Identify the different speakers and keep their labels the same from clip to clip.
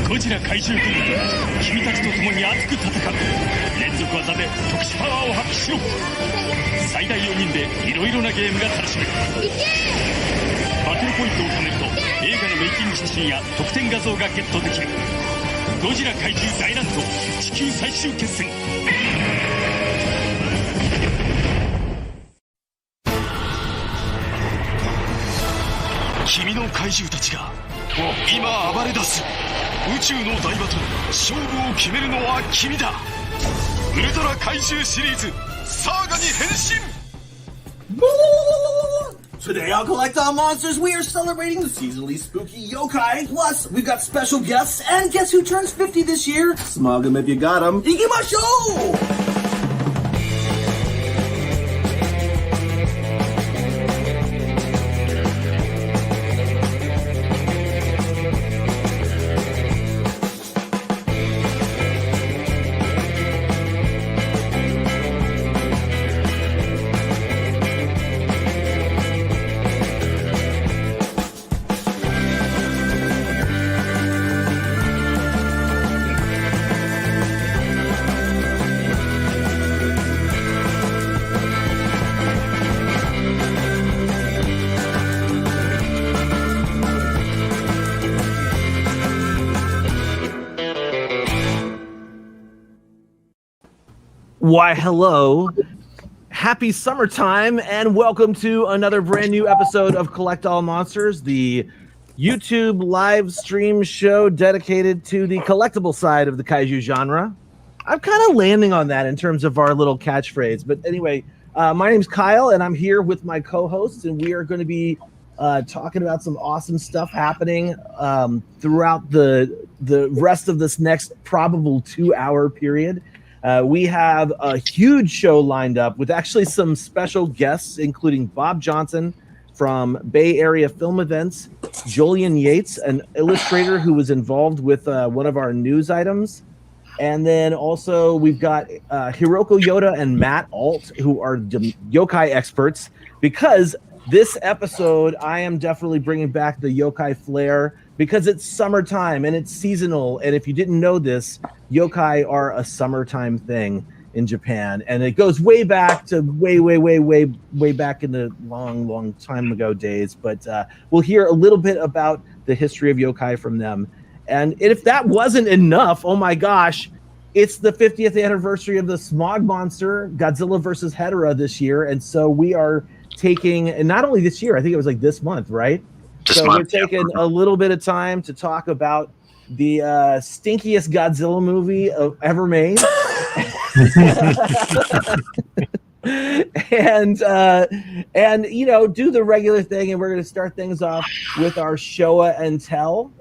Speaker 1: ゴジラ怪獣軍君たちと共に熱く戦う。連続技で特殊パワーを発揮しろ。最大4人でいろいろなゲームが楽しめる。バトルポイントを貯めると映画のメイキング写真や特典画像がゲットできる。ゴジラ怪獣大乱闘地球最終決戦。君の怪獣たちが今暴れ出す。宇宙の大バトル、勝負を決めるのは君だ。ウルトラ怪獣シリーズサーガに変身。
Speaker 2: Today on Collectible Monsters, we are celebrating the seasonally spooky Yokai. Plus, we've got special guests, and guess who turns 50 this year? Smog 'em if you got 'em. Ikimashou!
Speaker 3: Why, hello. Happy summertime, and welcome to another brand new episode of Collectible Monsters, the YouTube live stream show dedicated to the collectible side of the kaiju genre. I'm kind of landing on that in terms of our little catchphrase. But anyway, my name's Kyle, and I'm here with my co-hosts, and we are going to be talking about some awesome stuff happening throughout the rest of this next probable 2-hour period. We have a huge show lined up with actually some special guests, including Bob Johnson from Bay Area Film Events, Julian Yates, an illustrator who was involved with one of our news items. And then also we've got Hiroko, Yoda, and Matt Alt, who are yokai experts, because this episode, I am definitely bringing back the yokai flair because it's summertime and it's seasonal. And if you didn't know this, yokai are a summertime thing in Japan. And it goes way back to way back in the long time ago days. But we'll hear a little bit about the history of yokai from them. And if that wasn't enough, oh my gosh, it's the 50th anniversary of the Smog Monster, Godzilla versus Hedorah this year. And so we are taking, and not only this year, I think it was like this month, right? We're taking a little bit of time to talk about the stinkiest Godzilla movie ever made. and you know, do the regular thing, and we're going to start things off with our Showa and Tell.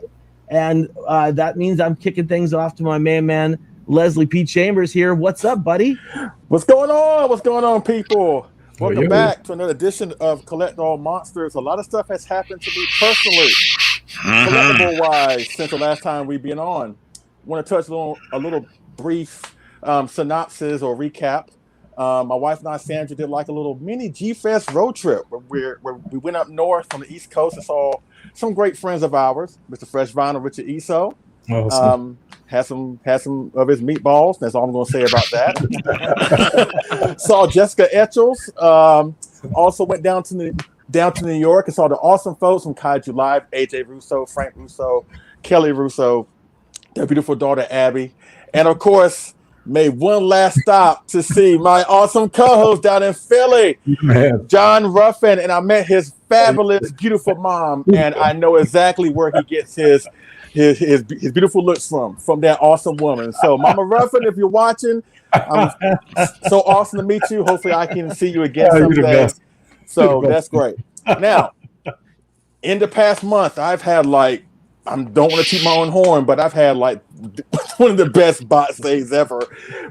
Speaker 3: And that means I'm kicking things off to my main man, Leslie P. Chambers here. What's up, buddy?
Speaker 4: What's going on? What's going on, people? Welcome back to another edition of Collectible Monsters. A lot of stuff has happened to me personally, collectible-wise, since the last time we've been on. I want to touch a little brief synopsis or recap. My wife and I, Sandra, did like a little mini G-Fest road trip where we went up north on the East Coast and saw some great friends of ours, Mr. Fresh Vinyl, Richard Iso. Awesome. Had some of his meatballs. That's all I'm going to say about that. Saw Jessica Etchels. Also went down to New York and saw the awesome folks from Kaiju Live: AJ Russo, Frank Russo, Kelly Russo, their beautiful daughter Abby, and of course made one last stop to see my awesome co-host down in Philly, John Ruffin, and I met his fabulous, beautiful mom, and I know exactly where he gets his beautiful looks from that awesome woman. So Mama Ruffin, if you're watching, I'm so awesome to meet you. Hopefully I can see you again someday. So that's great. Now, in the past month, I've had I don't want to toot my own horn, but I've had one of the best box days ever,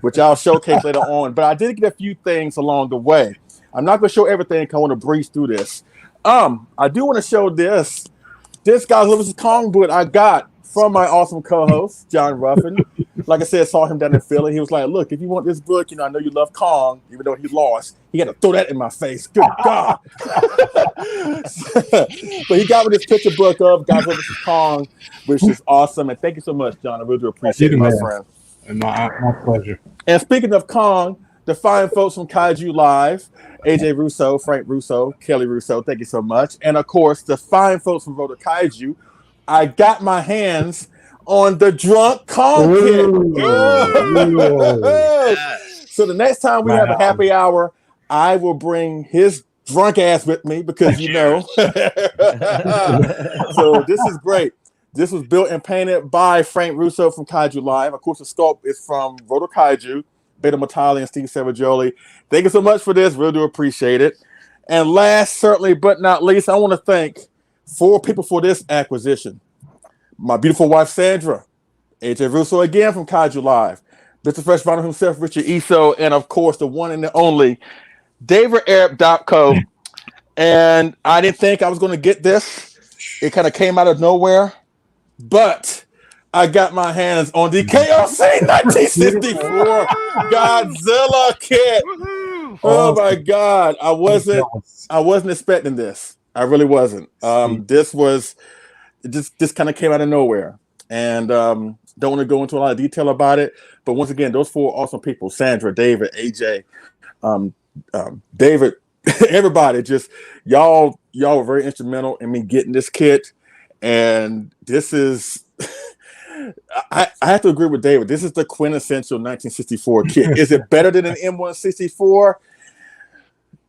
Speaker 4: which I'll showcase later on. But I did get a few things along the way. I'm not going to show everything because I want to breeze through this. I do want to show this Godzilla vs. Kong book I got from my awesome co-host, John Ruffin. Like I said, saw him down in Philly. He was like, look, if you want this book, I know you love Kong, even though he lost. He had to throw that in my face. Good God. But he got me this picture book of Godzilla vs. Kong, which is awesome. And thank you so much, John. I really do appreciate it, my friend.
Speaker 5: My pleasure.
Speaker 4: And speaking of Kong, the fine folks from Kaiju Live, AJ Russo, Frank Russo, Kelly Russo, thank you so much. And of course, the fine folks from Roto Kaiju, I got my hands on the Drunk Kong kit. So the next time we have a happy hour, I will bring his drunk ass with me because So this is great. This was built and painted by Frank Russo from Kaiju Live. Of course, the sculpt is from Roto Kaiju, Beta Matali, and Steve Savaggioli. Thank you so much for this. Really do appreciate it. And last, certainly, but not least, I want to thank 4 people for this acquisition. My beautiful wife, Sandra, AJ Russo again from Kaiju Live, Mr. Fresh Vinyl himself, Richard Iso, and of course, the one and the only David Arab Dopko. And I didn't think I was going to get this. It kind of came out of nowhere, but I got my hands on the KOC 1964 Godzilla kit. Oh my God. I wasn't expecting this. I really wasn't. This kind of came out of nowhere. And don't want to go into a lot of detail about it. But once again, those 4 awesome people, Sandra, David, AJ, David, everybody, just y'all were very instrumental in me getting this kit. And this is I have to agree with David. This is the quintessential 1964 kit. Is it better than an M164?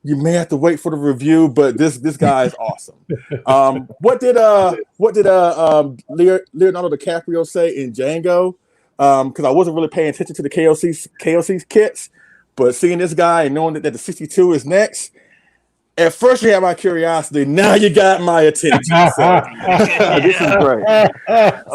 Speaker 4: You may have to wait for the review, but this guy is awesome. What did Leonardo DiCaprio say in Django? Because I wasn't really paying attention to the KOC's kits, but seeing this guy and knowing that the 62 is next, at first you had my curiosity. Now you got my attention. So, this is great.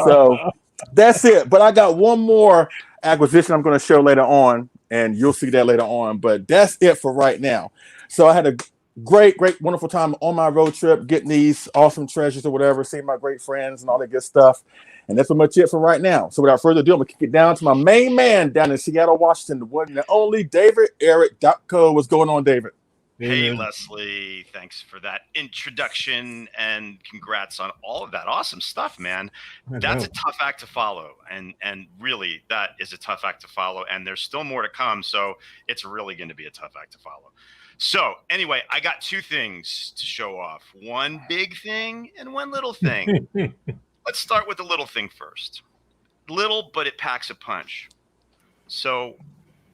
Speaker 4: So that's it. But I got one more acquisition I'm going to show later on, and you'll see that later on. But that's it for right now. So I had a great, wonderful time on my road trip, getting these awesome treasures or whatever, seeing my great friends and all that good stuff. And that's pretty much it for right now. So without further ado, I'm going to kick it down to my main man down in Seattle, Washington, the one and only David Eric Dopko. What's going on, David?
Speaker 1: Hey, Leslie. Thanks for that introduction and congrats on all of that awesome stuff, man. That's a tough act to follow. And really, that is a tough act to follow. And there's still more to come. So it's really going to be a tough act to follow. So anyway, I got 2 things to show off. One big thing and one little thing. Let's start with the little thing first. Little, but it packs a punch. So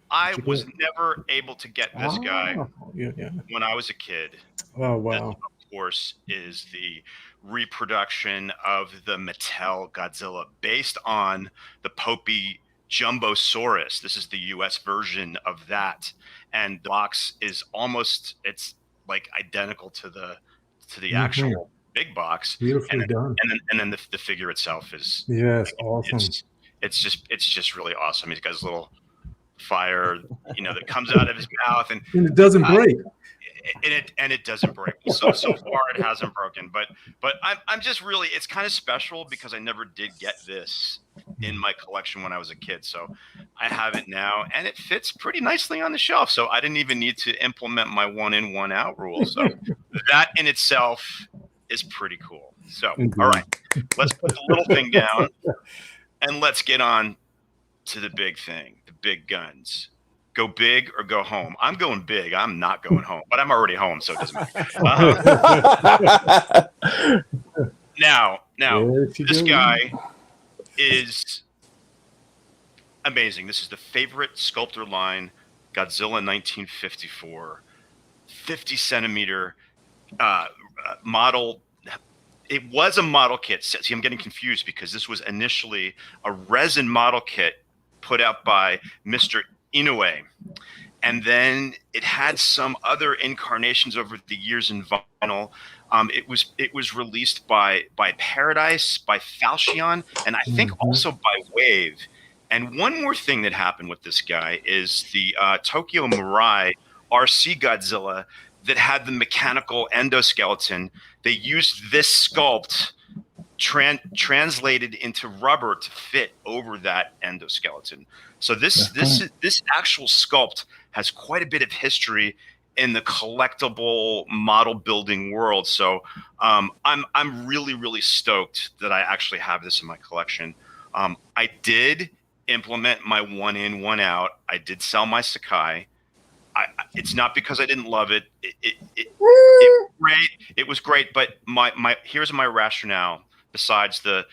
Speaker 1: I was never able to get this guy when I was a kid.
Speaker 5: Oh, wow.
Speaker 1: This, of course, is the reproduction of the Mattel Godzilla based on the Popey Jumbosaurus. This is the US version of that. And the box is it's like identical to the actual big box.
Speaker 5: Beautifully done.
Speaker 1: And then the figure itself is
Speaker 5: awesome.
Speaker 1: It's just really awesome. He's got his little fire, that comes out of his mouth, and
Speaker 5: it doesn't break.
Speaker 1: It doesn't break. So far it hasn't broken, but I'm just really, it's kind of special because I never did get this in my collection when I was a kid. So I have it now, and it fits pretty nicely on the shelf. So I didn't even need to implement my 1 in, 1 out rule. So that in itself is pretty cool. So all right, let's put the little thing down, and let's get on to the big thing, the big guns. Go big or go home. I'm going big. I'm not going home, but I'm already home, so it doesn't matter. Now, this guy is amazing. This is the favorite sculptor line, Godzilla 1954, 50-centimeter model. It was a model kit. See, I'm getting confused because this was initially a resin model kit put out by Mr. Inoue, and then it had some other incarnations over the years in vinyl. It was released by Paradise, by Falchion, and I think also by Wave. And one more thing that happened with this guy is the Tokyo Mirai RC Godzilla that had the mechanical endoskeleton. They used this sculpt
Speaker 6: translated into rubber to fit over that endoskeleton. So this actual sculpt has quite a bit of history in the collectible model building world. So I'm really stoked that I actually have this in my collection. I did implement my one in, one out. I did sell my Sakai. It's not because I didn't love it. It was great, but here's my rationale. Besides the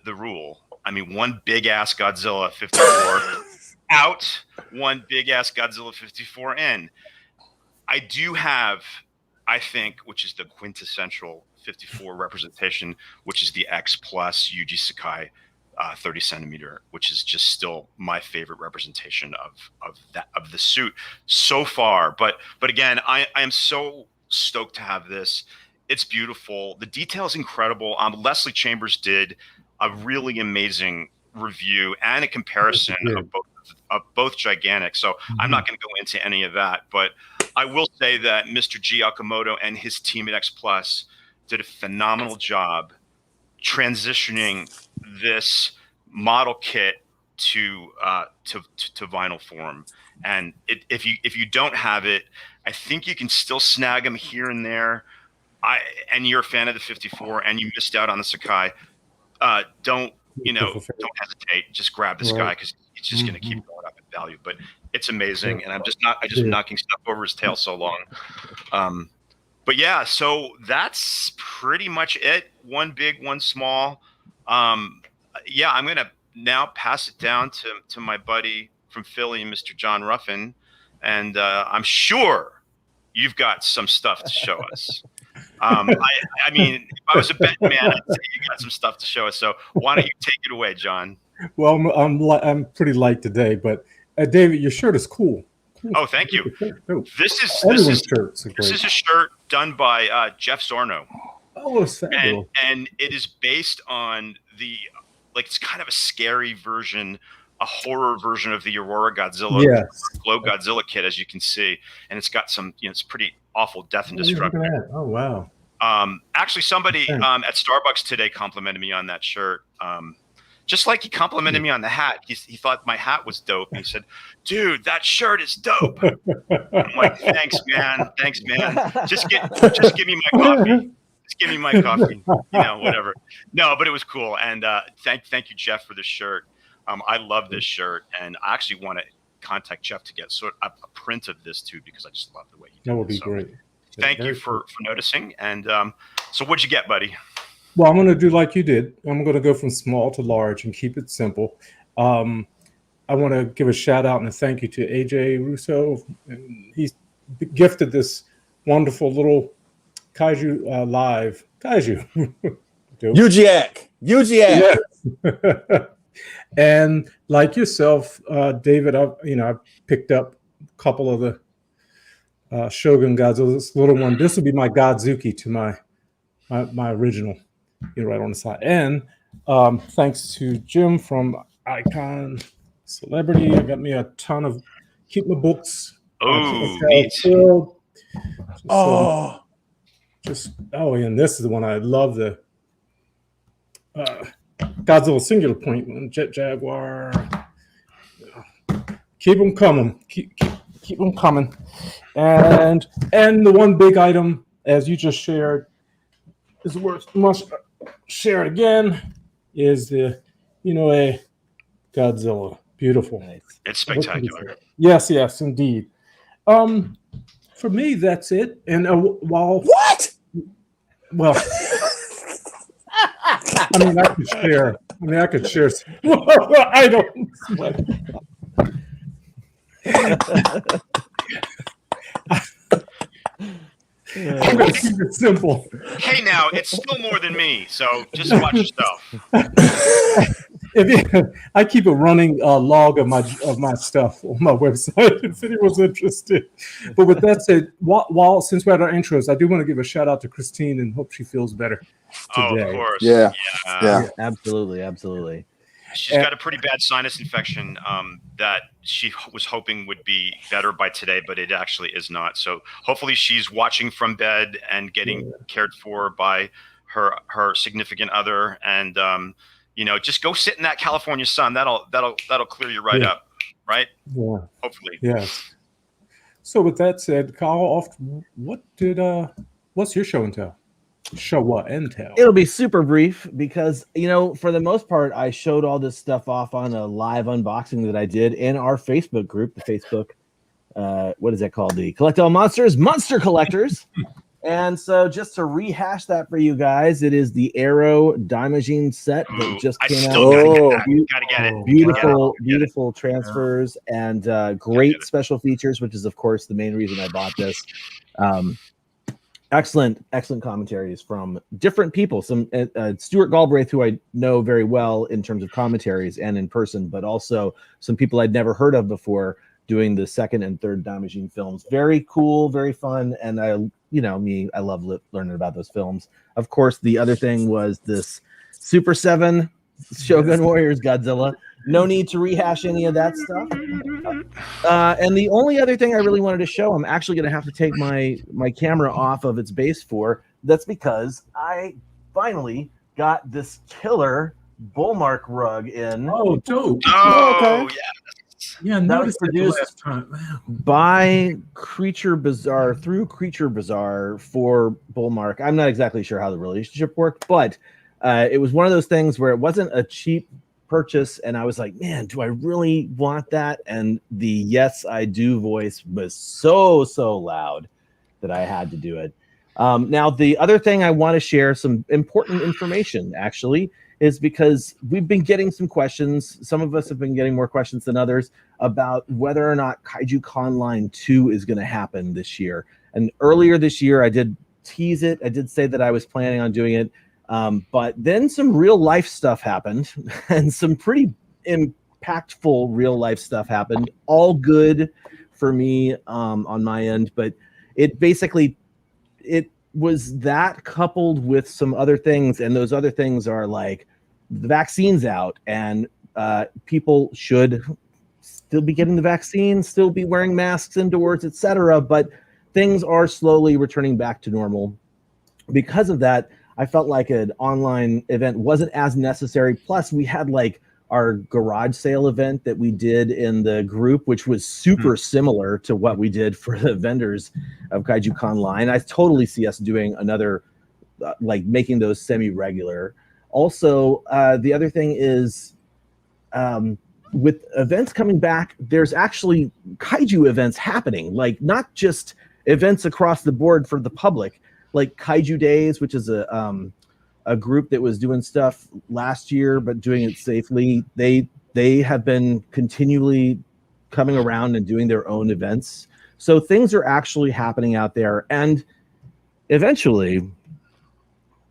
Speaker 6: rule, I mean, one big ass Godzilla 54 out, one big ass Godzilla 54 in. I do have, I think, which is the quintessential 54 representation, which is the X Plus Yuji Sakai 30 centimeter, which is just still my favorite representation of the suit so far. But again, I am so stoked to have this. It's beautiful. The detail is incredible. Leslie Chambers did a really amazing review and a comparison of both gigantic. So I'm not going to go into any of that, but I will say that Mr. G Okamoto and his team at X Plus did a phenomenal job transitioning this model kit to vinyl form. And if you don't have it, I think you can still snag them here and there. And you're a fan of the 54 and you missed out on the Sakai, don't hesitate. Just grab this guy because it's just going to keep going up in value. But it's amazing, and I'm just knocking stuff over his tail so long. But yeah, so that's pretty much it. One big, one small. Yeah, I'm gonna now pass it down to my buddy from Philly, Mr. John Ruffin, and I'm sure you've got some stuff to show us. I mean, if I was a betting man, I'd say you got some stuff to show us. So why don't you take it away, John?
Speaker 5: Well, I'm pretty light today, but David, your shirt is cool.
Speaker 6: Oh, thank you. This is a shirt done by Jeff Zorno.
Speaker 5: Oh, fabulous.
Speaker 6: And it is based on it's kind of a scary version, a horror version of the Aurora Godzilla, Glow Godzilla kit, as you can see. And it's got some, it's pretty awful death and destruction.
Speaker 5: Oh, wow.
Speaker 6: Actually, somebody at Starbucks today complimented me on that shirt. Just like he complimented me on the hat. He thought my hat was dope. And he said, dude, that shirt is dope. I'm like, thanks, man. Just give me my coffee. Just give me my coffee. Whatever. No, but it was cool. And thank you, Jeff, for this shirt. I love this shirt. And I actually want to contact Jeff to get a print of this too, because I just love the way he did it.
Speaker 5: That would be great.
Speaker 6: Thank you for noticing. And so what'd you get, buddy?
Speaker 5: Well, I'm going to do like you did. I'm going to go from small to large and keep it simple. I want to give a shout out and a thank you to AJ Russo. He's gifted this wonderful little kaiju live kaiju.
Speaker 4: Yujiak.
Speaker 5: Yes. And like yourself, David, I picked up a couple of the Shogun Godzilla. This little one. This will be my Godzuki to my original. Right on the side. And thanks to Jim from Icon Celebrity, I got me a ton of keep my books.
Speaker 6: Oh, neat.
Speaker 5: And this is the one I love, the Godzilla Singular Point one, Jet Jaguar. Keep them coming. Keep them coming. And the one big item, as you just shared, is worth must share it again, is the a Godzilla. Beautiful.
Speaker 6: It's spectacular.
Speaker 5: Yes, indeed. For me, that's it. And while
Speaker 4: what?
Speaker 5: Well, I could share. I don't. I'm going to keep it simple.
Speaker 6: Hey, now it's still more than me, so just watch yourself.
Speaker 5: I keep a running log of my stuff on my website if anyone's interested. But with that said, while since we're at our intros, I do want to give a shout out to Christine and hope she feels better today.
Speaker 6: Oh, of course.
Speaker 4: Yeah.
Speaker 3: Absolutely.
Speaker 6: She's got a pretty bad sinus infection that she was hoping would be better by today, but it actually is not. So hopefully she's watching from bed and getting cared for by her significant other, and just go sit in that California sun. That'll clear you right up, right?
Speaker 5: Yeah.
Speaker 6: Hopefully.
Speaker 5: Yes. So with that said, Kyle, what's your show and tell? Show and tell.
Speaker 3: It'll be super brief because, for the most part, I showed all this stuff off on a live unboxing that I did in our Facebook group, the Facebook, what is that called? The Collectible Monsters, Monster Collectors. And so just to rehash that for you guys, it is the Arrow Daimajin set that just came out.
Speaker 6: Gotta get it.
Speaker 3: Beautiful transfers and great special features, which is, of course, the main reason I bought this. Excellent commentaries from different people. Some Stuart Galbraith, who I know very well in terms of commentaries and in person, but also some people I'd never heard of before doing the second and third Daimajin films. Very cool, very fun, and I love learning about those films. Of course, the other thing was this Super 7 Shogun Warriors Godzilla. No need to rehash any of that stuff. And the only other thing I really wanted to show, I'm actually going to have to take my camera off of its base for. That's because I finally got this killer Bullmark rug in.
Speaker 5: Oh, dope.
Speaker 6: Oh, okay.
Speaker 5: Yeah,
Speaker 3: that was produced
Speaker 5: last time.
Speaker 3: by Creature Bazaar through Creature Bazaar for Bullmark. I'm not exactly sure how the relationship worked, but it was one of those things where it wasn't a cheap purchase, and I was like, man, do I really want that? And the yes, I do voice was so loud that I had to do it. Now, the other thing I want to share, some important information, actually, is because we've been getting some questions. Some of us have been getting more questions than others about whether or not Kaiju Con Line 2 is going to happen this year. And earlier this year, I did tease it. I did say that I was planning on doing it. But then some real life stuff happened and some pretty impactful real life stuff happened. All good for me on my end. But it was that coupled with some other things. And those other things are like the vaccine's out and people should still be getting the vaccine, still be wearing masks indoors, etc. But things are slowly returning back to normal. Because of that, I felt like an online event wasn't as necessary. Plus, we had like our garage sale event that we did in the group, which was super similar to what we did for the vendors of Kaiju Con Line. I totally see us doing another, like making those semi-regular. Also, the other thing is with events coming back, there's actually Kaiju events happening, like not just events across the board for the public, like Kaiju Days, which is a group that was doing stuff last year but doing it safely. They have been continually coming around and doing their own events. So things are actually happening out there. And eventually,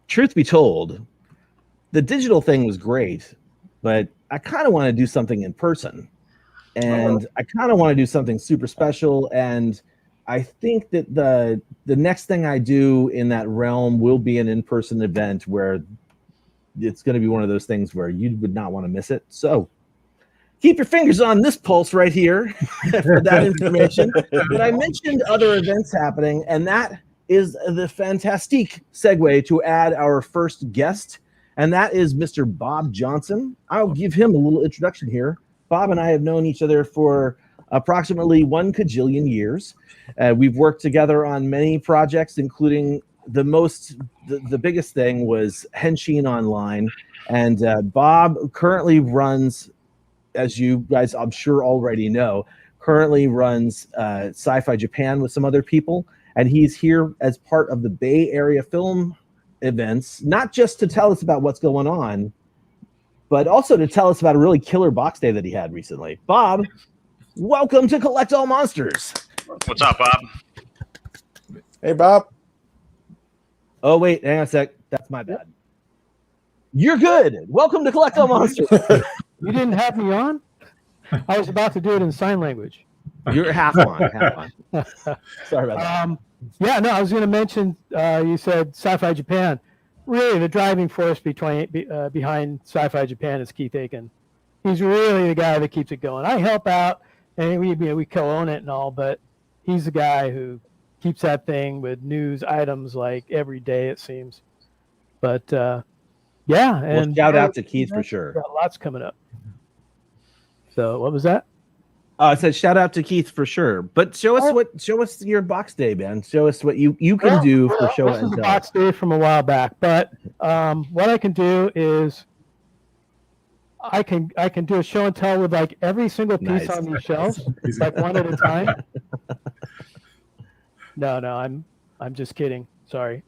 Speaker 3: truth be told, the digital thing was great, but I kind of want to do something in person. And I kind of want to do something super special. And I think that the next thing I do in that realm will be an in-person event where it's going to be one of those things where you would not want to miss it. So keep your fingers on this pulse right here for that information. But I mentioned other events happening, and that is the fantastic segue to add our first guest, and that is Mr. Bob Johnson. I'll give him a little introduction here. Bob and I have known each other for approximately 1 kajillion years. We've worked together on many projects, including the biggest thing was Henshin Online. And Bob currently runs, as you guys I'm sure already know, Sci-Fi Japan with some other people. And he's here as part of the Bay Area film events, not just to tell us about what's going on, but also to tell us about a really killer box day that he had recently. Bob, welcome to Collect All Monsters.
Speaker 6: What's up, Bob?
Speaker 4: Hey, Bob.
Speaker 3: Oh, wait, hang on a sec. That's my bad. You're good. Welcome to Collect All Monsters.
Speaker 7: You didn't have me on? I was about to do it in sign language.
Speaker 3: You're half on. Sorry about that.
Speaker 7: Yeah, no, I was going to mention, you said Sci-Fi Japan. Really, the driving force behind Sci-Fi Japan is Keith Aiken. He's really the guy that keeps it going. I help out, and we co-own it and all, but he's the guy who keeps that thing with news items like every day, it seems. But yeah, and
Speaker 3: shout out to Keith for sure.
Speaker 7: Got lots coming up. So what was that?
Speaker 3: I said shout out to Keith for sure. But show us your box day, man. Show us what you can do for show and tell.
Speaker 7: Box day from a while back, but what I can do is I can do a show and tell with like every single piece on these shelves, like one at a time. No, I'm just kidding. Sorry.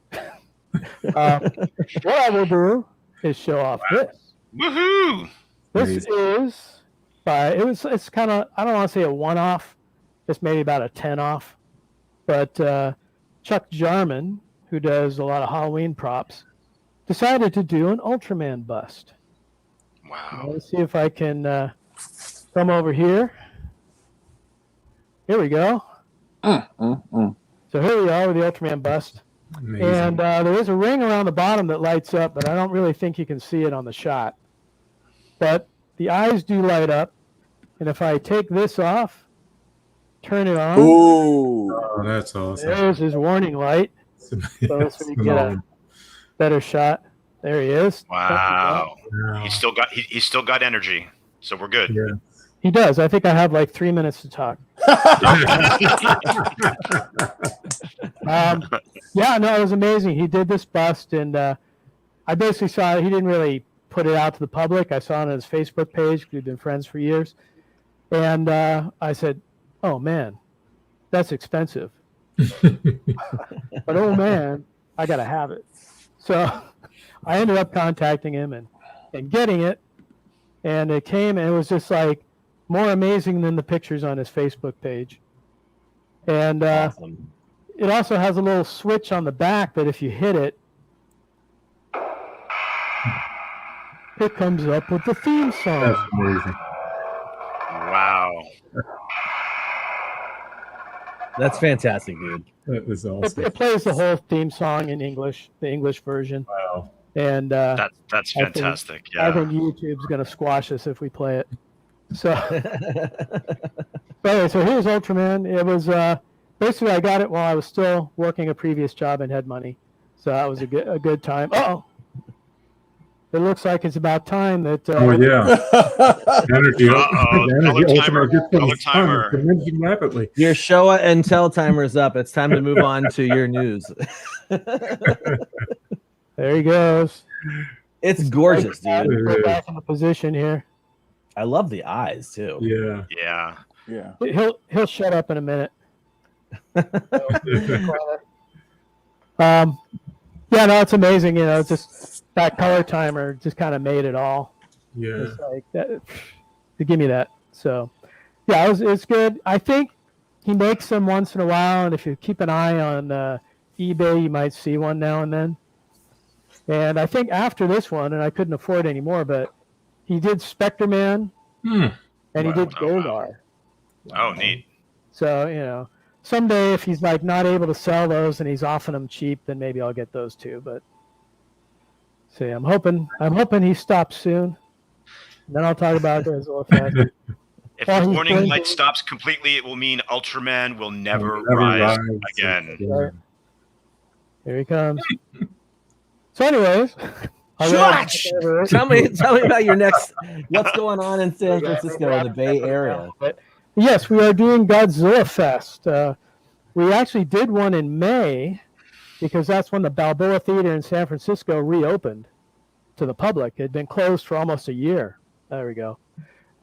Speaker 7: What I will do is show off this.
Speaker 6: Woohoo!
Speaker 7: This is it's kind of, I don't want to say a one-off, it's maybe about a 10-off, but Chuck Jarman, who does a lot of Halloween props, decided to do an Ultraman bust.
Speaker 6: Wow.
Speaker 7: Let's see if I can come over here. Here we go. So here we are with the Ultraman bust.
Speaker 5: Amazing.
Speaker 7: And there is a ring around the bottom that lights up, but I don't really think you can see it on the shot. But the eyes do light up, and if I take this off, turn it on.
Speaker 4: Ooh.
Speaker 5: Oh, that's awesome.
Speaker 7: There's his warning light. So let's see if we get a better shot. There he is.
Speaker 6: Wow.
Speaker 5: Yeah.
Speaker 6: He's still got energy, so we're good.
Speaker 5: Yeah.
Speaker 7: He does. I think I have like 3 minutes to talk. Yeah, no, it was amazing. He did this bust, and I basically saw it. He didn't really put it out to the public. I saw it on his Facebook page. We've been friends for years. And I said, oh, man, that's expensive. But, oh, man, I got to have it. So I ended up contacting him and getting it. And it came, and it was just like more amazing than the pictures on his Facebook page. And
Speaker 3: Awesome.
Speaker 7: it also has a little switch on the back that if you hit it, it comes up with the theme song.
Speaker 5: That's amazing.
Speaker 6: Wow.
Speaker 3: That's fantastic, dude.
Speaker 5: That was awesome.
Speaker 7: It plays the whole theme song in English, the English version.
Speaker 5: Wow.
Speaker 7: And
Speaker 6: That's
Speaker 7: I
Speaker 6: fantastic.
Speaker 7: think
Speaker 6: Yeah.
Speaker 7: YouTube's going to squash us if we play it. So, anyway, so here's Ultraman. It was basically I got it while I was still working a previous job and had money. So that was a good time. Oh, it looks like it's about time that.
Speaker 5: Oh yeah. Energy.
Speaker 6: Color timer. Color timer.
Speaker 5: Diminishing rapidly.
Speaker 3: Your show and tell timer is up. It's time to move on to your news.
Speaker 7: There he goes.
Speaker 3: It's gorgeous, dude.
Speaker 7: Put back in the position here.
Speaker 3: I love the eyes too.
Speaker 5: Yeah.
Speaker 6: Yeah.
Speaker 4: Yeah.
Speaker 7: He'll shut up in a minute. Yeah, no, it's amazing. You know, just that color timer just kind of made it all.
Speaker 5: Yeah.
Speaker 7: It's like that, to give me that. So, yeah, it's good. I think he makes them once in a while, and if you keep an eye on eBay, you might see one now and then. And I think after this one, and I couldn't afford any more, but he did Spectre-Man, and he did Goldar.
Speaker 6: Oh, neat.
Speaker 7: So, you know, someday if he's like not able to sell those and he's offering them cheap, then maybe I'll get those too. But see, I'm hoping he stops soon. And then I'll talk about Godzilla Fest.
Speaker 6: If the warning light stops completely, it will mean Ultraman will never rise again.
Speaker 7: Right. Here he comes. So, anyways,
Speaker 3: Josh, tell me about your next. What's going on in San Francisco in the Bay Area?
Speaker 7: Yes, we are doing Godzilla Fest. We actually did one in May because that's when the Balboa Theater in San Francisco reopened to the public. It had been closed for almost a year. There we go.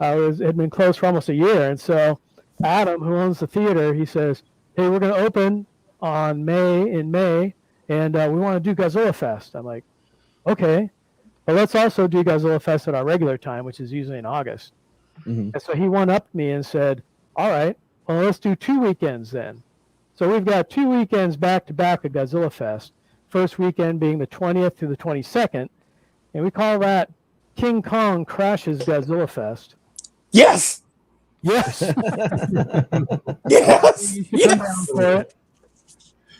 Speaker 7: It had been closed for almost a year. And so Adam, who owns the theater, he says, hey, we're going to open in May, and we want to do Godzilla Fest. I'm like, okay. But let's also do Godzilla Fest at our regular time, which is usually in August.
Speaker 3: Mm-hmm.
Speaker 7: And so he one-upped me and said, all right, well, let's do 2 weekends then. So we've got 2 weekends back-to-back at Godzilla Fest, first weekend being the 20th through the 22nd, and we call that King Kong Crashes Godzilla Fest.
Speaker 4: Yes.
Speaker 7: Yes.
Speaker 4: Yes.
Speaker 7: You should come down for it.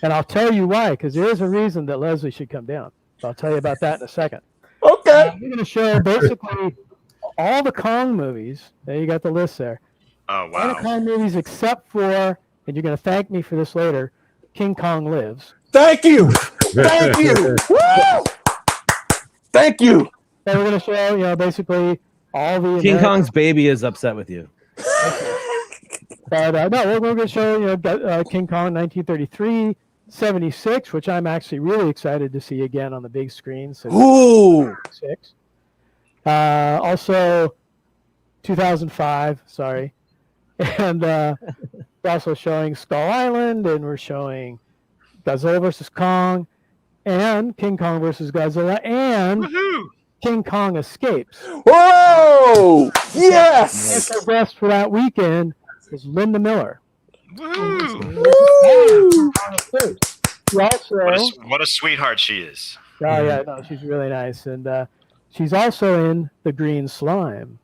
Speaker 7: And I'll tell you why, because there is a reason that Leslie should come down. So I'll tell you about that in a second.
Speaker 4: Okay.
Speaker 7: We're going to show basically all the Kong movies. There you got the list there.
Speaker 6: Oh,
Speaker 7: All the
Speaker 6: wow.
Speaker 7: Kong movies except for, and you're going to thank me for this later, King Kong Lives.
Speaker 4: Thank you. Thank you. Woo! Thank you.
Speaker 7: And we're going to show, basically all the
Speaker 3: King
Speaker 7: American-
Speaker 3: Kong's baby is upset with you.
Speaker 7: But no, we're going to show King Kong 1933, 76, which I'm actually really excited to see again on the big screen. So
Speaker 4: Ooh.
Speaker 7: 6. Also 2005, sorry. And we're also showing Skull Island, and we're showing Godzilla versus Kong, and King Kong versus Godzilla, and
Speaker 6: Woohoo!
Speaker 7: King Kong Escapes.
Speaker 4: Whoa! Yes!
Speaker 7: Special guest for that weekend is Linda Miller.
Speaker 6: Woohoo!
Speaker 4: Woo!
Speaker 7: She also,
Speaker 6: What a sweetheart she is.
Speaker 7: oh yeah, no, she's really nice, and she's also in the Green Slime.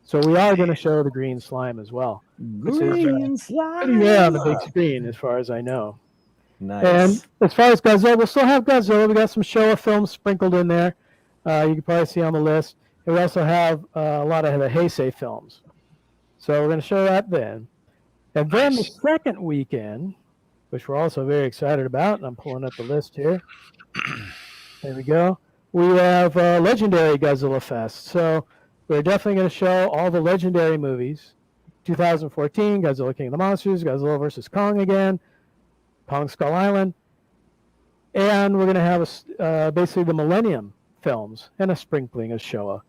Speaker 7: So we are going to show the Green Slime as well.
Speaker 3: Green slime.
Speaker 7: Pretty rare on the big screen, as far as I know.
Speaker 3: Nice.
Speaker 7: And as far as Godzilla, we'll still have Godzilla. We got some Showa films sprinkled in there. You can probably see on the list. And we also have a lot of the Heisei films. So we're going to show that then. And then the second weekend, which we're also very excited about, and I'm pulling up the list here. There we go. We have Legendary Godzilla Fest. So we're definitely going to show all the legendary movies. 2014, Godzilla King of the Monsters, Godzilla vs. Kong again, Kong Skull Island. And we're going to have basically the Millennium films and a sprinkling of Showa.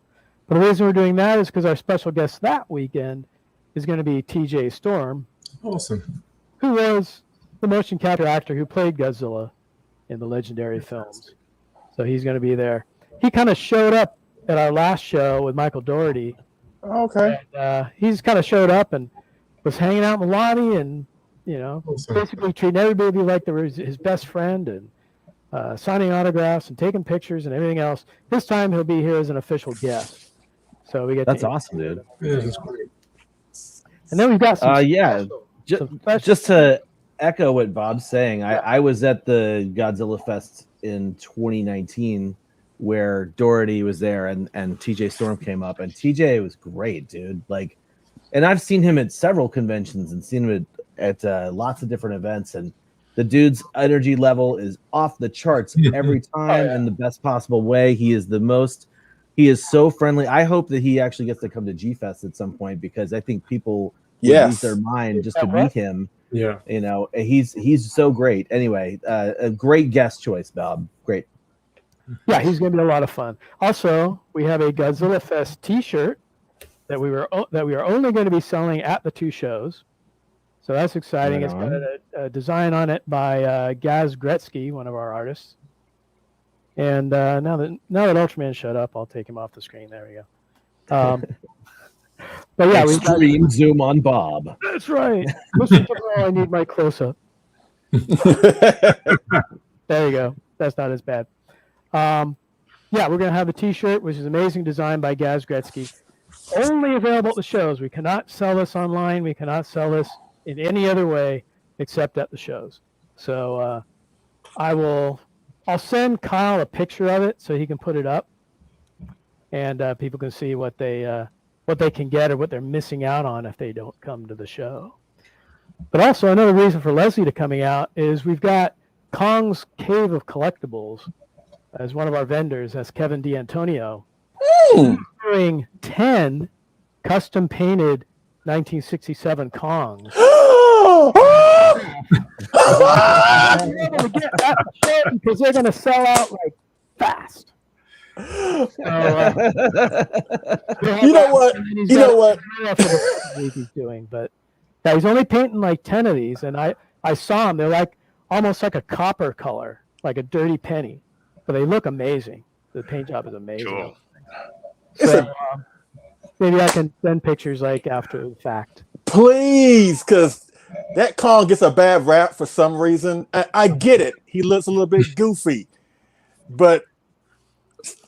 Speaker 7: But the reason we're doing that is because our special guest that weekend is going to be TJ Storm,
Speaker 5: Awesome.
Speaker 7: who was the motion capture actor who played Godzilla in the legendary films. So he's going to be there. He kind of showed up at our last show with Michael Dougherty.
Speaker 4: Okay.
Speaker 7: And, he's kind of showed up and was hanging out in the lobby and,
Speaker 5: Awesome.
Speaker 7: basically treating everybody like they were his best friend and signing autographs and taking pictures and everything else. This time he'll be here as an official guest. So we get
Speaker 3: That's
Speaker 7: to,
Speaker 3: awesome, dude.
Speaker 5: Yeah, that's great.
Speaker 7: And then we've got some
Speaker 3: Yeah.
Speaker 7: some special-
Speaker 3: Just to echo what Bob's saying, I was at the Godzilla Fest in 2019 where Doherty was there and TJ Storm came up, and TJ was great, dude. Like, and I've seen him at several conventions and seen him at lots of different events, and the dude's energy level is off the charts every time in the best possible way. He is so friendly. I hope that he actually gets to come to G Fest at some point, because I think people would lose their mind just to meet him.
Speaker 5: Yeah.
Speaker 3: He's so great. Anyway, a great guest choice, Bob. Great.
Speaker 7: Yeah, he's going to be a lot of fun. Also, we have a Godzilla Fest T-shirt that we are only going to be selling at the two shows. So that's exciting.
Speaker 3: Right
Speaker 7: It's got a design on it by Gaz Gretzky, one of our artists. And now that Ultraman shut up, I'll take him off the screen. There we go. But yeah, we've got,
Speaker 3: Extreme zoom on Bob.
Speaker 7: that's right. Listen to all, I need my close-up. There you go. That's not as bad. Yeah, we're going to have a T-shirt, which is amazing design by Gaz Gretzky. Only available at the shows. We cannot sell this online. We cannot sell this in any other way except at the shows. So I'll send Kyle a picture of it so he can put it up, and people can see what they can get or what they're missing out on if they don't come to the show. But also another reason for Leslie to coming out is we've got Kong's Cave of Collectibles as one of our vendors. That's Kevin D'Antonio. Doing 10 custom painted 1967 Kongs. Because they're going to sell out like fast. So,
Speaker 4: You know what?
Speaker 7: He's doing, but yeah, he's only painting like 10 of these, and I saw them. They're like almost like a copper color, like a dirty penny, but they look amazing. The paint job is amazing.
Speaker 6: Cool.
Speaker 7: So maybe I can send pictures like after the fact.
Speaker 4: Please, because that Kong gets a bad rap for some reason. I get it. He looks a little bit goofy. But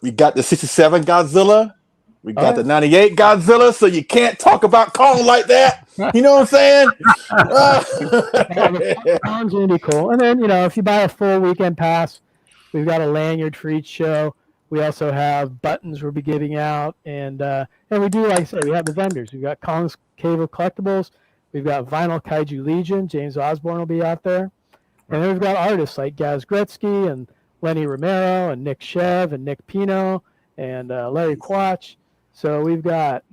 Speaker 4: we got the 67 Godzilla. We got the 98 Godzilla, so you can't talk about Kong like that. You know what I'm saying?
Speaker 7: Kong's gonna be cool. And then, if you buy a full weekend pass, we've got a lanyard for each show. We also have buttons we'll be giving out, and we do, like I said, we have the vendors. We've got Kong's Cave of Collectibles. We've got Vinyl Kaiju Legion. James Osborne will be out there. And then we've got artists like Gaz Gretzky and Lenny Romero and Nick Shev and Nick Pino. and Larry Quatch. So we've got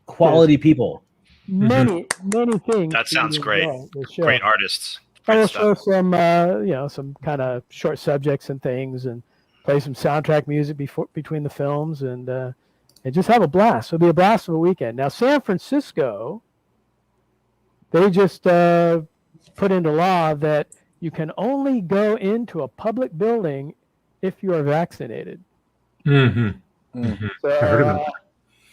Speaker 3: Quality people.
Speaker 7: many things.
Speaker 6: That
Speaker 7: for you
Speaker 6: sounds
Speaker 7: to
Speaker 6: great.
Speaker 7: enjoy this show.
Speaker 6: Great artists.
Speaker 7: And
Speaker 6: Great
Speaker 7: we'll
Speaker 6: stuff.
Speaker 7: show some, some kind of short subjects and things, and play some soundtrack music between the films, and just have a blast. It'll be a blast of a weekend. Now, San Francisco, they just put into law that you can only go into a public building if you are vaccinated.
Speaker 5: Mm-hmm. Mm-hmm.
Speaker 7: So
Speaker 5: I heard about that.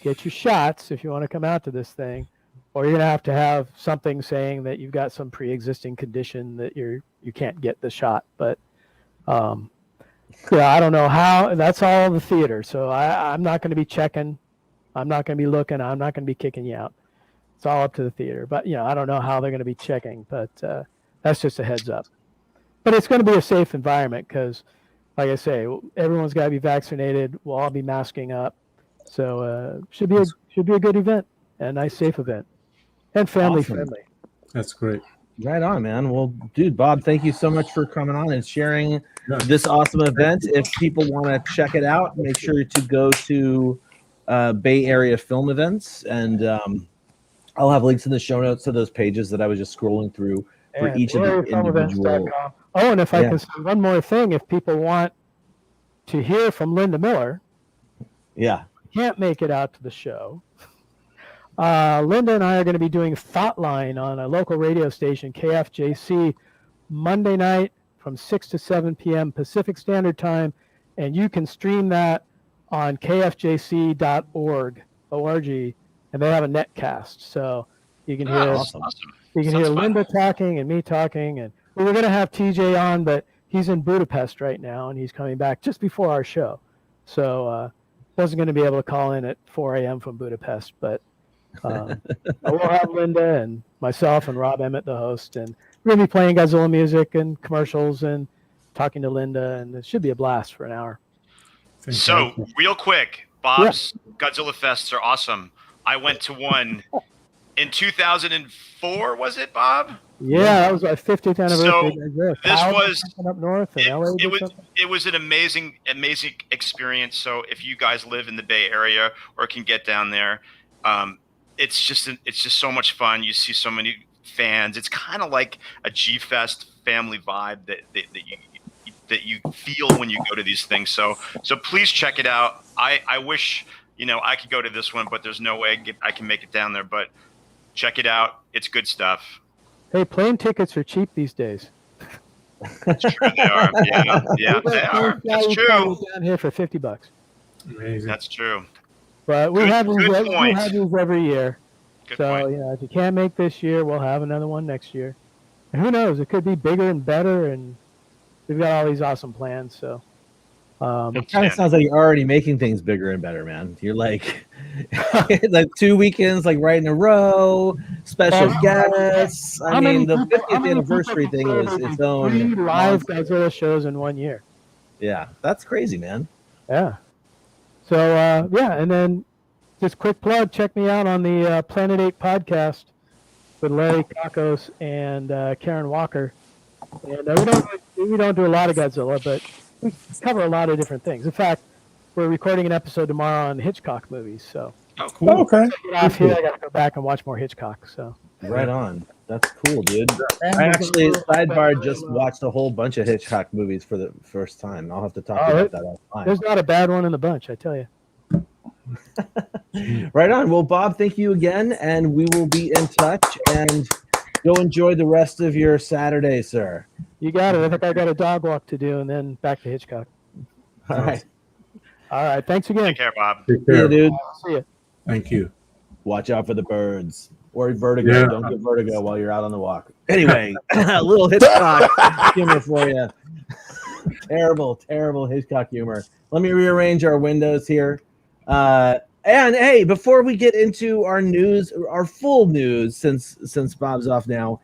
Speaker 7: get your shots if you want to come out to this thing, or you're going to have something saying that you've got some pre-existing condition that you can't get the shot. But I don't know how. That's all the theater. So I'm not going to be checking. I'm not going to be looking. I'm not going to be kicking you out. It's all up to the theater. But I don't know how they're going to be checking. But that's just a heads up. But it's going to be a safe environment because, like I say, everyone's got to be vaccinated. We'll all be masking up. So should be a good event, a nice safe event, and family friendly.
Speaker 5: That's great.
Speaker 3: Right on, man. Well, dude, Bob, thank you so much for coming on and sharing this awesome event. If people want to check it out, make sure to go to Bay Area Film Events, and I'll have links in the show notes to those pages that I was just scrolling through for each of the individual.
Speaker 7: Oh, and if I can say one more thing, if people want to hear from Linda Miller, can't make it out to the show. Linda and I are going to be doing Thoughtline on a local radio station, KFJC, Monday night from 6 to 7 p.m. Pacific Standard Time, and you can stream that on kfjc.org, and they have a netcast, so you can hear Linda talking and me talking, and we were going to have TJ on, but he's in Budapest right now, and he's coming back just before our show, so wasn't going to be able to call in at 4 a.m. from Budapest, but we'll have Linda and myself and Rob Emmett, the host, and we're going to be playing Godzilla music and commercials and talking to Linda, and it should be a blast for an hour.
Speaker 6: So, real quick, Bob's Godzilla Fests are awesome. I went to one in 2004, was it, Bob?
Speaker 7: Yeah, that was our 50th anniversary.
Speaker 6: So this was
Speaker 7: up north in LA.
Speaker 6: It was an amazing experience. So if you guys live in the Bay Area or can get down there, it's just so much fun. You see so many fans. It's kind of like a G-Fest family vibe that you feel when you go to these things. So please check it out. I wish I could go to this one, but there's no way I can make it down there. But check it out. It's good stuff.
Speaker 7: Hey, plane tickets are cheap these days.
Speaker 6: That's true, they are. Yeah, they are. That's true.
Speaker 7: Down here for $50.
Speaker 5: Amazing.
Speaker 6: That's true.
Speaker 7: But we have these every year.
Speaker 6: Good
Speaker 7: so
Speaker 6: point.
Speaker 7: if you can't make this year, we'll have another one next year. And who knows? It could be bigger and better, and we've got all these awesome plans. So
Speaker 3: it kind of sounds like you're already making things bigger and better, man. You're like 2 weekends like right in a row, special guests. I mean, the 50th anniversary thing is its own
Speaker 7: 3 live Godzilla shows in 1 year.
Speaker 3: Yeah, that's crazy, man.
Speaker 7: Yeah. So and then just quick plug, check me out on the Planet 8 podcast with Larry Kakos and Karen Walker. And we don't do a lot of Godzilla, but we cover a lot of different things. In fact, we're recording an episode tomorrow on Hitchcock movies. So
Speaker 6: cool.
Speaker 5: Okay.
Speaker 7: Get off here. I got to go back and watch more Hitchcock. So
Speaker 3: right on. That's cool, dude. I actually sidebar just watched a whole bunch of Hitchcock movies for the first time. I'll have to talk about that offline.
Speaker 7: There's not a bad one in the bunch, I tell you.
Speaker 3: Right on. Well, Bob, thank you again, and we will be in touch. And go enjoy the rest of your Saturday, sir.
Speaker 7: You got it. I think I got a dog walk to do, and then back to Hitchcock.
Speaker 3: All right.
Speaker 7: All right. Thanks again.
Speaker 6: Take care, Bob.
Speaker 5: Take
Speaker 3: See
Speaker 5: care.
Speaker 3: you, dude.
Speaker 7: See you.
Speaker 5: Thank you.
Speaker 3: Watch out for the birds or vertigo.
Speaker 5: Yeah.
Speaker 3: Don't get vertigo while you're out on the walk. Anyway, a little Hitchcock humor for you. Terrible Hitchcock humor. Let me rearrange our windows here. And hey, before we get into our news, our full news, since Bob's off now,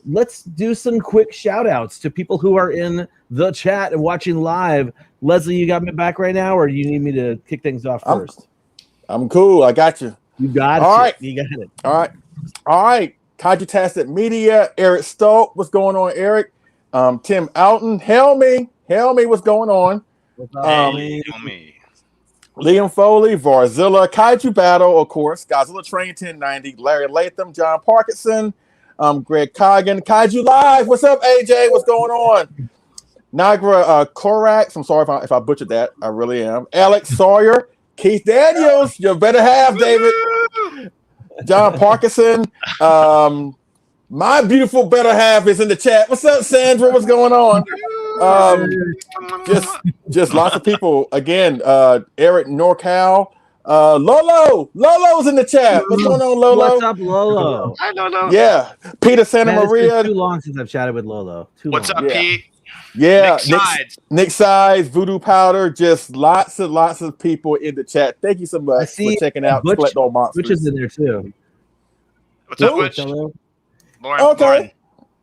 Speaker 3: let's do some quick shout outs to people who are in the chat and watching live. Leslie, you got me back right now, or do you need me to kick things off first?
Speaker 4: I'm cool. I got you.
Speaker 3: You got it.
Speaker 4: All right.
Speaker 3: You got it.
Speaker 4: All right. Kaiju-tastic Media, Eric Stolt. What's going on, Eric? Tim Alton. Helmy, what's going on?
Speaker 3: What's up,
Speaker 6: Hey, tell me.
Speaker 4: Liam Foley, Varzilla, Kaiju Battle, of course, Godzilla Train 1090, Larry Latham, John Parkinson, Greg Coggin, Kaiju Live. What's up, AJ? What's going on? Niagara Korax. I'm sorry if I butchered that. I really am. Alex Sawyer, Keith Daniels, your better half, David. John Parkinson. My beautiful better half is in the chat. What's up, Sandra? What's going on? Just lots of people. Again, Eric Norcal. Lolo's in the chat. What's going on, Lolo?
Speaker 3: What's up, Lolo?
Speaker 6: I don't know.
Speaker 4: Yeah. Peter Santa
Speaker 3: Man, it's been
Speaker 4: Maria.
Speaker 3: too long since I've chatted with Lolo.
Speaker 6: What's up, Pete?
Speaker 4: Yeah.
Speaker 6: Nick
Speaker 4: Sides, Voodoo Powder. Just lots of people in the chat. Thank you so much for checking out Collect All Monsters.
Speaker 3: Butch is in there too.
Speaker 6: What's up, Butch?
Speaker 3: Hello.
Speaker 6: Lauren,
Speaker 4: Okay.
Speaker 6: Lauren.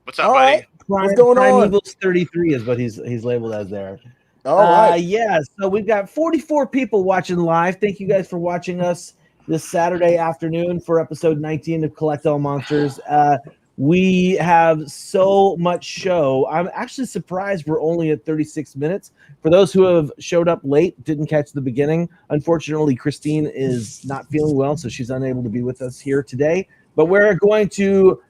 Speaker 6: What's up, buddy?
Speaker 4: What's going on?
Speaker 3: Eagles 33 is what he's labeled as there.
Speaker 4: All right.
Speaker 3: Yeah, so we've got 44 people watching live. Thank you guys for watching us this Saturday afternoon for episode 19 of Collect All Monsters. We have so much show. I'm actually surprised we're only at 36 minutes. For those who have showed up late, didn't catch the beginning, unfortunately, Christine is not feeling well, so she's unable to be with us here today. But we're going to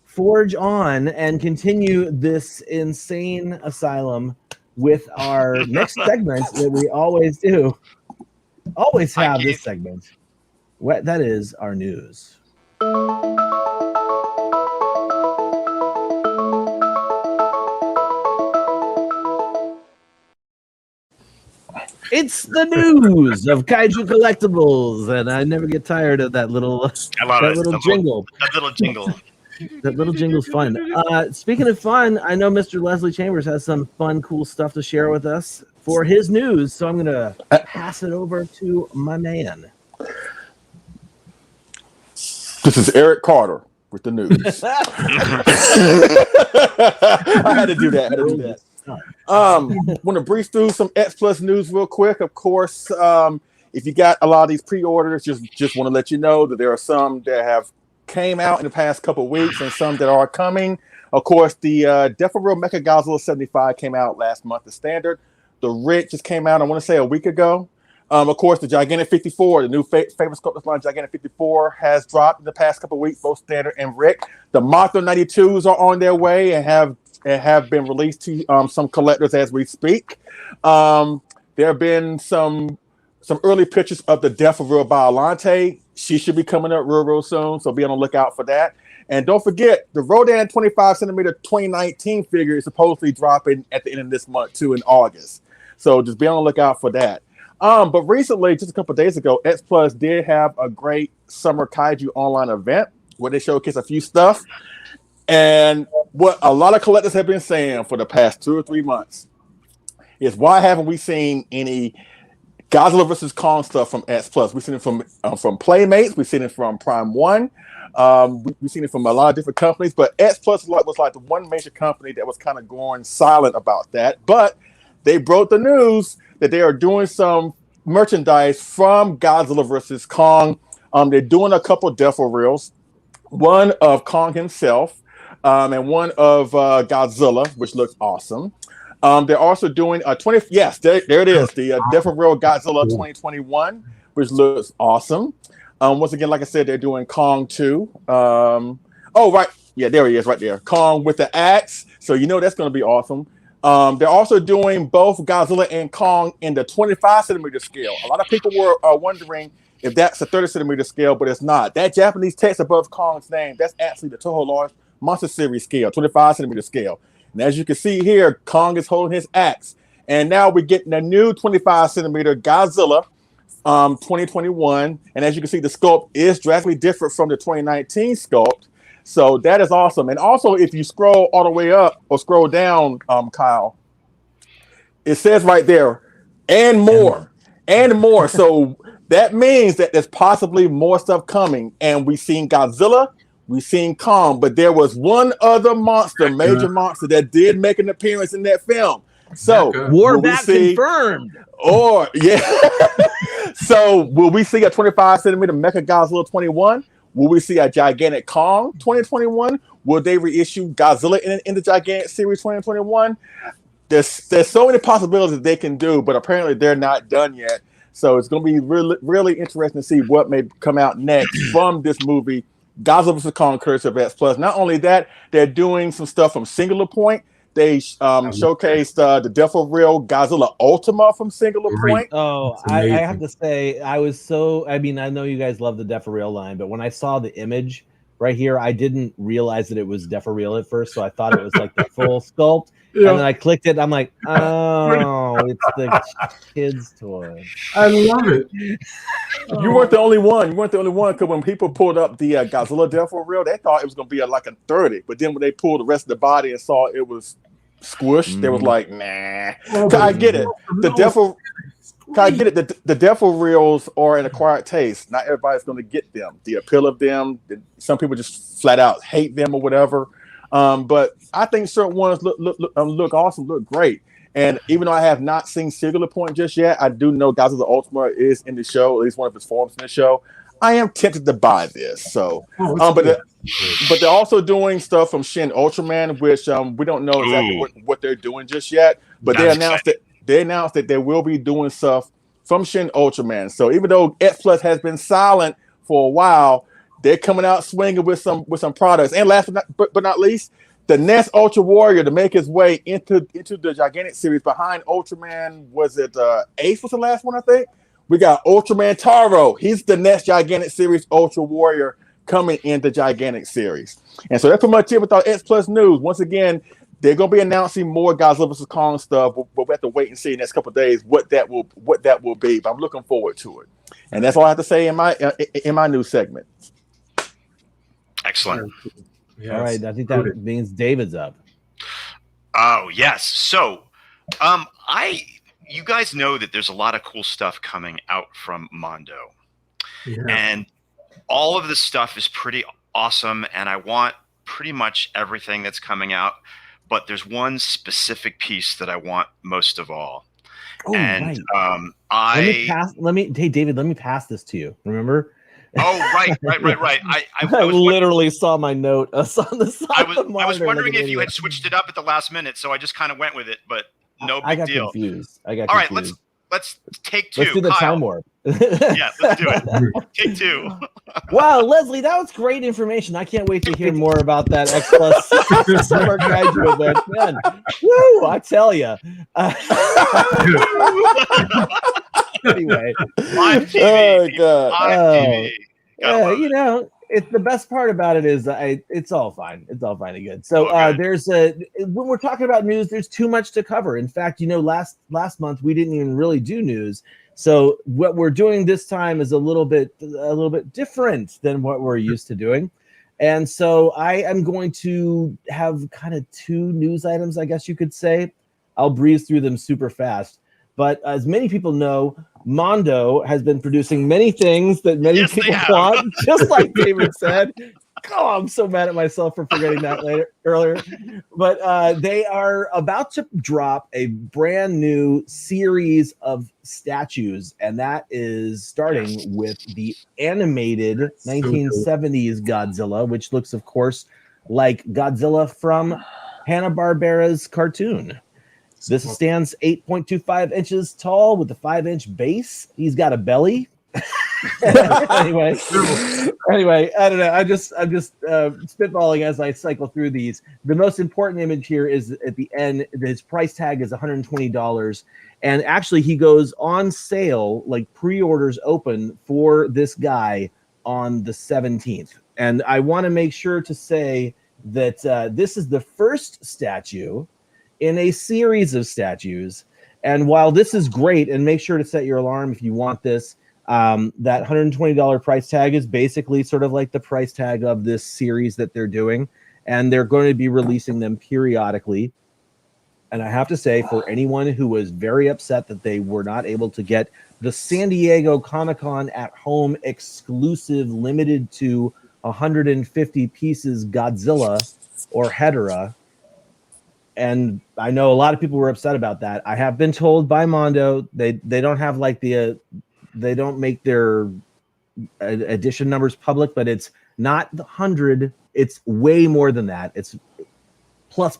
Speaker 3: forge on and continue this insane asylum with our next segment that we always do. Always have this segment. That is our news. It's the news of Kaiju Collectibles, and I never get tired of that little jingle.
Speaker 6: That little jingle.
Speaker 3: That little jingle's fun. Speaking of fun, I know Mr. Leslie Chambers has some fun, cool stuff to share with us for his news, so I'm going to pass it over to my man.
Speaker 4: This is Eric Carter with the news. I had to do that. Want to breeze through some X Plus news real quick. Of course, if you got a lot of these pre-orders, just want to let you know that there are some that have came out in the past couple of weeks and some that are coming. Of course, the Death of Real Mecha Godzilla 75 came out last month, the standard. The Rick just came out, I want to say, a week ago. Of course, the Gigantic 54, the new favorite sculptors line Gigantic 54 has dropped in the past couple of weeks, both standard and Rick. The Mothra 92s are on their way and have been released to some collectors as we speak. There have been some early pictures of the Death of Real Biollante. She should be coming up real soon, so be on the lookout for that. And don't forget, the Rodan 25 centimeter 2019 figure is supposedly dropping at the end of this month too, in August. So just be on the lookout for that. But recently, just a couple of days ago, X Plus did have a great summer kaiju online event where they showcased a few stuff. And what a lot of collectors have been saying for the past 2 or 3 months is, why haven't we seen any Godzilla vs. Kong stuff from X Plus? We've seen it from Playmates. We've seen it from Prime One. We've seen it from a lot of different companies. But X Plus was like the one major company that was kind of going silent about that. But they broke the news that they are doing some merchandise from Godzilla vs. Kong. They're doing a couple of Death Reels, one of Kong himself, and one of Godzilla, which looks awesome. They're also doing a 20. Yes, there it is. The Death Real Godzilla 2021, which looks awesome. Once again, like I said, they're doing Kong 2. Oh, right. Yeah, there he is right there. Kong with the axe. So you know that's going to be awesome. They're also doing both Godzilla and Kong in the 25 centimeter scale. A lot of people were wondering if that's a 30 centimeter scale, but it's not. That Japanese text above Kong's name, that's actually the Toho Large Monster Series scale, 25 centimeter scale. And as you can see here, Kong is holding his axe. And now we're getting a new 25 centimeter Godzilla 2021. And as you can see, the sculpt is drastically different from the 2019 sculpt. So that is awesome. And also, if you scroll all the way up or scroll down, Kyle, it says right there, and more, and more. So that means that there's possibly more stuff coming. And we've seen Godzilla, we've seen Kong, but there was one other monster, major monster, that did make an appearance in that film. So
Speaker 3: Warback confirmed.
Speaker 4: Or yeah. So will we see a 25 centimeter Mecha Godzilla 21? Will we see a Gigantic Kong 2021? Will they reissue Godzilla in the Gigantic Series 2021? There's so many possibilities that they can do, but apparently they're not done yet. So it's going to be really, really interesting to see what may come out next from this movie, Godzilla vs. Kong: Curse of X Plus. Not only that, they're doing some stuff from Singular Point. They showcased the Death of Real Godzilla Ultima from Singular Point.
Speaker 3: Oh, I have to say, I know you guys love the Death for Real line, but when I saw the image right here, I didn't realize that it was Death for Real at first, so I thought it was like the full sculpt. Yeah. And then I clicked it, and I'm like, oh, it's the kid's toy.
Speaker 5: I love it.
Speaker 4: You weren't the only one. You weren't the only one, because when people pulled up the Godzilla Death for Real, they thought it was going to be like a 30. But then when they pulled the rest of the body and saw it was squished, they was like, nah. I get it. The Death for The Death for Reals are an acquired taste. Not everybody's going to get them. The appeal of them. Some people just flat out hate them or whatever. But I think certain ones look awesome, look great. And even though I have not seen Singular Point just yet, I do know Godzilla Ultima is in the show, at least one of his forms in the show. I am tempted to buy this. So, but they're also doing stuff from Shin Ultraman, which we don't know exactly what they're doing just yet. But they announced that they will be doing stuff from Shin Ultraman. So even though X Plus has been silent for a while, they're coming out swinging with some products. And last but not least, the NES Ultra Warrior to make his way into the gigantic series behind Ultraman. Was it Ace was the last one, I think? We got Ultraman Taro. He's the NES Gigantic Series Ultra Warrior coming in the Gigantic Series. And so that's pretty much it with our X Plus news. Once again, they're going to be announcing more Godzilla vs. Kong stuff, but we have to wait and see in the next couple of days what that will be. But I'm looking forward to it. And that's all I have to say in my news segment.
Speaker 6: Excellent.
Speaker 3: Yes. All right, I think that means David's up.
Speaker 6: Oh yes. So, you guys know that there's a lot of cool stuff coming out from Mondo, and all of this stuff is pretty awesome. And I want pretty much everything that's coming out, but there's one specific piece that I want most of all.
Speaker 3: Oh, and right. Hey David, let me pass this to you. Remember?
Speaker 6: Oh, right. I
Speaker 3: literally saw my note on the side.
Speaker 6: I was wondering if you had switched it up at the last minute, so I just kind of went with it, but no big deal.
Speaker 3: Confused. All right,
Speaker 6: let's take two.
Speaker 3: Let's do the time warp.
Speaker 6: Yeah, let's do it. Take two.
Speaker 3: Wow, Leslie, that was great information. I can't wait to hear more about that X Plus Summer Kaiju event. Man, woo! I tell you. Anyway,
Speaker 6: live TV.
Speaker 4: Oh,
Speaker 6: God.
Speaker 3: You know, it's the best part about it is it's all fine. It's all fine and good. So when we're talking about news, there's too much to cover. In fact, you know, last month we didn't even really do news. So what we're doing this time is a little bit different than what we're used to doing. And so I am going to have kind of two news items, I guess you could say. I'll breeze through them super fast. But as many people know, Mondo has been producing many things that many people want, just like David said. Oh, I'm so mad at myself for forgetting that earlier. But they are about to drop a brand new series of statues, and that is starting with the animated 1970s Godzilla, which looks, of course, like Godzilla from Hanna-Barbera's cartoon. This stands 8.25 inches tall with a 5-inch base. He's got a belly. anyway, I don't know. I'm just spitballing as I cycle through these. The most important image here is at the end. His price tag is $120, and actually he goes on sale, like pre-orders open for this guy on the 17th. And I want to make sure to say that this is the first statue in a series of statues. And while this is great, and make sure to set your alarm if you want this, that $120 price tag is basically sort of like the price tag of this series that they're doing. And they're going to be releasing them periodically. And I have to say, for anyone who was very upset that they were not able to get the San Diego Comic-Con at home exclusive, limited to 150 pieces Godzilla or Hedorah, and I know a lot of people were upset about that. I have been told by Mondo they don't have like they don't make their edition numbers public, but it's not the 100. It's way more than that. It's plus.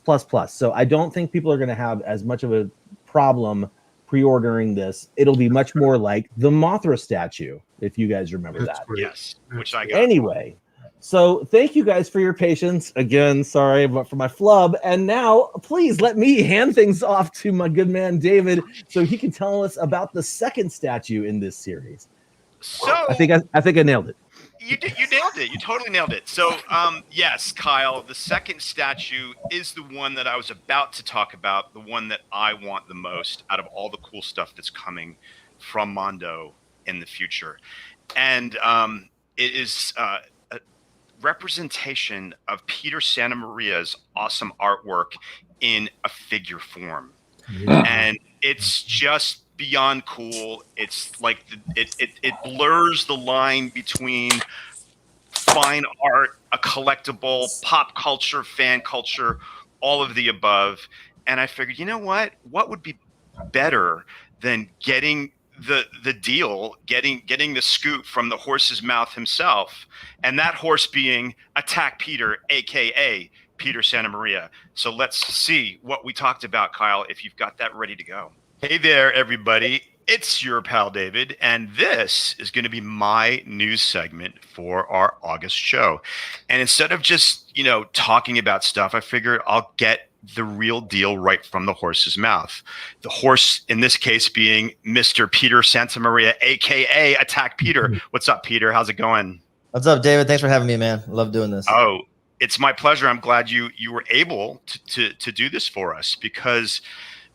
Speaker 3: So I don't think people are going to have as much of a problem pre-ordering this, it'll be much more like the Mothra statue, if you guys remember
Speaker 5: That's
Speaker 3: that.
Speaker 5: great.
Speaker 6: Yes, which I got.
Speaker 3: Anyway, so thank you guys for your patience. Again, sorry for my flub. And now, please let me hand things off to my good man David, so he can tell us about the second statue in this series.
Speaker 6: So
Speaker 3: I think I nailed it.
Speaker 6: You nailed it. You totally nailed it. So, yes, Kyle, the second statue is the one that I was about to talk about, the one that I want the most out of all the cool stuff that's coming from Mondo in the future. And it is a representation of Peter Santamaria's awesome artwork in a figure form.
Speaker 5: Yeah.
Speaker 6: And it's just beyond cool. It's like it blurs the line between fine art, a collectible, pop culture, fan culture, all of the above. And I figured, you know what would be better than getting the deal, getting the scoop from the horse's mouth himself, and that horse being Attack Peter, aka Peter Santamaria. So let's see what we talked about, Kyle, if you've got that ready to go. Hey there, everybody. It's your pal David, and this is going to be my news segment for our August show. And instead of just, talking about stuff, I figured I'll get the real deal right from the horse's mouth. The horse, in this case, being Mr. Peter Santamaria, aka Attack Peter. What's up, Peter? How's it going?
Speaker 8: What's up, David? Thanks for having me, man. I love doing this.
Speaker 6: Oh, it's my pleasure. I'm glad you were able to do this for us, because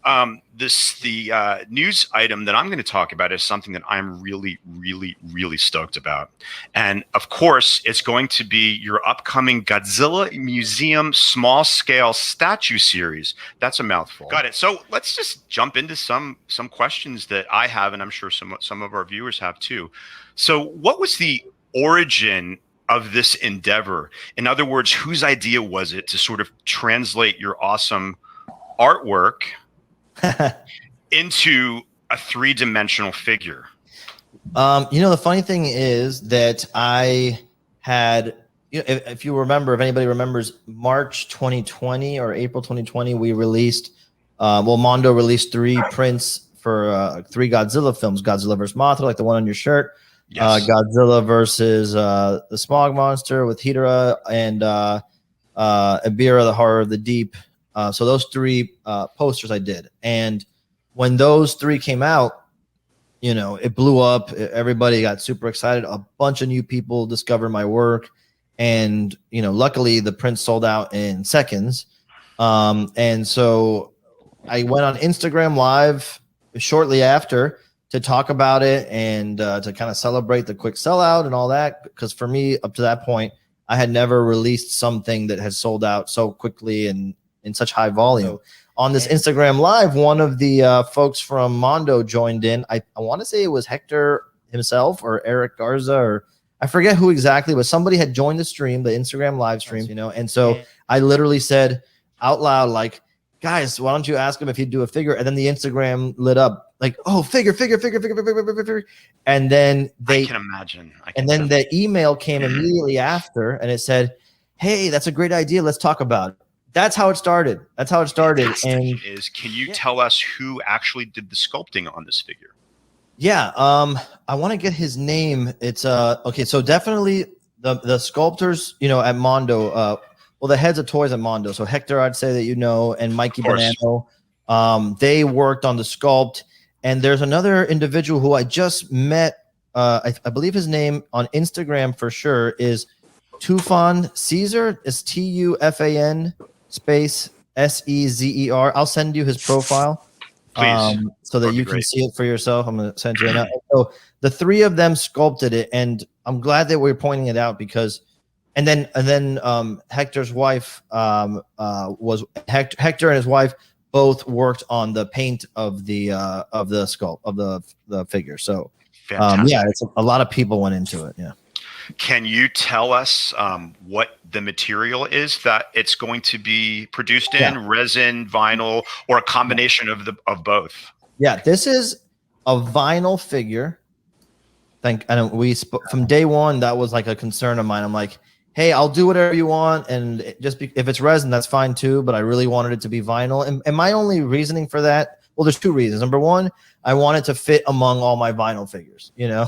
Speaker 6: the news item that I'm going to talk about is something that I'm really, really, really stoked about. And of course, it's going to be your upcoming Godzilla Museum small scale statue series. That's a mouthful. Got it. So let's just jump into some questions that I have, and I'm sure some of our viewers have too. So what was the origin of this endeavor? In other words, whose idea was it to sort of translate your awesome artwork into a three-dimensional figure?
Speaker 8: The funny thing is that I had, if you remember, if anybody remembers, March 2020 or April 2020, we released, Mondo released 3 prints for 3 Godzilla films: Godzilla vs. Mothra, like the one on your shirt,
Speaker 6: Yes.
Speaker 8: Godzilla versus the Smog Monster with Hedorah, and Ibira, the Horror of the Deep. So those 3 posters I did. And when those 3 came out, it blew up. Everybody got super excited. A bunch of new people discovered my work. And, luckily the print sold out in seconds. And so I went on Instagram Live shortly after to talk about it and to kind of celebrate the quick sellout and all that. Because for me, up to that point, I had never released something that had sold out so quickly and in such high volume. On this Instagram Live, one of the folks from Mondo joined in. I want to say it was Hector himself or Eric Garza, or I forget who exactly, but somebody had joined the stream, the Instagram live stream, and so I literally said out loud, like, guys, why don't you ask him if he'd do a figure? And then the Instagram lit up like, oh, figure. And then
Speaker 6: I can imagine.
Speaker 8: And then the email came immediately after, and it said, hey, that's a great idea. Let's talk about it. That's how it started. And
Speaker 6: can you tell us who actually did the sculpting on this figure?
Speaker 8: Yeah, I want to get his name. It's okay. So definitely the sculptors, at Mondo. The heads of toys at Mondo. So Hector, I'd say that and Mikey Bonanno. They worked on the sculpt. And there's another individual who I just met. I believe his name on Instagram for sure is Tufan Caesar. It's TUFAN space SEZER. I'll send you his profile,
Speaker 6: please,
Speaker 8: so that you can see it for yourself. I'm going to send you it. So the 3 of them sculpted it, and I'm glad that we're pointing it out because, and then Hector's wife was Hector and his wife both worked on the paint of the sculpt of the figure. So it's a lot of people went into it. Yeah.
Speaker 6: Can you tell us what the material is that it's going to be produced in? Resin, vinyl, or a combination of both? Yeah,
Speaker 8: this is a vinyl figure. From day one, that was like a concern of mine. I'm like, hey, I'll do whatever you want, and if it's resin, that's fine too. But I really wanted it to be vinyl, and my only reasoning for that Well, there's two reasons. Number one, I want it to fit among all my vinyl figures, you know.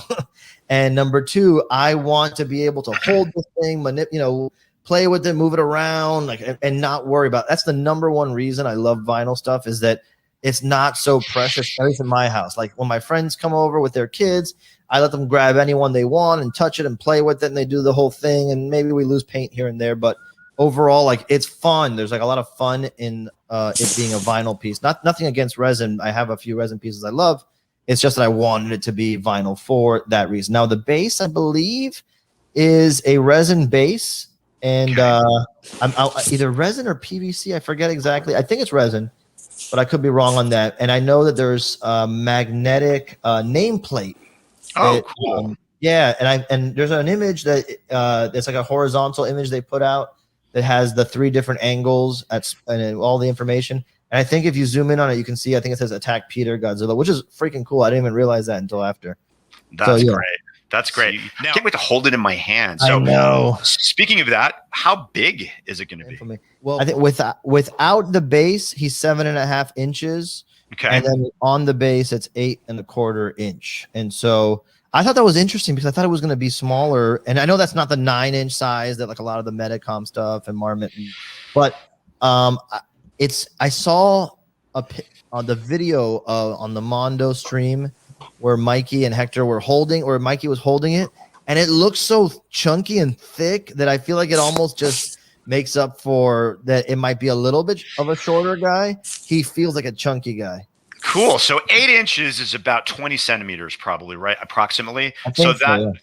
Speaker 8: And number two, I want to be able to hold the thing, play with it, move it around, and not worry about it. That's the number one reason I love vinyl stuff, is that it's not so precious, at least in my house. Like when my friends come over with their kids, I let them grab anyone they want and touch it and play with it, and they do the whole thing, and maybe we lose paint here and there, but overall, like, it's fun. There's like a lot of fun in it being a vinyl piece. Nothing against resin. I have a few resin pieces I love. It's just that I wanted it to be vinyl for that reason. Now, the base, I believe, is a resin base, and I'm either resin or PVC. I forget exactly. I think it's resin, but I could be wrong on that. And I know that there's a magnetic nameplate.
Speaker 6: Oh, cool.
Speaker 8: Yeah, and there's an image that it's like a horizontal image they put out that has the 3 different angles and all the information. And I think if you zoom in on it, you can see, I think it says Attack Peter Godzilla, which is freaking cool. I didn't even realize that until after.
Speaker 6: That's great. That's great. Now, I can't wait to hold it in my hand. So,
Speaker 8: I know.
Speaker 6: Speaking of that, how big is it going to be?
Speaker 8: Well, I think without the base, he's 7.5 inches.
Speaker 6: Okay.
Speaker 8: And then on the base, it's 8.25 inch. And so I thought that was interesting because I thought it was going to be smaller. And I know that's not the 9-inch size that like a lot of the Medicom stuff and Marmot, but I saw on the video on the Mondo stream where Mikey and Hector were holding, or Mikey was holding it, and it looks so chunky and thick that I feel like it almost just makes up for that. It might be a little bit of a shorter guy. He feels like a chunky guy.
Speaker 6: Cool. So 8 inches is about 20 centimeters, probably, right? Approximately. So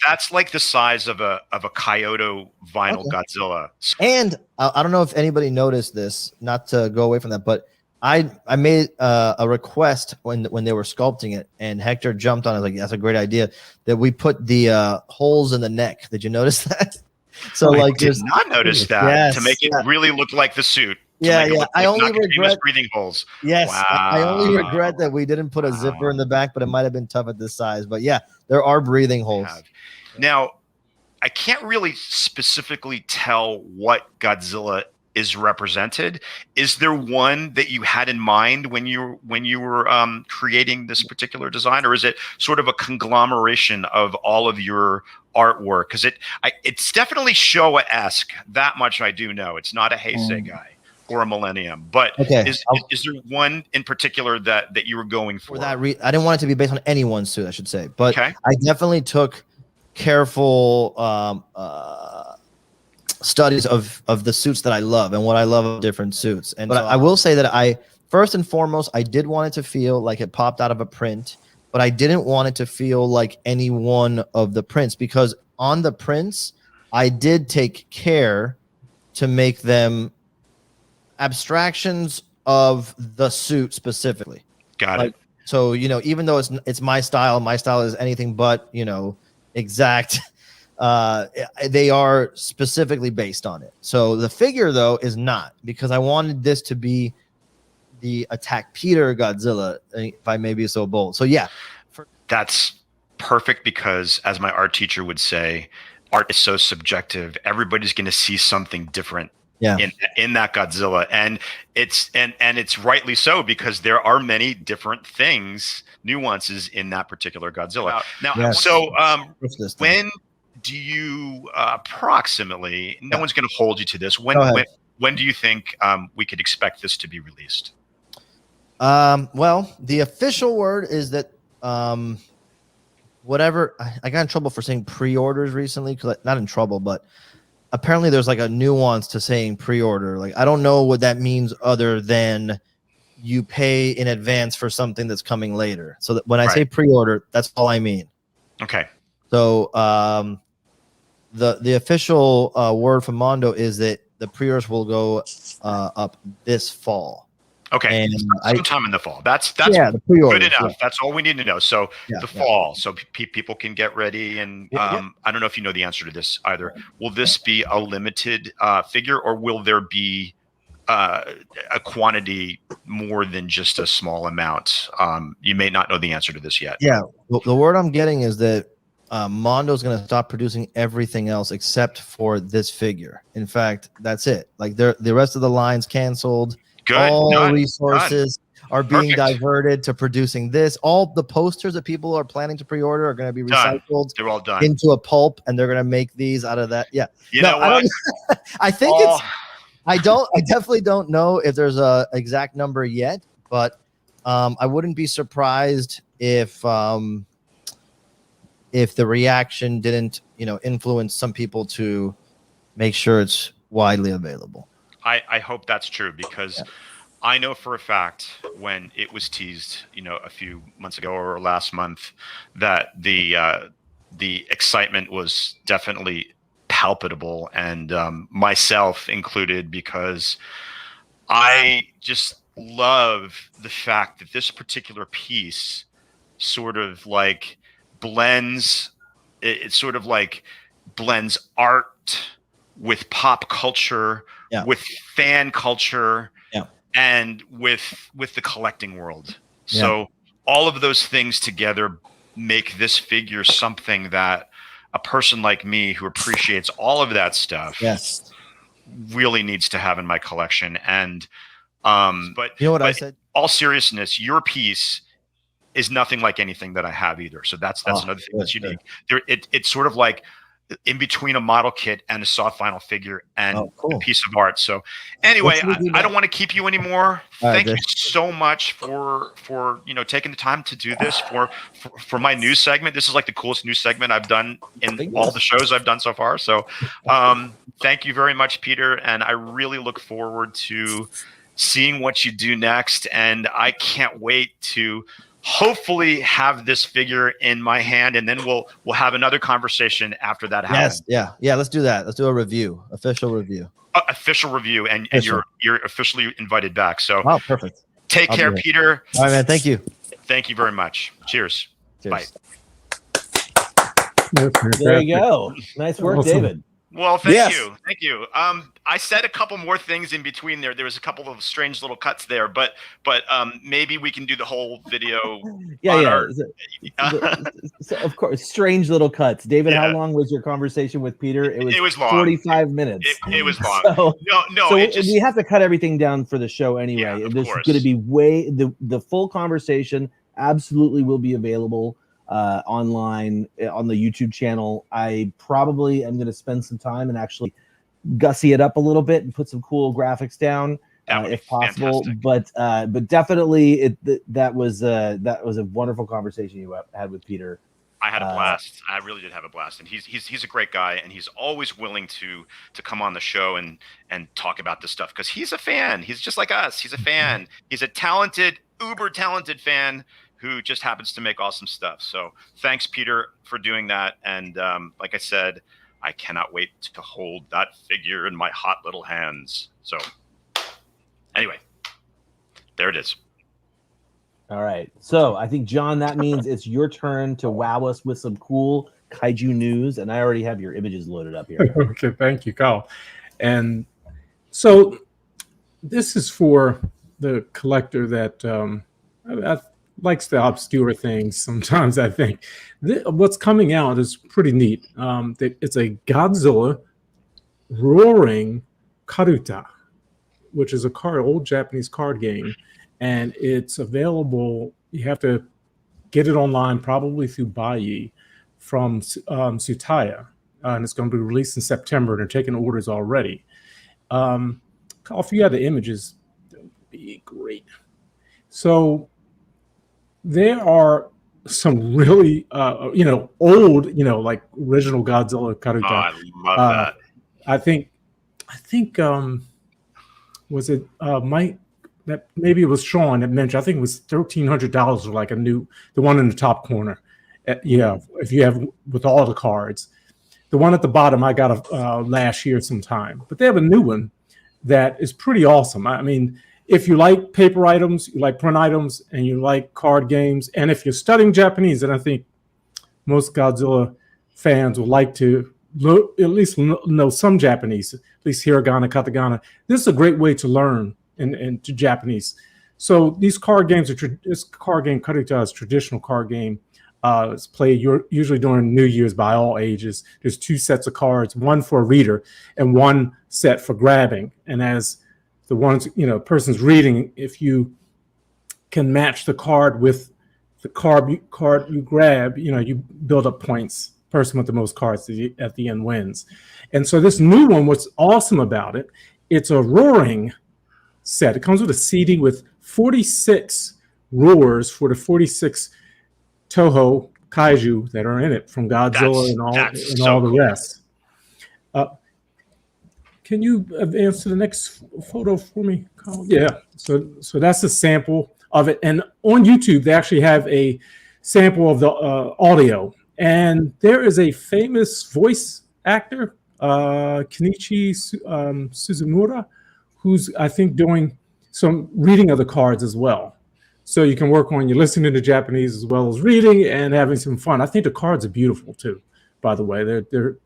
Speaker 6: that's like the size of a Kyoto vinyl Godzilla.
Speaker 8: And I don't know if anybody noticed this, not to go away from that, but I made a request when they were sculpting it, and Hector jumped on it like, that's a great idea, that we put the holes in the neck. Did you notice that? So
Speaker 6: I did not notice that, to make it really look like the suit.
Speaker 8: Yeah. I only regret
Speaker 6: breathing holes.
Speaker 8: Yes,
Speaker 6: wow.
Speaker 8: I only regret that we didn't put a zipper in the back, but it might have been tough at this size. But yeah, there are breathing holes.
Speaker 6: Now, I can't really specifically tell what Godzilla is represented. Is there one that you had in mind when you were creating this particular design, or is it sort of a conglomeration of all of your artwork? Because it's definitely Showa-esque. That much I do know. It's not a Heisei guy or a Millennium, but is there one in particular that you were going for?
Speaker 8: I didn't want it to be based on anyone's suit, I should say, but I definitely took careful studies of the suits that I love and what I love of different suits. And but I will say that first and foremost, I did want it to feel like it popped out of a print, but I didn't want it to feel like any one of the prints, because on the prints, I did take care to make them abstractions of the suit specifically.
Speaker 6: Got it.
Speaker 8: So, even though it's my style is anything but, exact, they are specifically based on it. So the figure, though, is not, because I wanted this to be the Attack Peter Godzilla, if I may be so bold. So yeah.
Speaker 6: That's perfect, because as my art teacher would say, art is so subjective. Everybody's going to see something different in that Godzilla, and it's rightly so, because there are many different nuances in that particular Godzilla. Now, so when do you approximately? No one's going to hold you to this. When do you think we could expect this to be released?
Speaker 8: Well, the official word is that whatever. I got in trouble for saying pre-orders recently, because not in trouble, but apparently there's like a nuance to saying pre-order. Like, I don't know what that means other than you pay in advance for something that's coming later. So that when I say pre-order, that's all I mean.
Speaker 6: Okay.
Speaker 8: So the official word from Mondo is that the pre-orders will go up this fall.
Speaker 6: Okay, and sometime in the fall. That's good enough. Yeah. That's all we need to know. So the fall, so people can get ready. And I don't know if you know the answer to this either. Will this be a limited figure, or will there be a quantity more than just a small amount? You may not know the answer to this yet.
Speaker 8: Yeah, the word I'm getting is that Mondo's going to stop producing everything else except for this figure. In fact, that's it. Like the rest of the line's canceled.
Speaker 6: Good.
Speaker 8: All resources. are being
Speaker 6: Perfect.
Speaker 8: diverted to producing this. All the posters that people are planning to pre-order are going to be
Speaker 6: Done.
Speaker 8: recycled
Speaker 6: They're all done.
Speaker 8: into a pulp, and they're going to make these out of that. Yeah.
Speaker 6: You
Speaker 8: No,
Speaker 6: know
Speaker 8: I
Speaker 6: what?
Speaker 8: don't. I think
Speaker 6: Oh,
Speaker 8: it's. I definitely don't know if there's a exact number yet, but I wouldn't be surprised if the reaction didn't, influence some people to make sure it's widely available.
Speaker 6: I hope that's true, because I know for a fact when it was teased, a few months ago or last month, that the excitement was definitely palpable, and myself included, because I just love the fact that this particular piece sort of like blends. It sort of like blends art with pop culture, with fan culture, and with the collecting world. So all of those things together make this figure something that a person like me who appreciates all of that stuff really needs to have in my collection. And but
Speaker 8: you know what I said?
Speaker 6: All seriousness, your piece is nothing like anything that I have either. So that's another thing that's unique. It's sort of like in between a model kit and a soft vinyl figure and a piece of art. So anyway, I don't want to keep you anymore. Thank you so much for taking the time to do this for my news segment. This is like the coolest news segment I've done in all the shows I've done so far. So thank you very much, Peter. And I really look forward to seeing what you do next. And I can't wait to hopefully have this figure in my hand, and then we'll have another conversation after that happens.
Speaker 8: Yeah. Let's do that. Let's do a review, official review,
Speaker 6: and you're officially invited back. So
Speaker 8: perfect.
Speaker 6: Take care, Peter.
Speaker 8: All right, man. Thank you.
Speaker 6: Thank you very much. Cheers. Bye.
Speaker 3: There you go. Nice work, David.
Speaker 6: Well, thank you. I said a couple more things in between there. There was a couple of strange little cuts there, but maybe we can do the whole video.
Speaker 3: So, of course, strange little cuts. David, how long was your conversation with Peter? It was long. 45 minutes.
Speaker 6: It was long.
Speaker 3: So we have to cut everything down for the show anyway.
Speaker 6: Yeah,
Speaker 3: There's going to be the full conversation absolutely will be available online on the YouTube channel. I probably am going to spend some time and actually gussy it up a little bit and put some cool graphics down if possible. Fantastic. But definitely that was a wonderful conversation you had with Peter.
Speaker 6: I had a blast. I really did have a blast, and he's a great guy, and he's always willing to come on the show and talk about this stuff, because he's a fan. He's just like us. He's a fan. He's a talented, uber talented fan who just happens to make awesome stuff. So thanks, Peter, for doing that. And like I said, I cannot wait to hold that figure in my hot little hands. So anyway, there it is.
Speaker 3: All right. So I think, John, that means it's your turn to wow us with some cool kaiju news. And I already have your images loaded up here.
Speaker 5: Okay. Thank you, Kyle. And so this is for the collector that likes to obscure things sometimes, I think. What's coming out is pretty neat. It's a Godzilla roaring karuta, which is old Japanese card game. And it's available. You have to get it online, probably through Baiyi from Tsutaya. And it's going to be released in September. They're taking orders already. If you had the images, that would be great. So there are some really, old, like original Godzilla karuta.
Speaker 6: Oh, I love that.
Speaker 5: I think, was it Mike? That maybe it was Sean that mentioned. I think it was $1,300 for like the one in the top corner. If you have with all the cards. The one at the bottom I got last year sometime, but they have a new one that is pretty awesome. I mean, if you like paper items, you like print items, and you like card games, and if you're studying Japanese, and I think most Godzilla fans will like to at least know some Japanese, at least hiragana, katakana. This is a great way to learn into Japanese. So these card games this card game karuta is a traditional card game. It's played usually during New Year's by all ages. There's 2 sets of cards, one for a reader and one set for grabbing. And as the ones, person's reading, if you can match the card with the card you grab. You build up points. Person with the most cards at the end wins. And so this new one, what's awesome about it, it's a roaring set. It comes with a CD with 46 roars for the 46 Toho kaiju that are in it, from Godzilla and all the rest. Can you advance to the next photo for me, Colin? Yeah. So that's a sample of it. And on YouTube, they actually have a sample of the audio. And there is a famous voice actor, Kenichi Suzumura, who's, I think, doing some reading of the cards as well. So you can work on listening to Japanese as well as reading and having some fun. I think the cards are beautiful too, by the way. They're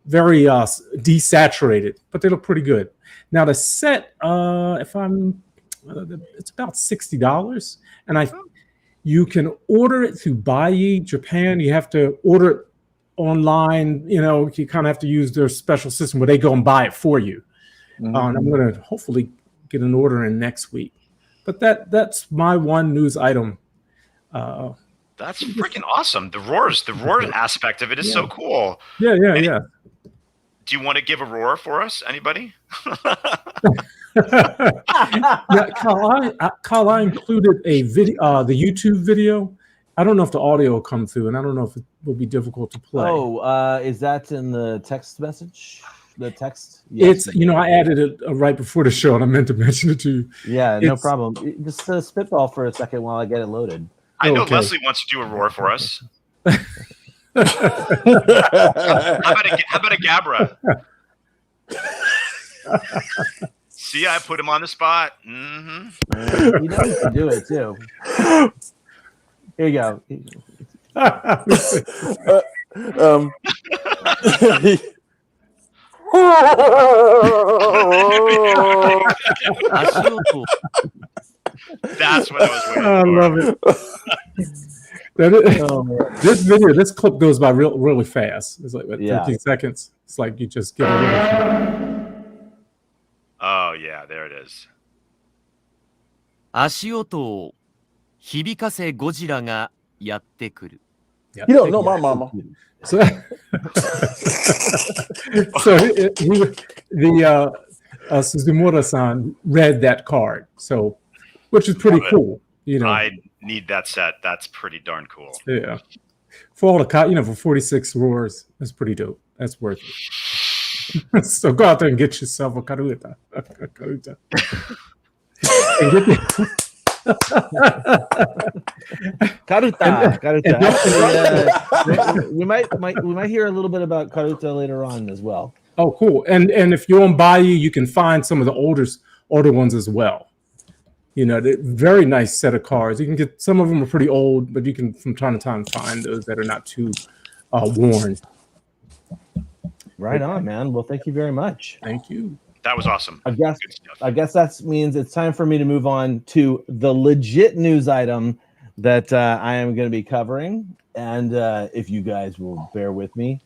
Speaker 5: very desaturated, but they look pretty good. Now the set, it's about $60, and you can order it through Buyee Japan. You have to order it online. You kind of have to use their special system where they go and buy it for you. And I'm going to hopefully get an order in next week. But that's my one news item.
Speaker 6: That's freaking awesome. The roar aspect of it is so cool.
Speaker 5: Yeah.
Speaker 6: Do you want to give a roar for us? Anybody?
Speaker 5: Kyle, I included a video, the YouTube video. I don't know if the audio will come through, and I don't know if it will be difficult to play.
Speaker 3: Oh, is that in the text message? The text? Yes.
Speaker 5: It's, I added it right before the show, and I meant to mention it to you.
Speaker 3: Yeah, no problem. Just spitball for a second while I get it loaded.
Speaker 6: I know Leslie wants to do a roar for us. How about a Gabra? See, I put him on the spot.
Speaker 3: Mm-hmm. You know you can do it too. Here you go.
Speaker 6: That's what I was waiting for.
Speaker 5: I love it. This clip goes by really fast. It's like 13 seconds. It's like you just get it.
Speaker 6: Oh yeah, there it is.
Speaker 9: 足音を響かせゴジラがやってくる。
Speaker 4: You don't know my mama.
Speaker 5: So Suzumura-san read that card, which is pretty cool.
Speaker 6: I need that set. That's pretty darn cool.
Speaker 5: Yeah, for all the for 46 roars, that's pretty dope. That's worth it. So go out there and get yourself a karuta. And get
Speaker 3: Karuta. We might hear a little bit about Karuta later on as well.
Speaker 5: Oh, cool. And if you're on Buyee, you can find some of the older ones as well. Very nice set of cards. You can get, some of them are pretty old, but you can from time to time find those that are not too worn.
Speaker 3: Right on, man. Well, thank you very much.
Speaker 5: Thank you.
Speaker 6: That was awesome.
Speaker 3: I guess that means it's time for me to move on to the legit news item that I am going to be covering. And if you guys will bear with me,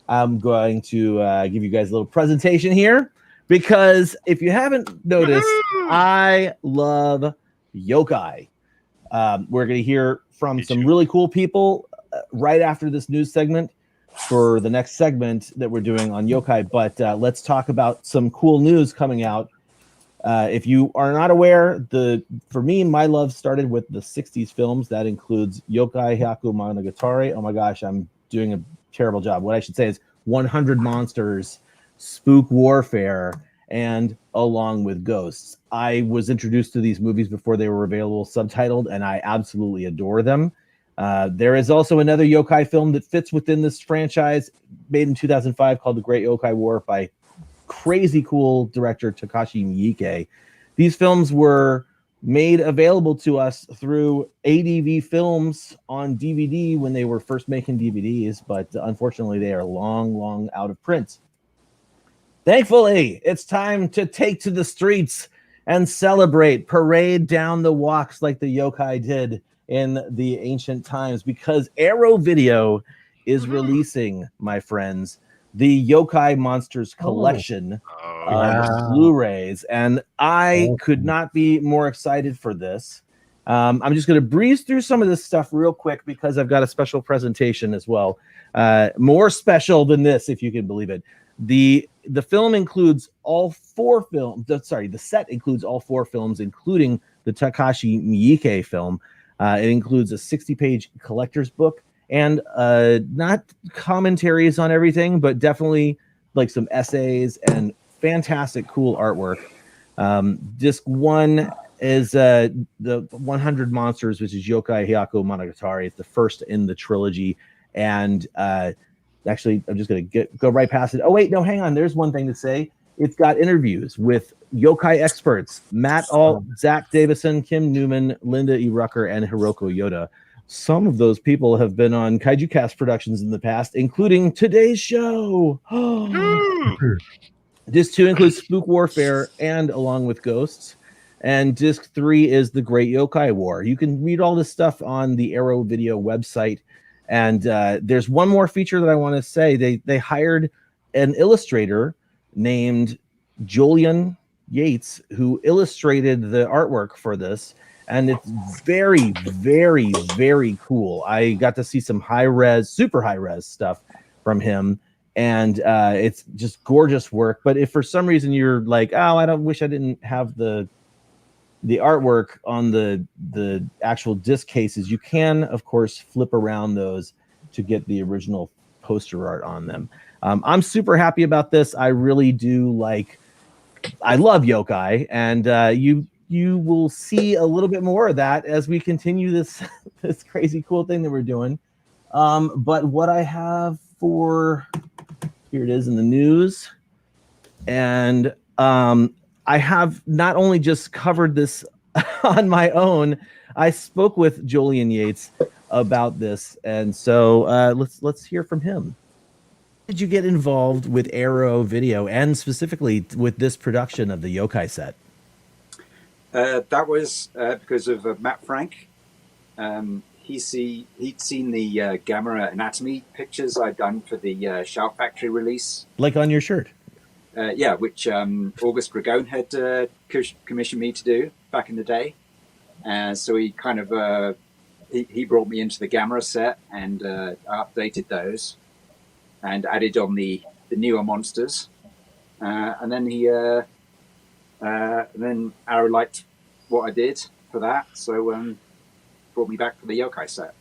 Speaker 3: I'm going to give you guys a little presentation here, because if you haven't noticed, I love Yokai. We're going to hear from some really cool people right after this news segment for the next segment that we're doing on Yokai. But let's talk about some cool news coming out. If you are not aware, for me, my love started with the 60s films. That includes Yokai Hyaku Monogatari. Oh my gosh, I'm doing a terrible job. What I should say is 100 Monsters, Spook Warfare, and Along with Ghosts. I was introduced to these movies before they were available subtitled, and I absolutely adore them. There is also another Yokai film that fits within this franchise, made in 2005, called The Great Yokai War by crazy cool director Takashi Miike. These films were made available to us through ADV Films on DVD when they were first making DVDs, but unfortunately they are long out of print. Thankfully, it's time to take to the streets and celebrate, parade down the walks like the Yokai did in the ancient times, because Arrow Video is releasing, my friends, the Yokai Monsters collection of Blu-rays, and I could not be more excited for this. I'm just going to breeze through some of this stuff real quick because I've got a special presentation as well. More special than this, if you can believe it. The film includes all 4 films. Sorry, the set includes all 4 films, including the Takashi Miike film. It includes a 60-page collector's book and not commentaries on everything, but definitely like some essays and fantastic, cool artwork. Disc 1 is the 100 Monsters, which is Yokai Hyako Monogatari. It's the first in the trilogy, and actually, I'm just going to go right past it. Oh, wait, no, hang on. There's one thing to say. It's got interviews with yokai experts, Matt Alt, Zach Davison, Kim Newman, Linda E. Rucker, and Hiroko Yoda. Some of those people have been on Kaiju-Cast productions in the past, including today's show. Disc 2 includes Spook Warfare and Along with Ghosts. And Disc 3 is The Great Yokai War. You can read all this stuff on the Arrow Video website. And there's one more feature that I want to say. They hired an illustrator named Julian Yates, who illustrated the artwork for this. And it's very, very, very cool. I got to see some super high res stuff from him. And it's just gorgeous work. But if for some reason you're like, oh, I wish I didn't have the artwork on the actual disc cases, you can, of course, flip around those to get the original poster art on them. I'm super happy about this. I really do I love yokai, and you will see a little bit more of that as we continue this crazy cool thing that we're doing. But what I have here it is in the news, and I have not only just covered this on my own, I spoke with Julian Yates about this, and so let's hear from him. How did you get involved with Arrow Video and specifically with this production of the Yokai set?
Speaker 10: That was because of Matt Frank. He'd seen the Gamma anatomy pictures I'd done for the Shout Factory release.
Speaker 3: Like on your shirt?
Speaker 10: Which August Dragone had commissioned me to do back in the day. So he kind of he brought me into the Gamma set, and I updated those and added on the newer monsters. And then then Arrow liked what I did for that, so brought me back for the Yokai set.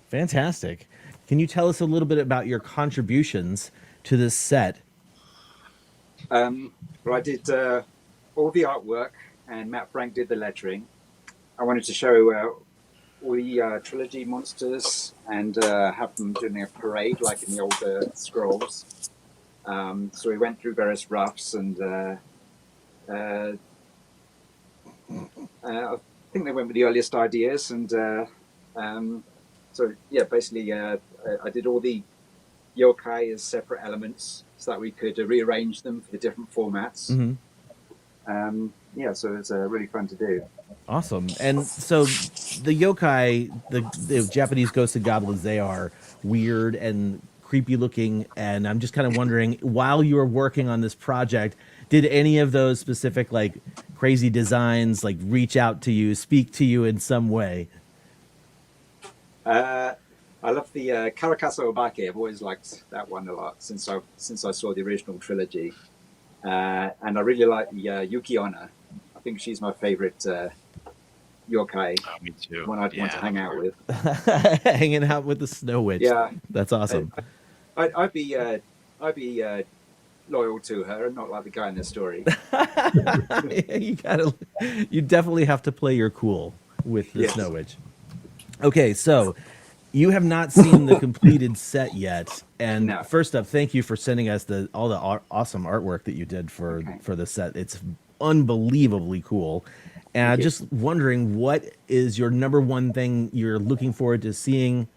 Speaker 3: Fantastic. Can you tell us a little bit about your contributions to this set?
Speaker 10: Well, I did all the artwork, and Matt Frank did the lettering. I wanted to show all the trilogy monsters and have them doing a parade like in the older scrolls. So we went through various roughs, and I think they went with the earliest ideas. And so, yeah, basically I did all the yokai as separate elements so that we could rearrange them for the different formats. Mm-hmm. So it's really fun to do.
Speaker 3: Awesome. And so the yokai, the Japanese ghosts and goblins, they are weird and creepy looking. And I'm just kind of wondering, while you were working on this project, did any of those specific crazy designs reach out to you, speak to you in some way?
Speaker 10: I love the Karakasa Obake. I've always liked that one a lot since I saw the original trilogy. And I really like the Yuki Onna. I think she's my favorite yokai.
Speaker 6: Oh, me too.
Speaker 10: One I'd want to hang out with.
Speaker 3: Hanging out with the Snow Witch. Yeah, that's awesome.
Speaker 10: I'd be loyal to her and not like the guy in the story.
Speaker 3: You definitely have to play your cool with the Snow Witch. Okay, so you have not seen the completed set yet, and first up, thank you for sending us all the awesome artwork that you did for the set. It's unbelievably cool. And just wondering, what is your number one thing you're looking forward to seeing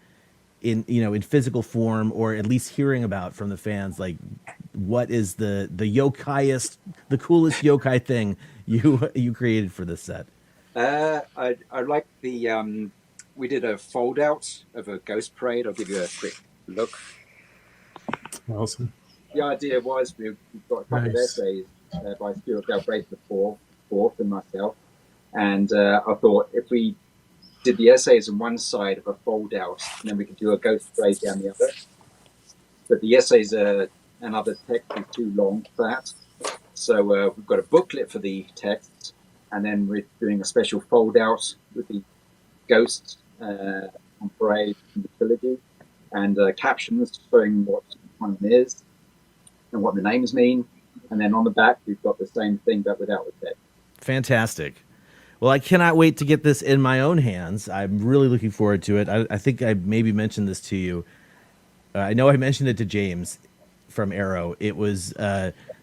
Speaker 3: in physical form, or at least hearing about from the fans? What is the yokai-est, the coolest yokai thing you created for this set?
Speaker 10: I like the we did a fold out of a ghost parade. I'll give you a quick look.
Speaker 5: Awesome.
Speaker 10: The idea was we got a couple of essays by Stuart Galbraith the fourth and myself. And I thought if we did the essays on one side of a fold out, and then we could do a ghost spray down the other. But the essays and other text is too long for that. So we've got a booklet for the text, and then we're doing a special fold out with the ghosts on parade from the trilogy, and captions showing what one is and what the names mean. And then on the back, we've got the same thing but without the text.
Speaker 3: Fantastic. Well, I cannot wait to get this in my own hands. I'm really looking forward to it. I think I maybe mentioned this to you. I know I mentioned it to James from Arrow. It was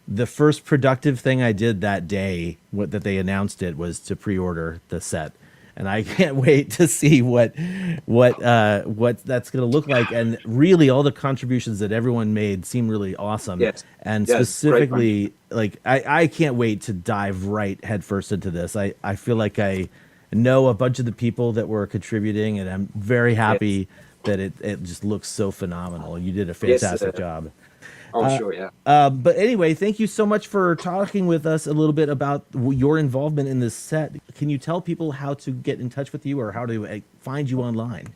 Speaker 3: the first productive thing I did that day that they announced it was to pre-order the set. And I can't wait to see what that's going to look like. And really, all the contributions that everyone made seem really awesome.
Speaker 10: Yes.
Speaker 3: And
Speaker 10: Yes,
Speaker 3: specifically, like I can't wait to dive right headfirst into this. I feel like I know a bunch of the people that were contributing, and I'm very happy that it just looks so phenomenal. You did a fantastic job.
Speaker 10: Oh, sure, yeah.
Speaker 3: But anyway, thank you so much for talking with us a little bit about your involvement in this set. Can you tell people how to get in touch with you or how to find you online?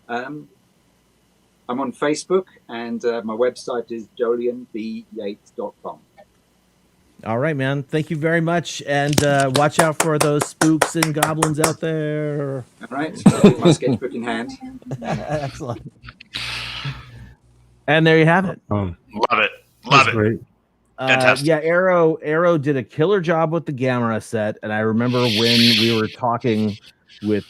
Speaker 10: I'm on Facebook, and my website is jolienbyates.com.
Speaker 3: All right, man. Thank you very much. And watch out for those spooks and goblins out there.
Speaker 10: All right. With my sketchbook in hand.
Speaker 3: Excellent. And there you have it.
Speaker 6: Love it. Love it.
Speaker 5: Great.
Speaker 6: Fantastic.
Speaker 3: Yeah, Arrow did a killer job with the Gamera set, and I remember when we were talking with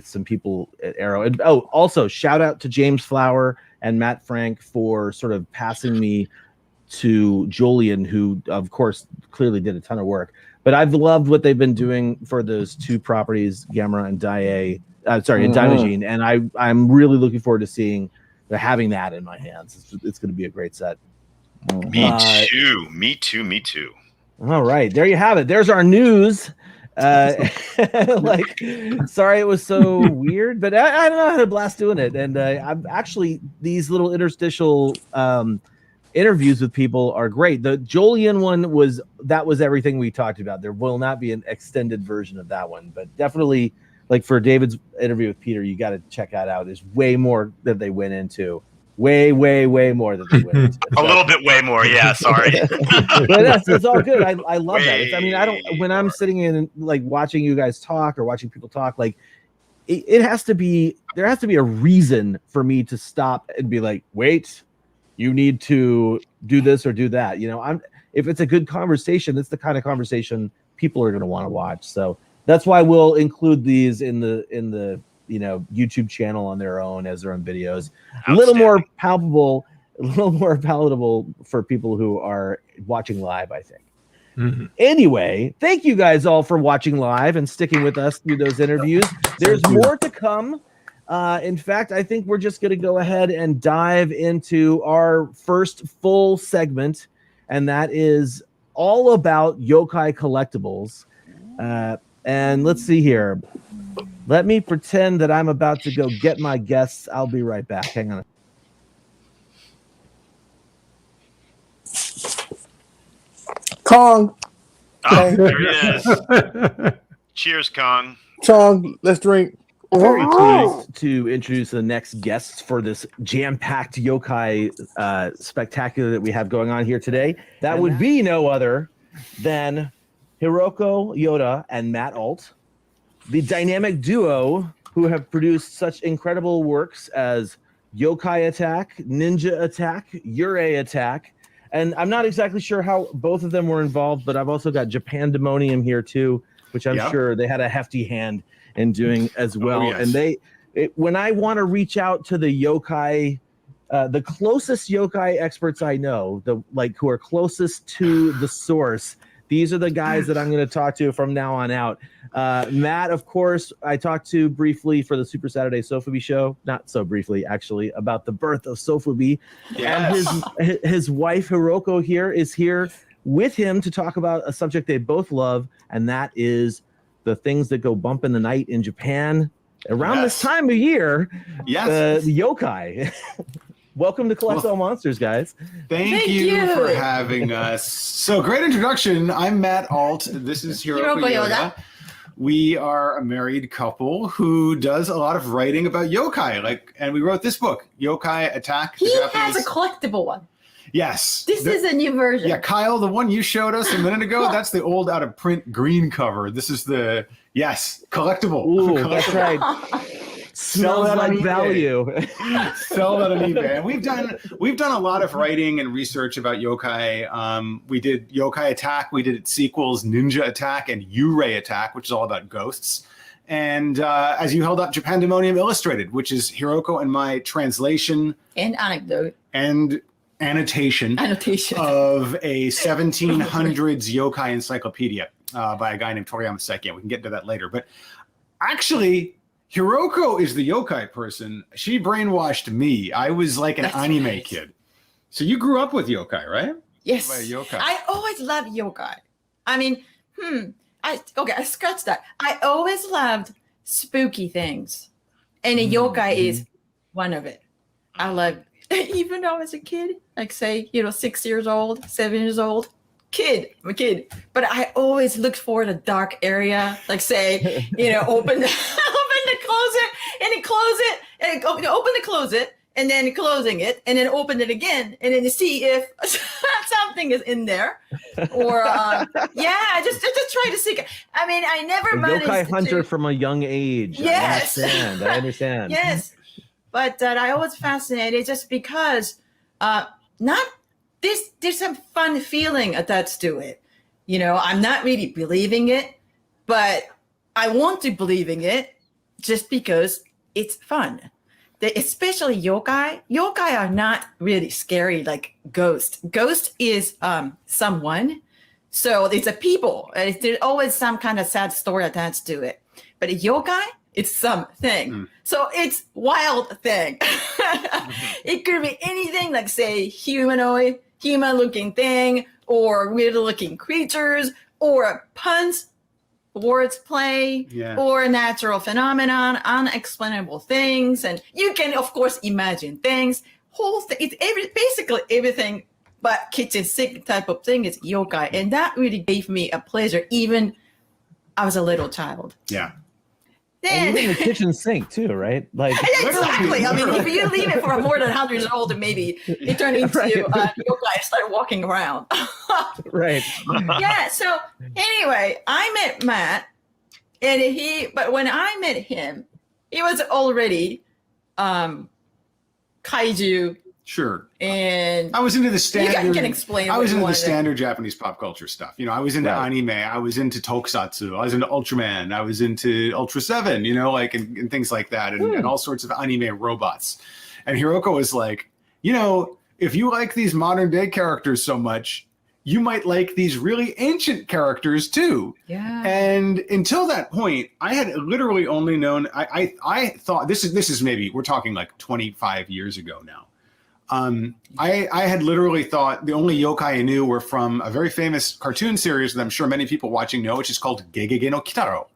Speaker 3: some people at Arrow. And also shout out to James Flower and Matt Frank for sort of passing me to Jolien, who of course clearly did a ton of work. But I've loved what they've been doing for those two properties, Gamera and and Daimajin, and I'm really looking forward to having that in my hands. It's going to be a great set.
Speaker 6: Me too.
Speaker 3: All right, there you have it. There's our news. Sorry it was so weird, but I don't know how to blast doing it. And I'm actually, these little interstitial interviews with people are great. The Jolien one was everything we talked about. There will not be an extended version of that one, but definitely, like for David's interview with Peter, you got to check that out. There's way more that they went into. Way more than they went into.
Speaker 6: A little bit way more, yeah. Sorry,
Speaker 3: but it's all good. I love that. When I'm sitting in like watching you guys talk or watching people talk, like there has to be a reason for me to stop and be like, wait, you need to do this or do that. If it's a good conversation, it's the kind of conversation people are going to want to watch. So that's why we'll include these in the YouTube channel on their own as their own videos. A little more palatable for people who are watching live, I think. Mm-hmm. Anyway, thank you guys all for watching live and sticking with us through those interviews. There's more to come. In fact, I think we're just going to go ahead and dive into our first full segment, and that is all about Yokai collectibles. And let's see here. Let me pretend that I'm about to go get my guests. I'll be right back. Hang on.
Speaker 4: Kong.
Speaker 6: Oh, there he is. Cheers, Kong.
Speaker 4: Chong, let's drink.
Speaker 3: Very pleased to introduce the next guests for this jam-packed Yokai spectacular that we have going on here today. That would be no other than Hiroko, Yoda, and Matt Alt, the dynamic duo who have produced such incredible works as Yokai Attack, Ninja Attack, Yurei Attack, and I'm not exactly sure how both of them were involved, but I've also got Japandemonium here too, which I'm sure they had a hefty hand in doing as well.
Speaker 6: Oh, yes.
Speaker 3: And when I want to reach out to the Yokai, the closest Yokai experts I know, who are closest to the source, these are the guys that I'm going to talk to from now on out. Matt, of course, I talked to briefly for the Super Saturday Sofubi show. Not so briefly, actually, about the birth of Sofubi. Yes. And his wife, Hiroko, is here with him to talk about a subject they both love, and that is the things that go bump in the night in Japan around this time of year.
Speaker 11: Yes.
Speaker 3: The Yokai. Welcome to Collect All Monsters, guys.
Speaker 11: Thank you for having us. So great introduction. I'm Matt Alt. This is Hiroko Yoda. We are a married couple who does a lot of writing about yokai. And we wrote this book, Yokai Attack.
Speaker 12: He has a collectible one.
Speaker 11: Yes.
Speaker 12: This is a new version.
Speaker 11: Yeah, Kyle, the one you showed us a minute ago, that's the old out of print green cover. This is the, collectible.
Speaker 3: Ooh,
Speaker 11: collectible.
Speaker 3: That's right. Smells like value.
Speaker 11: Sell that on eBay. And we've done a lot of writing and research about yokai. We did Yokai Attack. We did sequels, Ninja Attack and Yurei Attack, which is all about ghosts. And as you held up, Japandemonium Illustrated, which is Hiroko and my translation
Speaker 12: and anecdote
Speaker 11: and annotation of a 1700s yokai encyclopedia by a guy named Toriyama Seki. We can get into that later. But actually, Hiroko is the yokai person. She brainwashed me. I was like an anime kid. So you grew up with yokai, right?
Speaker 12: Yes.
Speaker 11: Yokai.
Speaker 12: I always loved yokai. I mean, I scratched that. I always loved spooky things. And a yokai is one of it. I love, even though I was a kid, like say, 6 years old, 7 years old, I'm a kid. But I always looked for the dark area, like say, open the closet and then close it and open the closet and then closing it and then open it again and then to see if something is in there or just try to seek it. I mean, I never managed
Speaker 3: yokai hunter from a young age.
Speaker 12: Yes.
Speaker 3: I understand.
Speaker 12: Yes. But I was fascinated just because there's some fun feeling attached to it. I'm not really believing it, but I want to believing it just because it's fun. Especially yokai. Yokai are not really scary like ghost. Ghost is someone. So it's a people. And there's always some kind of sad story attached to it. But a yokai, it's something. So it's wild thing. It could be anything like say humanoid, human-looking thing, or weird-looking creatures, or puns, words play, or natural phenomenon, unexplainable things, and you can of course imagine things. It's basically everything but kitchen sink type of thing is yokai, and that really gave me a pleasure. Even I was a little child.
Speaker 11: Yeah.
Speaker 3: And even the kitchen sink too, right? Like
Speaker 12: exactly. I mean, if you leave it for more than 100 years old, maybe it turned into yokai and started walking around.
Speaker 3: Right.
Speaker 12: Yeah. So anyway, I met Matt, but when I met him, he was already kaiju.
Speaker 11: Sure.
Speaker 12: And
Speaker 11: I was into the standard.
Speaker 12: You can explain.
Speaker 11: I was into the standard Japanese pop culture stuff. I was into anime. I was into tokusatsu. I was into Ultraman. I was into Ultra 7. And things like that, and all sorts of anime robots. And Hiroko was like, if you like these modern day characters so much, you might like these really ancient characters too.
Speaker 12: Yeah.
Speaker 11: And until that point, I had literally only known. I thought this is maybe we're talking like 25 years ago now. I had literally thought the only yokai I knew were from a very famous cartoon series that I'm sure many people watching know, which is called Gegege no Kitaro.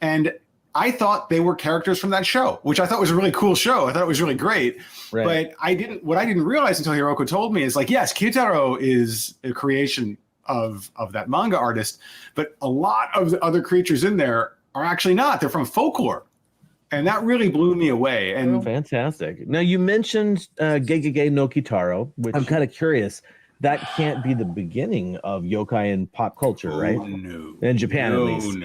Speaker 11: And I thought they were characters from that show, which I thought was a really cool show. I thought it was really great. Right. But what I didn't realize until Hiroko told me is like, yes, Kitaro is a creation of that manga artist, but a lot of the other creatures in there are actually not. They're from folklore. And that really blew me away. And
Speaker 3: fantastic. Now you mentioned Gegege no Kitaro, which I'm kind of curious. That can't be the beginning of yokai in pop culture, right?
Speaker 11: No.
Speaker 3: In Japan, at least.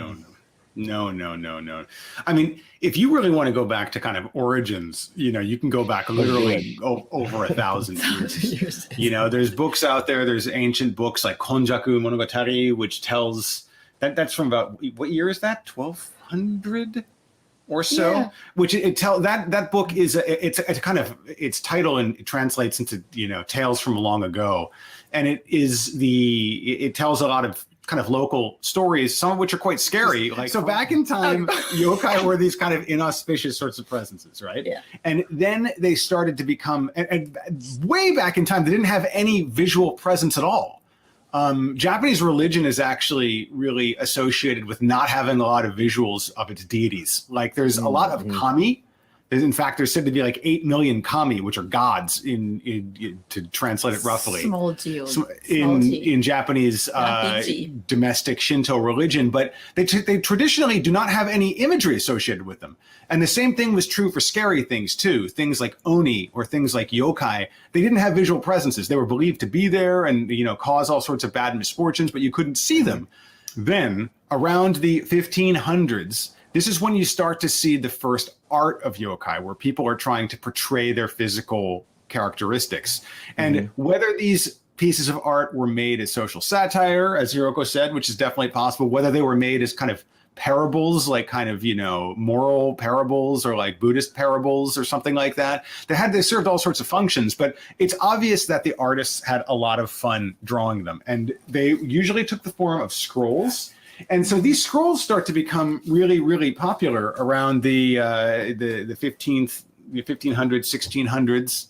Speaker 11: No. I mean, if you really want to go back to kind of origins, you can go back literally over 1,000 years. There's books out there. There's ancient books like Konjaku Monogatari, which tells that's from about, what year is that? 1200? Or so, which that book is it's kind of its title and it translates into tales from long ago, and it tells a lot of kind of local stories, some of which are quite scary. Like so, back in time, yokai were these kind of inauspicious sorts of presences, right? Yeah. And then they started to become, and way back in time, they didn't have any visual presence at all. Japanese religion is actually really associated with not having a lot of visuals of its deities. Like there's a lot of kami. In fact, there's said to be like 8 million kami, which are gods in to translate it roughly.
Speaker 12: Small deal.
Speaker 11: In Japanese domestic Shinto religion, but they traditionally do not have any imagery associated with them. And the same thing was true for scary things too. Things like oni or things like yokai. They didn't have visual presences. They were believed to be there and cause all sorts of bad misfortunes, but you couldn't see them. Then around the 1500s, this is when you start to see the first art of yokai, where people are trying to portray their physical characteristics. And whether these pieces of art were made as social satire, as Hiroko said, which is definitely possible, whether they were made as kind of parables, like kind of, moral parables or like Buddhist parables or something like that. They served all sorts of functions, but it's obvious that the artists had a lot of fun drawing them. And they usually took the form of scrolls. And so these scrolls start to become really, really popular around the 1500s, 1600s.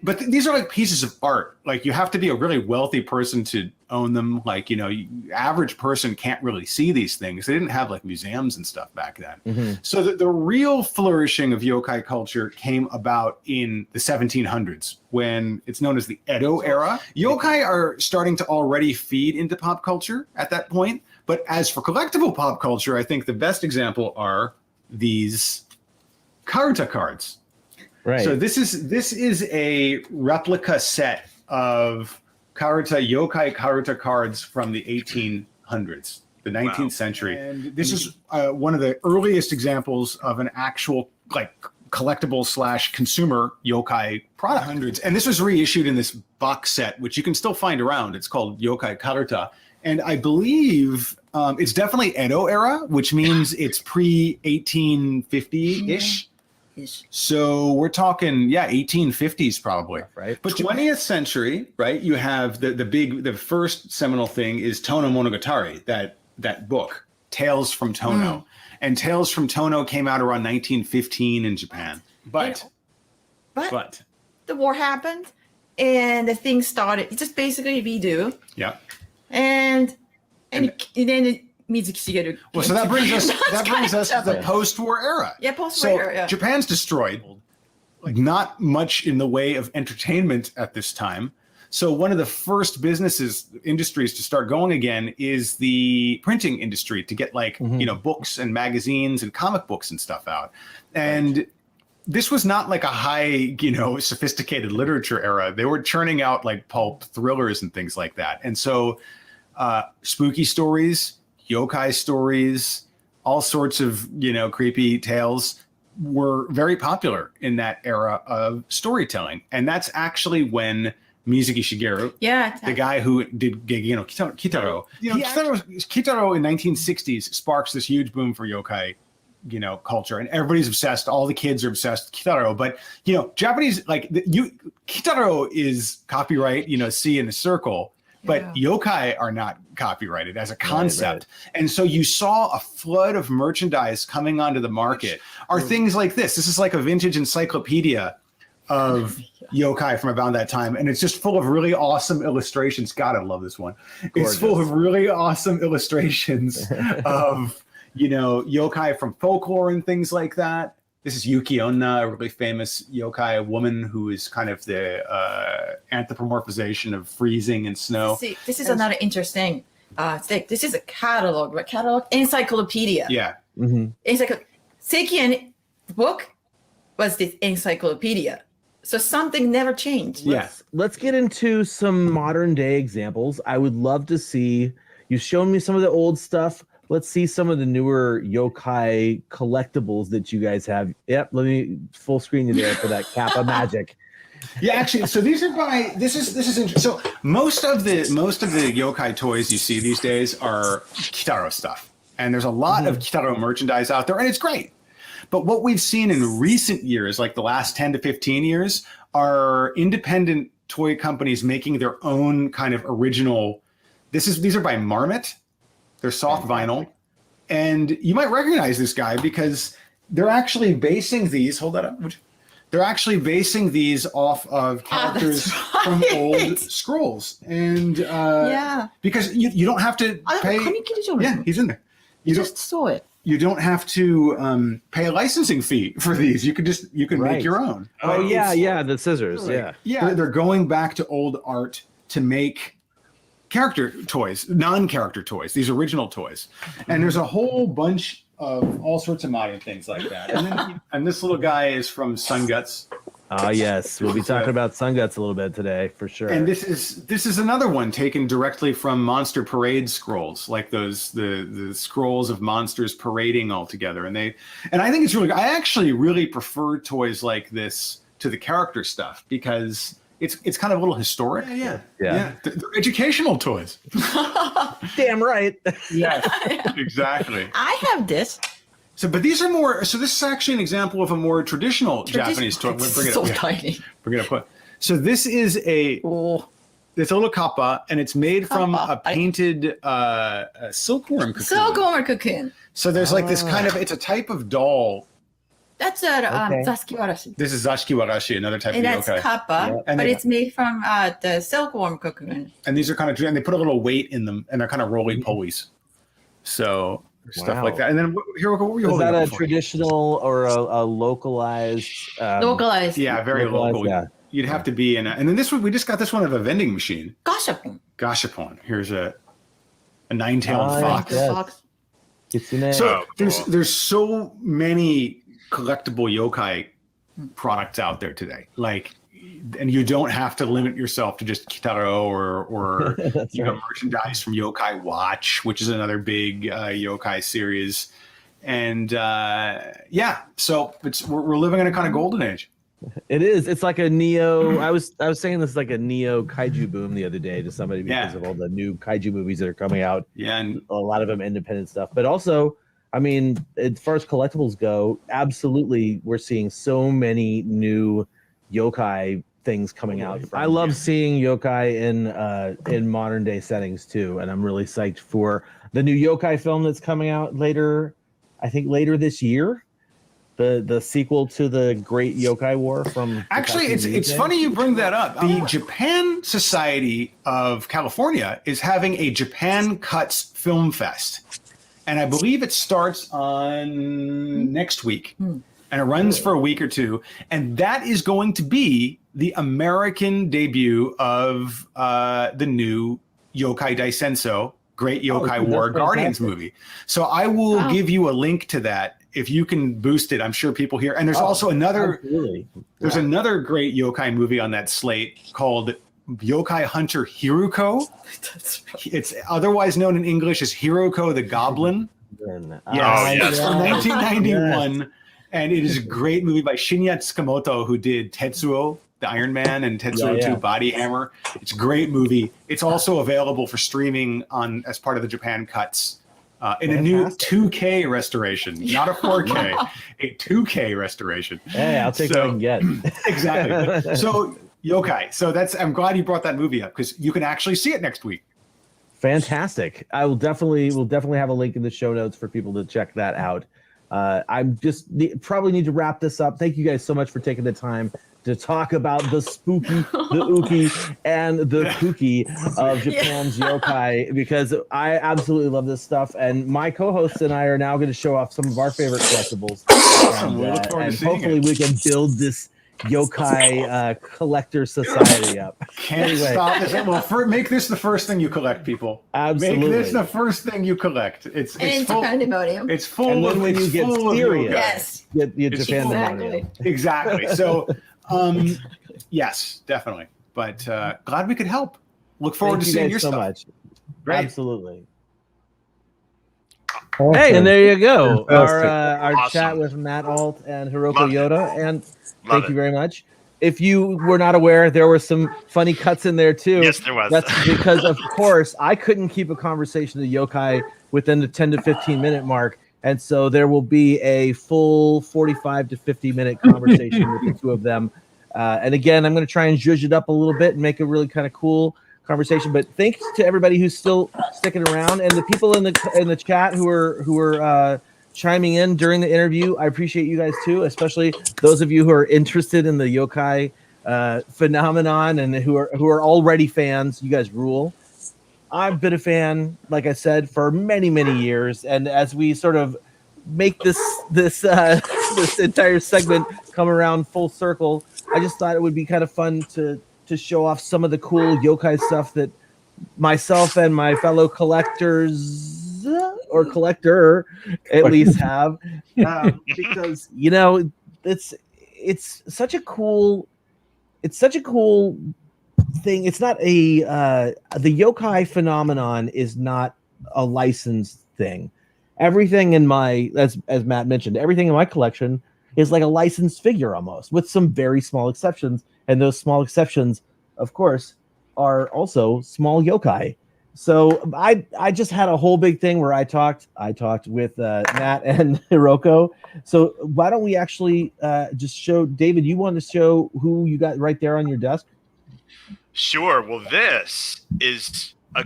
Speaker 11: But these are like pieces of art. Like you have to be a really wealthy person to own them. Like, average person can't really see these things. They didn't have like museums and stuff back then. So the real flourishing of yokai culture came about in the 1700s, when it's known as the Edo era. Yokai are starting to already feed into pop culture at that point. But as for collectible pop culture, I think the best example are these Karuta cards.
Speaker 3: Right.
Speaker 11: So this is a replica set of yokai Karuta cards from the 1800s, the 19th century. And this is one of the earliest examples of an actual like collectible / consumer yokai product. And this was reissued in this box set, which you can still find around. It's called Yokai Karuta. And I believe it's definitely Edo era, which means it's pre-1850-ish. So we're talking, 1850s probably. Right. But 20th century, right? You have the first seminal thing is Tono Monogatari, that book, Tales from Tono. And Tales from Tono came out around 1915 in Japan. But
Speaker 12: the war happened and the thing started. It's just basically redo.
Speaker 11: Yeah.
Speaker 12: And then Mizuki Shigeru.
Speaker 11: Well, so that brings us to the post-war era.
Speaker 12: Yeah, post-war era. Yeah.
Speaker 11: Japan's destroyed. Like not much in the way of entertainment at this time. So one of the first industries to start going again is the printing industry, to get like books and magazines and comic books and stuff out. And this was not like a high, sophisticated literature era. They were churning out like pulp thrillers and things like that. And so spooky stories, yokai stories, all sorts of, creepy tales were very popular in that era of storytelling. And that's actually when Mizuki Shigeru, the guy who did Kitaro, Kitaro in 1960s sparks this huge boom for yokai, culture, and everybody's obsessed. All the kids are obsessed with Kitaro, but Japanese Kitaro is copyright, see in the circle. But yokai are not copyrighted as a concept. Right. And so you saw a flood of merchandise coming onto the market. Are things like this. This is like a vintage encyclopedia of yokai from around that time. And it's just full of really awesome illustrations. God, I love this one. Gorgeous. It's full of really awesome illustrations of, yokai from folklore and things like that. This is Yuki Onna, a really famous yokai woman who is kind of the anthropomorphization of freezing and snow.
Speaker 12: See, this is another interesting thing. This is a catalog, right? Catalog encyclopedia.
Speaker 11: Yeah.
Speaker 12: Seikian book was this encyclopedia. So something never changed.
Speaker 3: Let's get into some modern day examples. I would love to see, you show me some of the old stuff. Let's see some of the newer yokai collectibles that you guys have. Yep, let me full screen you there for that Kappa magic.
Speaker 11: Yeah, actually, so these are this is interesting. So most of the yokai toys you see these days are Kitaro stuff. And there's a lot of Kitaro merchandise out there, and it's great. But what we've seen in recent years, like the last 10 to 15 years, are independent toy companies making their own kind of original. These are by Marmot. They're soft vinyl. And you might recognize this guy because they're actually basing these. Hold that up. They're actually basing these off of characters from old scrolls. And because you don't have to pay. Yeah, he's in there.
Speaker 12: You just saw it.
Speaker 11: you don't have to pay a licensing fee for these. You can
Speaker 3: Right.
Speaker 11: make your own.
Speaker 3: Oh
Speaker 11: Like,
Speaker 3: yeah, the scissors. Yeah.
Speaker 11: They're going back to old art to make character toys, non-character toys, these original toys. And there's a whole bunch of all sorts of modern things like that. And this little guy is from Sun Guts.
Speaker 3: Yes, we'll be talking about Sun Guts a little bit today for sure.
Speaker 11: And this is another one taken directly from Monster Parade scrolls, like those the scrolls of monsters parading all together. And I think it's really, I actually really prefer toys like this to the character stuff because it's kind of a little historic.
Speaker 3: Yeah.
Speaker 11: They're educational toys.
Speaker 3: Damn right.
Speaker 11: Yes, exactly.
Speaker 12: I have this.
Speaker 11: So, but these are more. So, this is actually an example of a more traditional Japanese toy.
Speaker 12: It's so tiny.
Speaker 11: Bring it up. So, this is it's a little kappa, and it's made from a painted silkworm cocoon.
Speaker 12: Silkworm cocoon.
Speaker 11: So, there's like this kind of. It's a type of doll.
Speaker 12: That's Zashiwarashi.
Speaker 11: This is Zashiwarashi, another type
Speaker 12: And
Speaker 11: of
Speaker 12: that's
Speaker 11: yokai.
Speaker 12: kappa,
Speaker 11: And
Speaker 12: but it's made from the silkworm cocoon.
Speaker 11: And these are kind of, and they put a little weight in them, and they're kind of roly-polies. So. Stuff like that. And then Hiroko, what were you holding?
Speaker 3: Is that
Speaker 11: up
Speaker 3: a
Speaker 11: before?
Speaker 3: traditional or a localized?
Speaker 12: Localized.
Speaker 11: Yeah, very local.
Speaker 3: Yeah.
Speaker 11: You'd have to be in and then this one, we just got this one at a vending machine.
Speaker 12: Gashapon.
Speaker 11: Here's a nine-tailed fox.
Speaker 12: Fox.
Speaker 11: So there's so many collectible yokai products out there today. Like, and you don't have to limit yourself to just Kitaro or you know, merchandise from Yokai Watch, which is another big yokai series. And so we're living in a kind of golden age.
Speaker 3: It is. It's like a neo. I was saying this is like a neo kaiju boom the other day to somebody because of all the new kaiju movies that are coming out.
Speaker 11: Yeah, and
Speaker 3: a lot of them independent stuff, but also, I mean, as far as collectibles go, absolutely, we're seeing so many new yokai things coming out. I love seeing yokai in modern day settings too, and I'm really psyched for the new yokai film that's coming out later. I think later this year. The sequel to the Great Yokai War from
Speaker 11: actually it's funny you bring that up. The Japan Society of California is having a Japan Cuts Film Fest, and I believe it starts on next week, and it runs for a week or two, and that is going to be the American debut of the new Yokai Daisenso Great Yokai War Guardians movie. So I will give you a link to that. If you can boost it, I'm sure people here. And there's also another. There's another great yokai movie on that slate called Yokai Hunter Hiroko. It's otherwise known in English as Hiroko the Goblin. It's from 1991, and it is a great movie by Shinya Tsukamoto, who did Tetsuo, the Iron Man, and Tetsuo 2 Body Hammer. It's a great movie. It's also available for streaming as part of the Japan Cuts. In a new 2K restoration, not a 4K, a 2K restoration.
Speaker 3: Hey, I'll take what I can get.
Speaker 11: Exactly. So yokai. So I'm glad you brought that movie up because you can actually see it next week.
Speaker 3: Fantastic. We'll definitely have a link in the show notes for people to check that out. I'm just probably need to wrap this up. Thank you guys so much for taking the time to talk about the spooky, the uki, and the kooky of Japan's yokai, because I absolutely love this stuff. And my co-hosts and I are now going to show off some of our favorite collectibles. And hopefully we can build this yokai collector society up.
Speaker 11: Can't stop this. Well, make this the first thing you collect, people.
Speaker 3: Absolutely.
Speaker 11: Make this the first thing you collect. It's full.
Speaker 12: Pandemonium.
Speaker 11: It's full.
Speaker 3: And then when you get serious,
Speaker 12: yes,
Speaker 3: get Japan pandemonium.
Speaker 11: Exactly. So, yes, definitely. But glad we could help. Look forward to seeing your stuff.
Speaker 3: Much.
Speaker 11: Great.
Speaker 3: Absolutely.
Speaker 5: Awesome.
Speaker 3: Hey, and there you go.
Speaker 5: Fantastic.
Speaker 3: Our chat with Matt Alt and Hiroko Yoda. And thank you very much. If you were not aware, there were some funny cuts in there too.
Speaker 6: Yes, there was.
Speaker 3: That's because, of course, I couldn't keep a conversation to yokai within the 10 to 15 minute mark. And so there will be a full 45 to 50 minute conversation with the two of them. And again, I'm going to try and zhuzh it up a little bit and make it really kind of cool conversation. But thanks to everybody who's still sticking around, and the people in the chat who are chiming in during the interview. I appreciate you guys too, especially those of you who are interested in the yokai phenomenon and who are already fans. You guys rule. I've been a fan, like I said, for many, many years. And as we sort of make this this entire segment come around full circle, I just thought it would be kind of fun to show off some of the cool yokai stuff that myself and my fellow collectors or collector at least have, because it's such a cool thing. It's not the yokai phenomenon is not a licensed thing. Everything in my, as Matt mentioned, everything in my collection is like a licensed figure almost, with some very small exceptions, and those small exceptions, of course, are also small yokai. So I just had a whole big thing where I talked with Matt and Hiroko. So why don't we actually just show, David, you want to show who you got right there on your desk?
Speaker 6: Sure. Well, this is a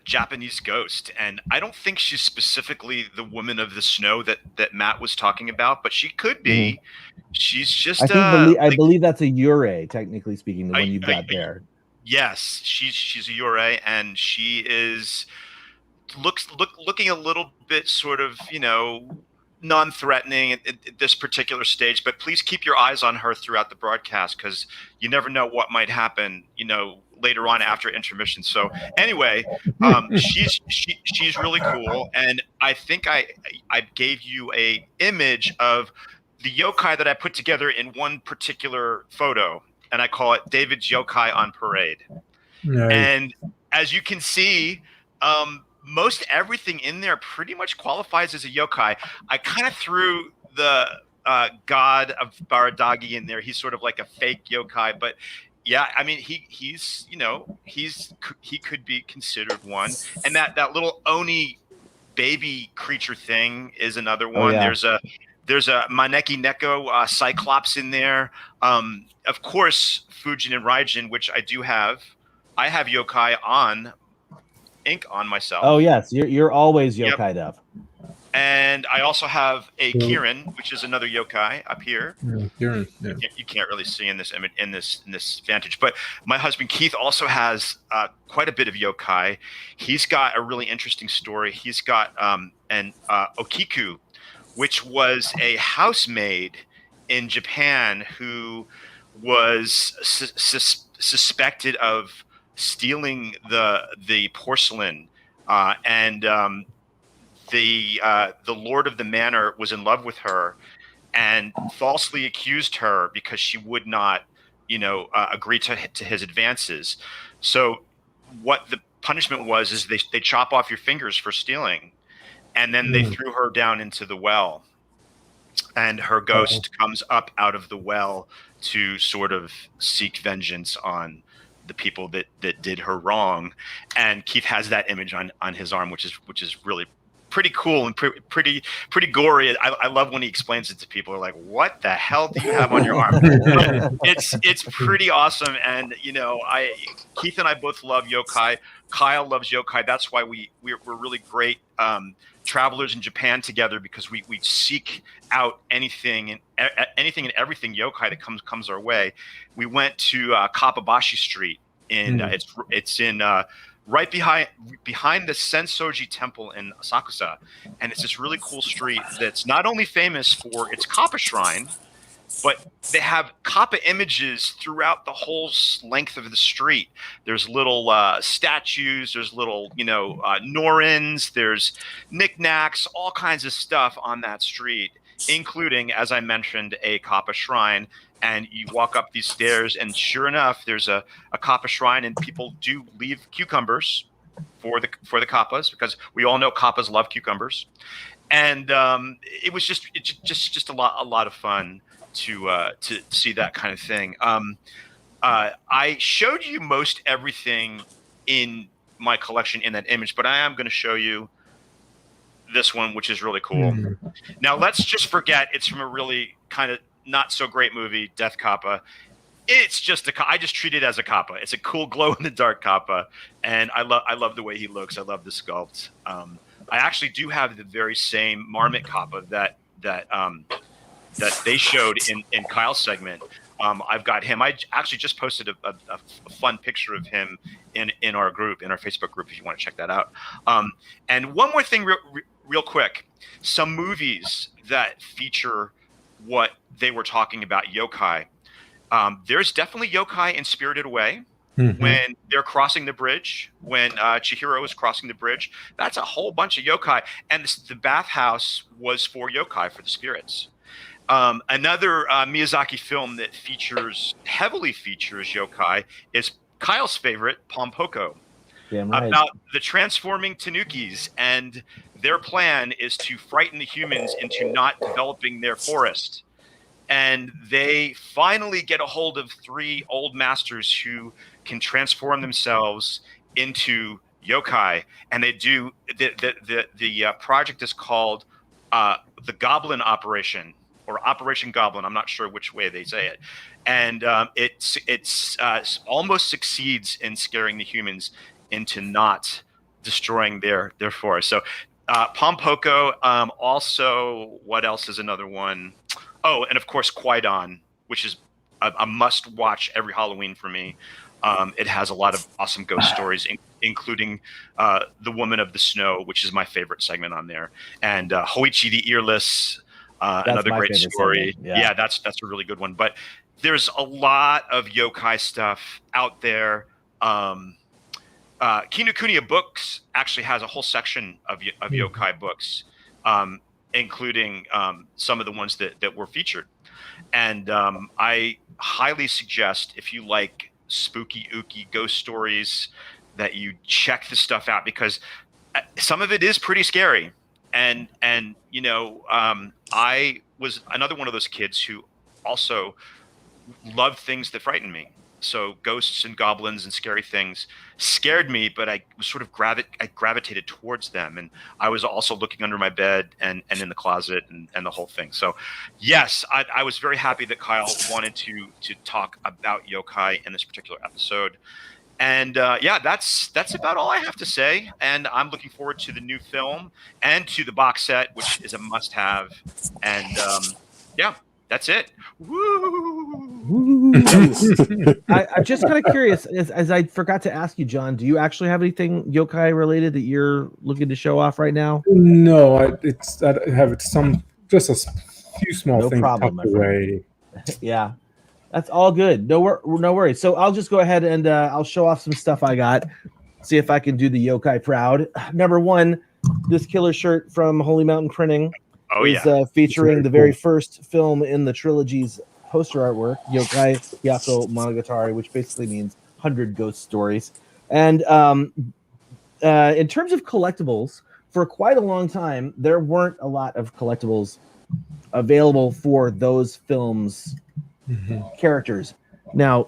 Speaker 6: Japanese ghost, and I don't think she's specifically the woman of the snow that Matt was talking about, but she could be. Mm-hmm. She's just
Speaker 3: I believe that's a Yurei, technically speaking, the one you've got there.
Speaker 6: Yes, she's a Yurei, and she is looking a little bit sort of, non-threatening at this particular stage, but please keep your eyes on her throughout the broadcast, because you never know what might happen, later on after intermission. So anyway, she's really cool, and I think I gave you a image of the yokai that I put together in one particular photo, and I call it David's Yokai on Parade. Nice. And as you can see, most everything in there pretty much qualifies as a yokai. I kind of threw the god of Baradagi in there. He's sort of like a fake yokai, but yeah, I mean, he could be considered one. And that little Oni baby creature thing is another one. Oh, yeah. There's a Maneki Neko Cyclops in there. Of course, Fujin and Raijin, which I do have. I have yokai on ink on myself.
Speaker 3: Oh yes, you're always yokai'd up.
Speaker 6: And I also have a Kirin, which is another yokai up here.
Speaker 5: Yeah, Kirin, yeah.
Speaker 6: You can't really see in this image, in this vantage, but my husband Keith also has quite a bit of yokai. He's got a really interesting story. He's got an Okiku, which was a housemaid in Japan who was suspected of stealing the porcelain, and the lord of the manor was in love with her and falsely accused her because she would not, agree to his advances. So what the punishment was is they chop off your fingers for stealing, and then they threw her down into the well, and her ghost comes up out of the well to sort of seek vengeance on the people that did her wrong. And Keith has that image on his arm, which is really pretty cool and pretty gory. I love when he explains it to people. They're like, "What the hell do you have on your arm?" But it's pretty awesome. And Keith and I both love yokai. Kyle loves yokai. That's why we're really great travelers in Japan together, because we seek out anything and everything yokai that comes our way. We went to Kappabashi Street in it's in right behind the Sensoji Temple in Asakusa, and it's this really cool street that's not only famous for its Kappa shrine, but they have Kappa images throughout the whole length of the street. There's little statues, there's little Norins, there's knickknacks, all kinds of stuff on that street, including, as I mentioned, a Kappa shrine. And you walk up these stairs, and sure enough, there's a Kappa shrine, and people do leave cucumbers for the Kappas, because we all know Kappas love cucumbers. And it was just a lot of fun to see that kind of thing. I showed you most everything in my collection in that image, but I am going to show you this one, which is really cool. Now, let's just forget it's from a really kind of not so great movie, Death Kappa. It's just I just treat it as a Kappa. It's a cool glow in the dark Kappa, and I love the way he looks. I love the sculpt. I actually do have the very same Marmot Kappa that they showed in Kyle's segment. I've got him. I actually just posted a fun picture of him in our group, in our Facebook group, if you want to check that out. And one more thing real quick. some movies that feature what they were talking about, yokai. There's definitely yokai in Spirited Away. When they're crossing the bridge, when Chihiro is crossing the bridge, that's a whole bunch of yokai. And the bathhouse was for yokai, for the spirits. Another Miyazaki film that heavily features yokai is Kyle's favorite, Pompoko.
Speaker 3: Damn right.
Speaker 6: About the transforming tanukis, and their plan is to frighten the humans into not developing their forest. And they finally get a hold of 3 old masters who can transform themselves into yokai, and they do. The project is called the Goblin Operation, or Operation Goblin. I'm not sure which way they say it, and it's almost succeeds in scaring the humans into not destroying their forest. So Pompoko. Also, what else is another one? Oh, and of course, Kwaidan, which is a must-watch every Halloween for me. It has a lot of awesome ghost stories, including The Woman of the Snow, which is my favorite segment on there, and Hoichi the Earless, another great story. Yeah, that's a really good one. But there's a lot of yokai stuff out there. Kinokuniya Books actually has a whole section of yokai books, including some of the ones that were featured. And I highly suggest, if you like spooky, ooky ghost stories, that you check this stuff out, because some of it is pretty scary. And you know, I was another one of those kids who also loved things that frightened me. So ghosts and goblins and scary things scared me, but I was sort of I gravitated towards them. And I was also looking under my bed and in the closet and the whole thing. So yes, I was very happy that Kyle wanted to talk about yokai in this particular episode. And yeah, that's about all I have to say. And I'm looking forward to the new film and to the box set, which is a must-have. And yeah, that's it. Woo!
Speaker 3: I'm just kind of curious, as I forgot to ask you, John, do you actually have anything yokai related that you're looking to show off right now?
Speaker 5: No, I have just a few small things
Speaker 3: problem,
Speaker 5: tucked away.
Speaker 3: Yeah, that's all good. No worries. So I'll just go ahead and I'll show off some stuff I got. See if I can do the yokai proud. Number one, this killer shirt from Holy Mountain Printing. Featuring the very first film in the trilogy's poster artwork, Yokai Hyako Monogatari, which basically means 100 ghost stories. And in terms of collectibles, for quite a long time, there weren't a lot of collectibles available for those films' characters. Now,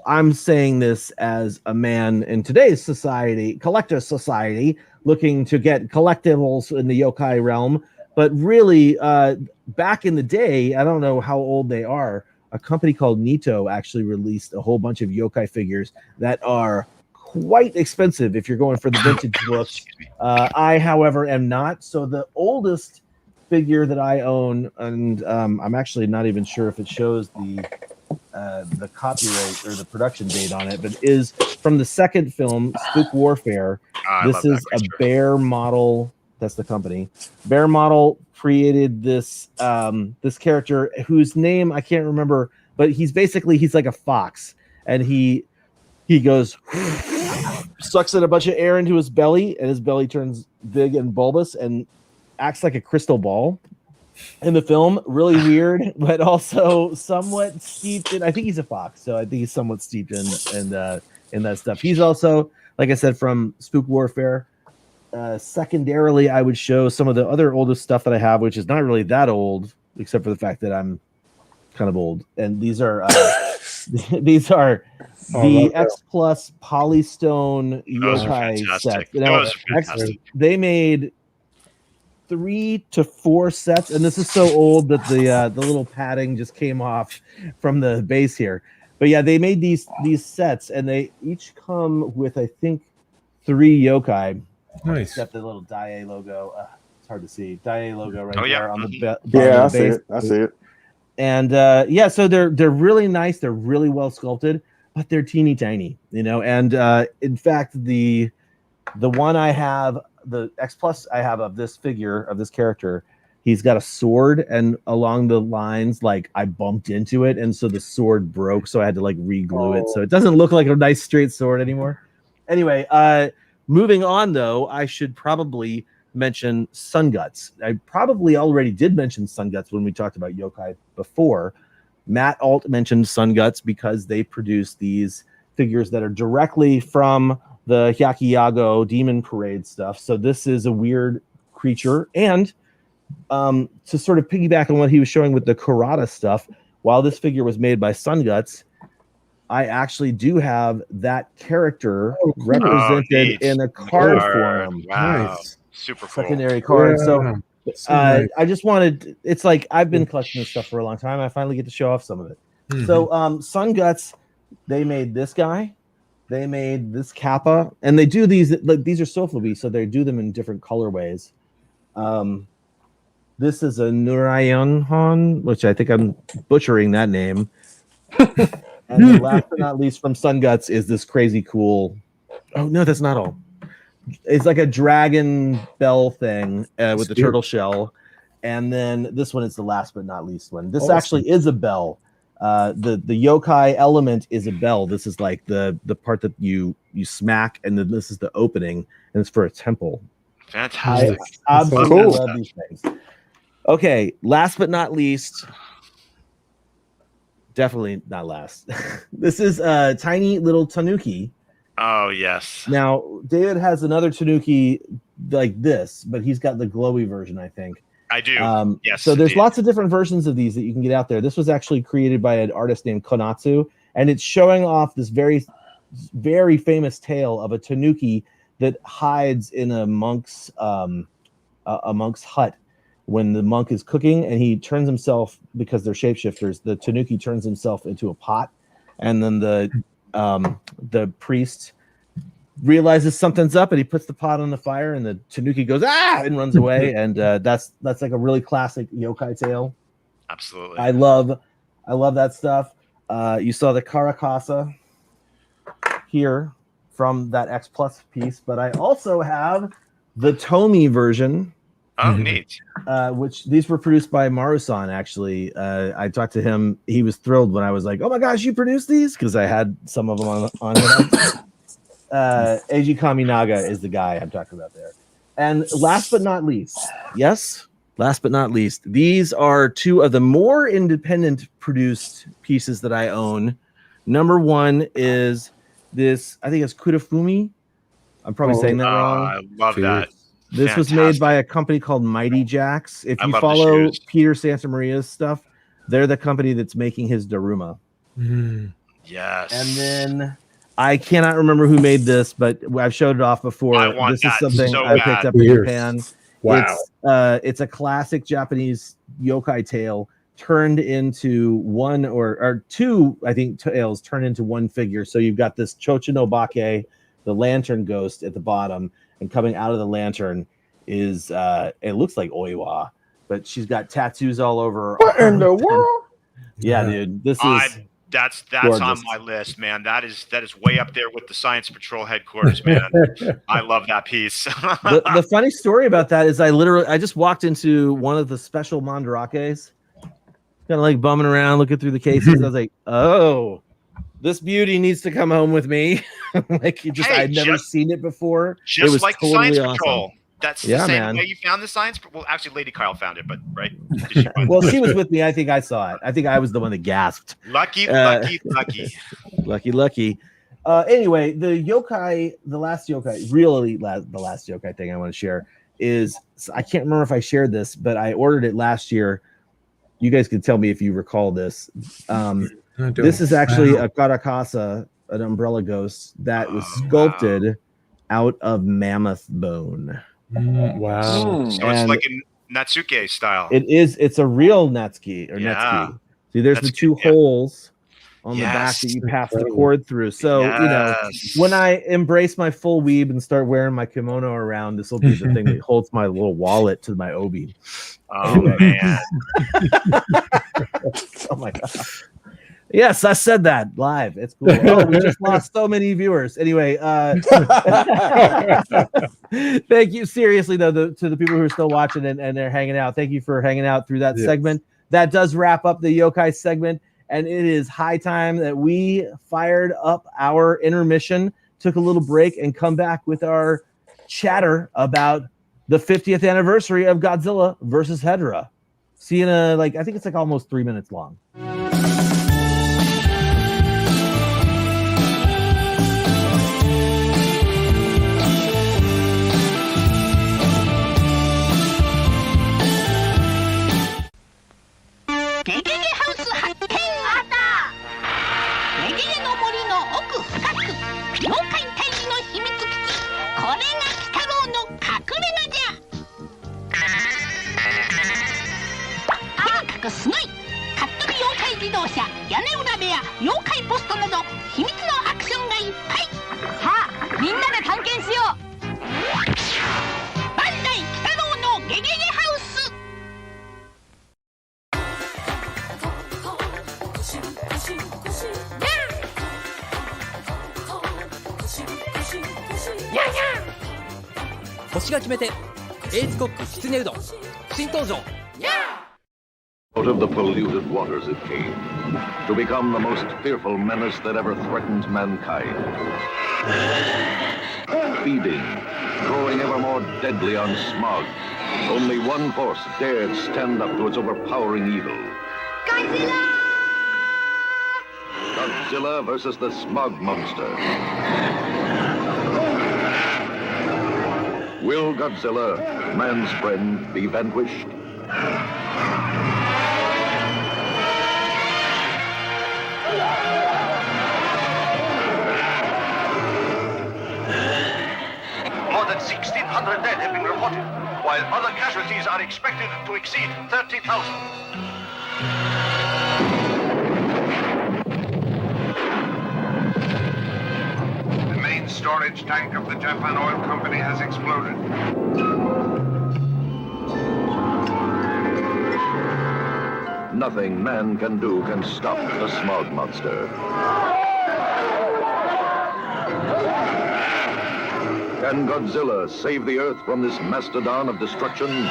Speaker 3: I'm saying this as a man in today's society, collector society, looking to get collectibles in the yokai realm. But really, back in the day, I don't know how old they are, a company called Nito actually released a whole bunch of yokai figures that are quite expensive if you're going for the vintage look. I, however, am not. So the oldest figure that I own, and I'm actually not even sure if it shows the copyright or the production date on it, but is from the second film, Spook Warfare. This is a bear model. That's the company. Bear Model created this this character whose name I can't remember, but he's like a fox, and he goes sucks in a bunch of air into his belly, and his belly turns big and bulbous and acts like a crystal ball. In the film, really weird, but also somewhat steeped in. I think he's a fox, so I think he's somewhat steeped in that stuff. He's also, like I said, from Spook Warfare. Secondarily, I would show some of the other oldest stuff that I have, which is not really that old, except for the fact that I'm kind of old. And these are the X Plus Polystone yokai sets.
Speaker 6: Those are fantastic.
Speaker 3: They made 3 to 4 sets, and this is so old that the little padding just came off from the base here. But yeah, they made these sets, and they each come with, I think, 3 yokai.
Speaker 5: Nice.
Speaker 3: Except the little Dai logo. It's hard to see. Dai logo right there on the
Speaker 4: yeah, I
Speaker 3: base.
Speaker 4: I see it.
Speaker 3: And yeah, so they're really nice. They're really well sculpted, but they're teeny tiny, you know. And in fact, the one I have the X Plus I have of this figure of this character, he's got a sword, and along the lines, like I bumped into it, and so the sword broke, so I had to like re-glue it, so it doesn't look like a nice straight sword anymore. Anyway, moving on though, I should probably mention Sun Guts. I probably already did mention Sun Guts when we talked about Yokai before. Matt Alt mentioned Sun Guts because they produce these figures that are directly from the Hyakiyago Demon Parade stuff. So this is a weird creature. And to sort of piggyback on what he was showing with the Kurata stuff, while this figure was made by Sun Guts, I actually do have that character represented in a card form.
Speaker 6: Wow.
Speaker 5: Nice.
Speaker 6: Super cool.
Speaker 3: Secondary card.
Speaker 5: Yeah.
Speaker 3: So
Speaker 5: Nice.
Speaker 3: I just wanted, it's like I've been collecting this stuff for a long time. I finally get to show off some of it. So Sun Guts, they made this guy, they made this Kappa, and they do these, like these are Sofubi, so they do them in different colorways. This is a Nurayunhon, which I think I'm butchering that name. And then last but not least from Sun Guts is this crazy cool, oh no, that's not all. It's like a dragon bell thing with the turtle shell. And then this one is the last but not least one. This actually is a bell. The yokai element is a bell. This is like the part that you smack, and then this is the opening, and it's for a temple.
Speaker 6: Fantastic.
Speaker 3: I absolutely love these things. Okay, last but not least, definitely not last. This is a tiny little tanuki.
Speaker 6: Oh, yes.
Speaker 3: Now, David has another tanuki like this, but he's got the glowy version, I think.
Speaker 6: I do. Yes.
Speaker 3: So there's lots of different versions of these that you can get out there. This was actually created by an artist named Konatsu, and it's showing off this very, very famous tale of a tanuki that hides in a monk's hut when the monk is cooking, and he turns himself, because they're shapeshifters, the tanuki turns himself into a pot, and then the priest realizes something's up, and he puts the pot on the fire, and the tanuki goes and runs away. And that's like a really classic yokai tale.
Speaker 6: Absolutely.
Speaker 3: I love that stuff. You saw the Karakasa here from that X Plus piece, but I also have the Tomy version.
Speaker 6: Oh, neat.
Speaker 3: Which these were produced by Marusan, actually. I talked to him. He was thrilled when I was like, oh my gosh, you produced these? Because I had some of them on it. Eiji Kaminaga is the guy I'm talking about there. And last but not least, these are two of the more independent produced pieces that I own. Number one is this, I think it's Kurafumi. I'm probably saying that wrong.
Speaker 6: I love that.
Speaker 3: This was made by a company called Mighty Jacks. If you follow Peter Santamaria's stuff, they're the company that's making his Daruma.
Speaker 6: Yes.
Speaker 3: And then I cannot remember who made this, but I've showed it off before. This is something I picked up in Japan.
Speaker 5: Wow.
Speaker 3: It's a classic Japanese yokai tale turned into one or two, I think, tales turned into one figure. So you've got this Chochinobake, the lantern ghost at the bottom, and coming out of the lantern is it looks like Oiwa, but she's got tattoos all over.
Speaker 4: What in the world?
Speaker 3: Yeah, dude. This is
Speaker 6: that's
Speaker 3: gorgeous.
Speaker 6: on my list, man. That is way up there with the Science Patrol headquarters, man. I love that piece.
Speaker 3: The funny story about that is I just walked into one of the special Mandarakes, kind of like bumming around, looking through the cases. I was like, oh, this beauty needs to come home with me. Like I'd never seen it before.
Speaker 6: Just
Speaker 3: it was
Speaker 6: like
Speaker 3: totally
Speaker 6: the Science
Speaker 3: awesome.
Speaker 6: Patrol. That's the same way you found the Science. Well, actually, Lady Kyle found it, but right?
Speaker 3: Well, she was with me. I think I saw it. I think I was the one that gasped.
Speaker 6: Lucky.
Speaker 3: Anyway, the last yokai thing I want to share is, I can't remember if I shared this, but I ordered it last year. You guys can tell me if you recall this. This is actually a Karakasa, an umbrella ghost that was sculpted out of mammoth bone.
Speaker 5: Wow.
Speaker 6: So it's like a Natsuke style.
Speaker 3: It is. It's a real Natsuki or Netsuki. See, there's the two holes on the back that you pass the cord through. So, when I embrace my full weeb and start wearing my kimono around, this will be the thing that holds my little wallet to my obi.
Speaker 6: Oh, man.
Speaker 3: Oh, my God. Yes, I said that live. It's cool. Oh, we just lost so many viewers. Anyway, thank you seriously though to the people who are still watching and they're hanging out. Thank you for hanging out through that segment. That does wrap up the Yokai segment, and it is high time that we fired up our intermission, took a little break, and come back with our chatter about the 50th anniversary of Godzilla versus Hedorah. See you in I think it's almost 3 minutes long.
Speaker 9: 星が決めてエイズコックきつねうどん新登場
Speaker 13: Out of the polluted waters it came, to become the most fearful menace that ever threatened mankind. Feeding, growing ever more deadly on Smog, only one force dared stand up to its overpowering evil. Godzilla! Godzilla versus the Smog Monster. Will Godzilla, man's friend, be vanquished?
Speaker 14: More than 1,600 dead have been reported, while other casualties are expected to exceed 30,000. The main storage tank of the Chapin Oil Company has exploded.
Speaker 13: Nothing man can do can stop the Smog Monster. Can Godzilla save the Earth from this mastodon of destruction?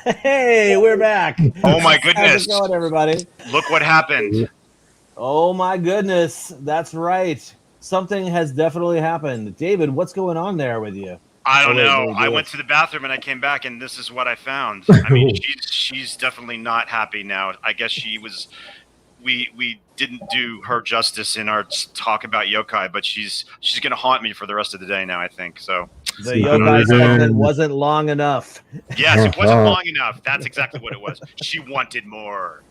Speaker 3: Hey, we're back.
Speaker 6: Oh my goodness.
Speaker 3: How's it going, everybody?
Speaker 6: Look what happened.
Speaker 3: Oh my goodness. That's right. Something has definitely happened. David, what's going on there with you?
Speaker 6: I don't know. I went to the bathroom and I came back and this is what I found. I mean, she's definitely not happy now. I guess she was. We didn't do her justice in our talk about yokai, but she's going to haunt me for the rest of the day now, I think. So
Speaker 3: the yokai segment wasn't long enough.
Speaker 6: Yes, it wasn't long enough. That's exactly what it was. She wanted more.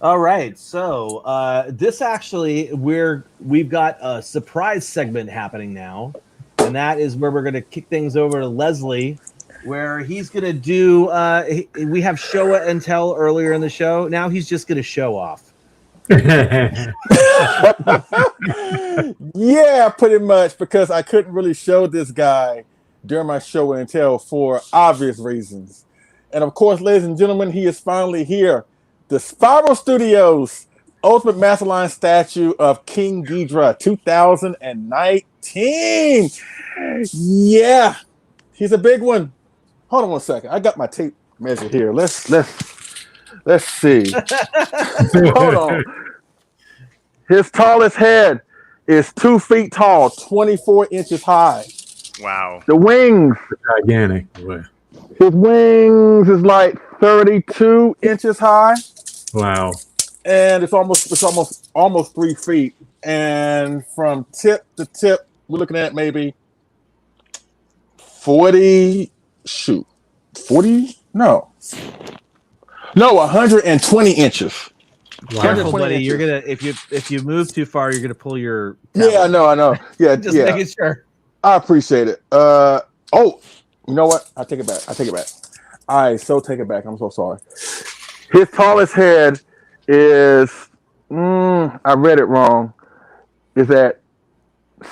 Speaker 3: All right, so this actually we've got a surprise segment happening now, and that is where we're going to kick things over to Leslie, where he's going to do. We have show and tell earlier in the show. Now he's just going to show off.
Speaker 4: Yeah, pretty much, because I couldn't really show this guy during my show and tell for obvious reasons. And of course, ladies and gentlemen, he is finally here. The Spiral Studios Ultimate Masterline statue of King Ghidorah 2019. Yeah, he's a big one. Hold on one second. I got my tape measure here. Let's see. Hold on. His tallest head is 2 feet tall, 24 inches high.
Speaker 6: Wow.
Speaker 4: The wings,
Speaker 5: gigantic.
Speaker 4: his wings is like 32 inches high.
Speaker 5: Wow.
Speaker 4: And it's almost 3 feet. And from tip to tip, we're looking at maybe 40 No, 120 inches.
Speaker 3: Careful, buddy. You're gonna if you move too far, you're gonna pull your.
Speaker 4: Yeah, I know. Yeah,
Speaker 3: just making sure.
Speaker 4: I appreciate it. Oh, you know what? I take it back. I take it back. I'm so sorry. His tallest head is. I read it wrong. Is that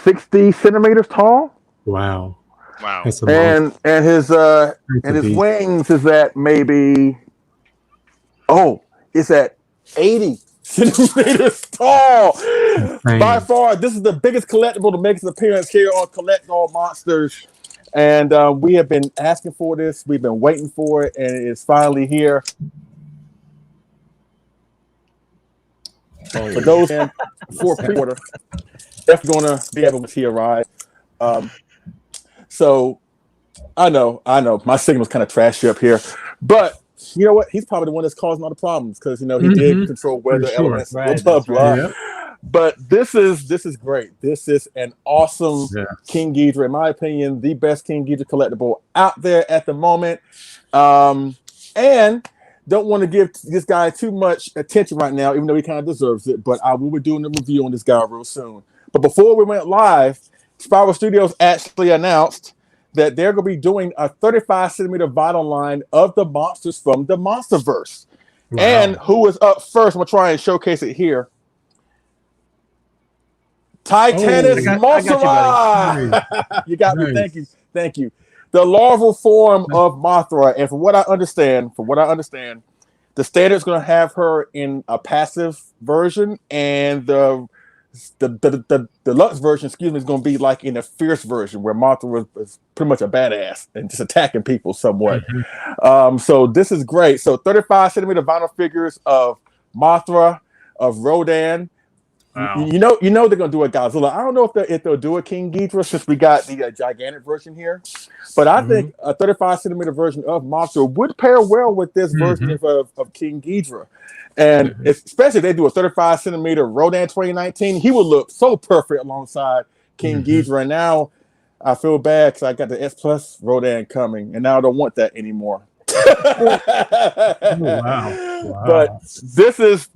Speaker 4: 60 centimeters tall?
Speaker 5: Wow.
Speaker 4: And his wings is at maybe. Oh, it's at 80 centimeters tall. By far, this is the biggest collectible to make its appearance here on Collect All Monsters. And we have been asking for this. We've been waiting for it, and it's finally here. For those for pre-order, definitely going to be able to see a ride. So I know my signal's kind of trashy up here, but you know what? He's probably the one that's causing all the problems because he did control weather elements, blah blah. Yeah. But this is great. This is an awesome King Ghidorah, in my opinion, the best King Ghidorah collectible out there at the moment. And don't want to give this guy too much attention right now, even though he kind of deserves it. But I will be doing a review on this guy real soon. But before we went live, Spiral Studios actually announced that they're going to be doing a 35 centimeter vinyl line of the monsters from the Monsterverse. Wow. And who is up first? I'm going to try and showcase it here. Titanus Mothra. You got me. Thank you. The larval form of Mothra, and from what I understand, the standard's going to have her in a passive version, and the deluxe version, is going to be like in a fierce version, where Mothra was pretty much a badass and just attacking people somewhat. So this is great. So 35 centimeter vinyl figures of Mothra, of Rodan. Wow. You know they're gonna do a Godzilla. I don't know if they'll do a King Ghidorah since we got the gigantic version here, but I think a 35 centimeter version of Monster would pair well with this version of King Ghidorah, and especially if they do a 35 centimeter Rodan 2019, he would look so perfect alongside King Ghidorah. And now I feel bad because I got the S Plus Rodan coming, and now I don't want that anymore. Wow. But this is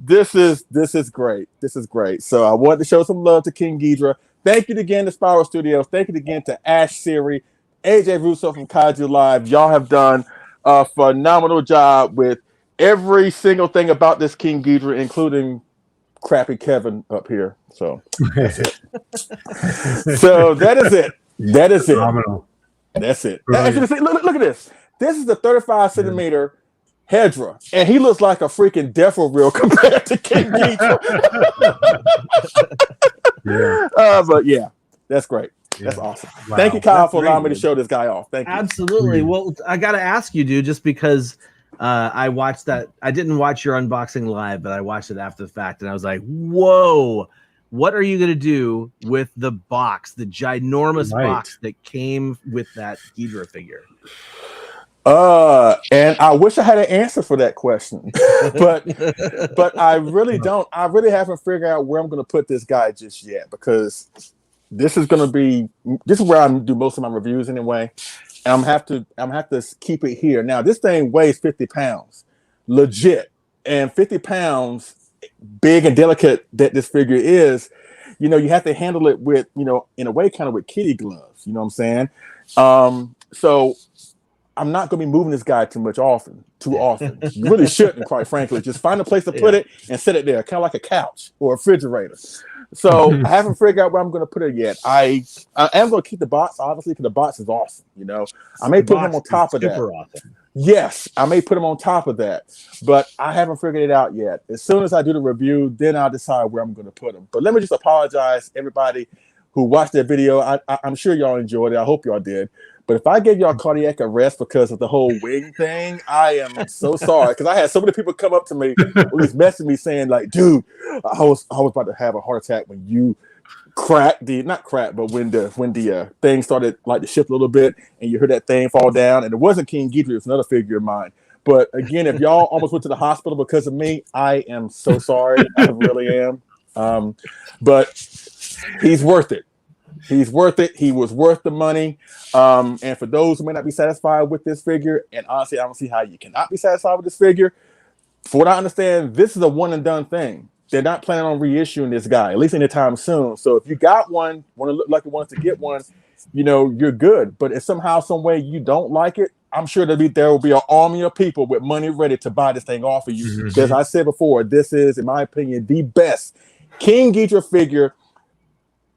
Speaker 4: great. This is great. So I wanted to show some love to King Ghidorah. Thank you again to Spiral Studios. Thank you again to Ash Siri, AJ Russo from Kaiju Live. Y'all have done a phenomenal job with every single thing about this King Ghidorah, including crappy Kevin up here. So that's it. So that is it. Phenomenal. That's it. Look at this. This is the 35 centimeter Hedorah, and he looks like a freaking Defo-Real compared to King Ghidorah. But yeah, that's great. Yeah. That's awesome. Wow. Thank you, Kyle, for allowing me to show this guy off. Thank you.
Speaker 3: Absolutely. Well, I got to ask you, dude, just because I watched that. I didn't watch your unboxing live, but I watched it after the fact, and I was like, whoa. What are you going to do with the box, the ginormous box that came with that Ghidorah figure?
Speaker 4: And I wish I had an answer for that question, but I really don't. I really haven't figured out where I'm going to put this guy just yet, because this is where I do most of my reviews anyway. And I'm have to keep it here. Now, this thing weighs 50 pounds, legit, and 50 pounds, big and delicate that this figure is. You have to handle it with, in a way, kind of with kitty gloves. You know what I'm saying? So I'm not going to be moving this guy too often. You really shouldn't, quite frankly. Just find a place to put it and set it there, kind of like a couch or a refrigerator. So I haven't figured out where I'm going to put it yet. I am going to keep the box, obviously, because the box is awesome. I may put him on top of that. Awesome. Yes, I may put him on top of that, but I haven't figured it out yet. As soon as I do the review, then I'll decide where I'm going to put him. But let me just apologize, everybody who watched that video. I'm sure y'all enjoyed it. I hope y'all did. But if I gave y'all cardiac arrest because of the whole wing thing, I am so sorry. Because I had so many people come up to me, or just messaging me saying, like, dude, I was about to have a heart attack when you when the thing started like to shift a little bit and you heard that thing fall down. And it wasn't King Ghidorah, it was another figure of mine. But again, if y'all almost went to the hospital because of me, I am so sorry. I really am. But he's worth it. He's worth it. He was worth the money. And for those who may not be satisfied with this figure, and honestly, I don't see how you cannot be satisfied with this figure. For what I understand, this is a one and done thing. They're not planning on reissuing this guy, at least anytime soon. So if you got one, want to look like you want to get one, you're good. But if somehow, some way you don't like it, I'm sure there will be an army of people with money ready to buy this thing off of you. Because I said before, this is, in my opinion, the best King Ghidorah figure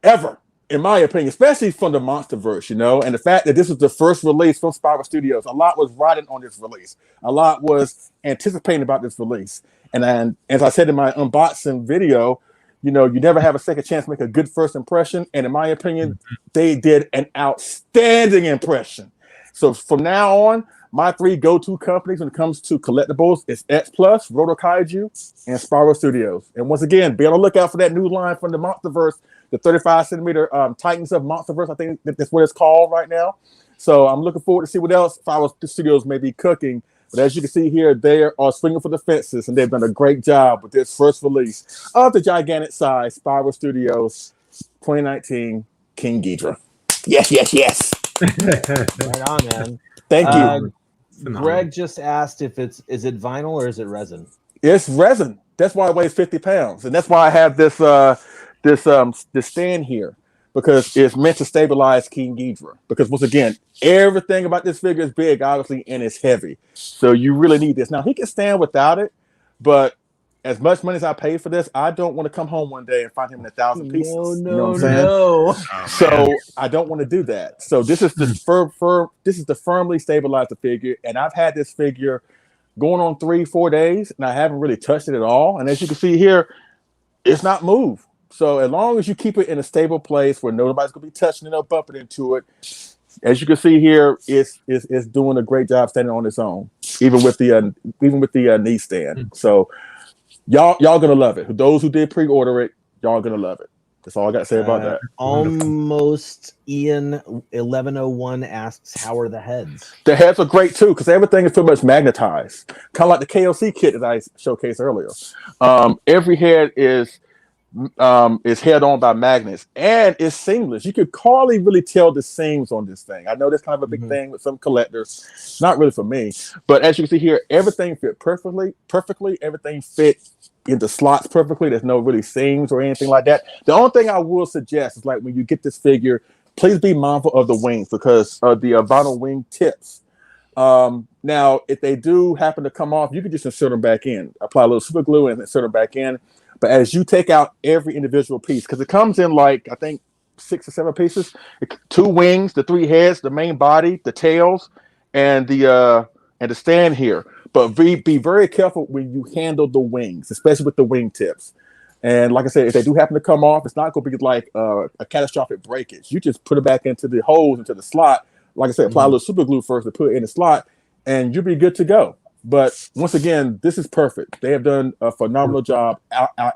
Speaker 4: ever, in my opinion, especially from the MonsterVerse, and the fact that this was the first release from Spiral Studios. A lot was riding on this release. A lot was anticipating about this release. And then, as I said in my unboxing video, you never have a second chance to make a good first impression. And in my opinion, they did an outstanding impression. So from now on, my three go-to companies when it comes to collectibles is X Plus, Roto Kaiju, and Spiral Studios. And once again, be on the lookout for that new line from the MonsterVerse, the 35 centimeter Titans of MonsterVerse. I think that's what it's called right now. So I'm looking forward to see what else Spiral Studios may be cooking. But as you can see here, they are swinging for the fences, and they've done a great job with this first release of the gigantic size Spiral Studios 2019 King Ghidorah. Yes.
Speaker 3: Right on, man.
Speaker 4: Thank you.
Speaker 3: Greg just asked if is it vinyl or is it resin?
Speaker 4: It's resin. That's why it weighs 50 pounds, and that's why I have this this stand here, because it's meant to stabilize King Ghidorah. Because once again, everything about this figure is big, obviously, and it's heavy. So you really need this. Now he can stand without it, but as much money as I paid for this, I don't want to come home one day and find him in 1,000 pieces.
Speaker 3: No.
Speaker 4: You know what I'm saying? So I don't want to do that. So this is the this is the firmly stabilized the figure, and I've had this figure going on 3-4 days, and I haven't really touched it at all. And as you can see here, it's not moved. So as long as you keep it in a stable place where nobody's gonna be touching it or bumping into it, as you can see here, it's doing a great job standing on its own, even with the knee stand. So y'all gonna love it. Those who did pre-order it, y'all gonna love it. That's all I got to say about that.
Speaker 3: Almost Ian 1101 asks, how are the heads?
Speaker 4: The heads are great too, because everything is pretty much magnetized, kind of like the KOC kit that I showcased earlier. Every head is head on by magnets, and it's seamless. You could hardly really tell the seams on this thing. I know that's kind of a big thing with some collectors. It's not really for me, but as you can see here, everything fit perfectly. Everything fit into slots perfectly. There's no really seams or anything like that. The only thing I will suggest is, like, when you get this figure, please be mindful of the wings, because of the vinyl wing tips. Now, if they do happen to come off, you can just insert them back in. Apply a little super glue and insert them back in. But as you take out every individual piece, because it comes in like, I think, 6 or 7 pieces, 2 wings, the 3 heads, the main body, the tails, and the stand here. But be very careful when you handle the wings, especially with the wing tips. And like I said, if they do happen to come off, it's not going to be like a catastrophic breakage. You just put it back into the holes, into the slot. Like I said, apply a little super glue first to put it in the slot, and you'll be good to go. But once again, this is perfect. They have done a phenomenal job,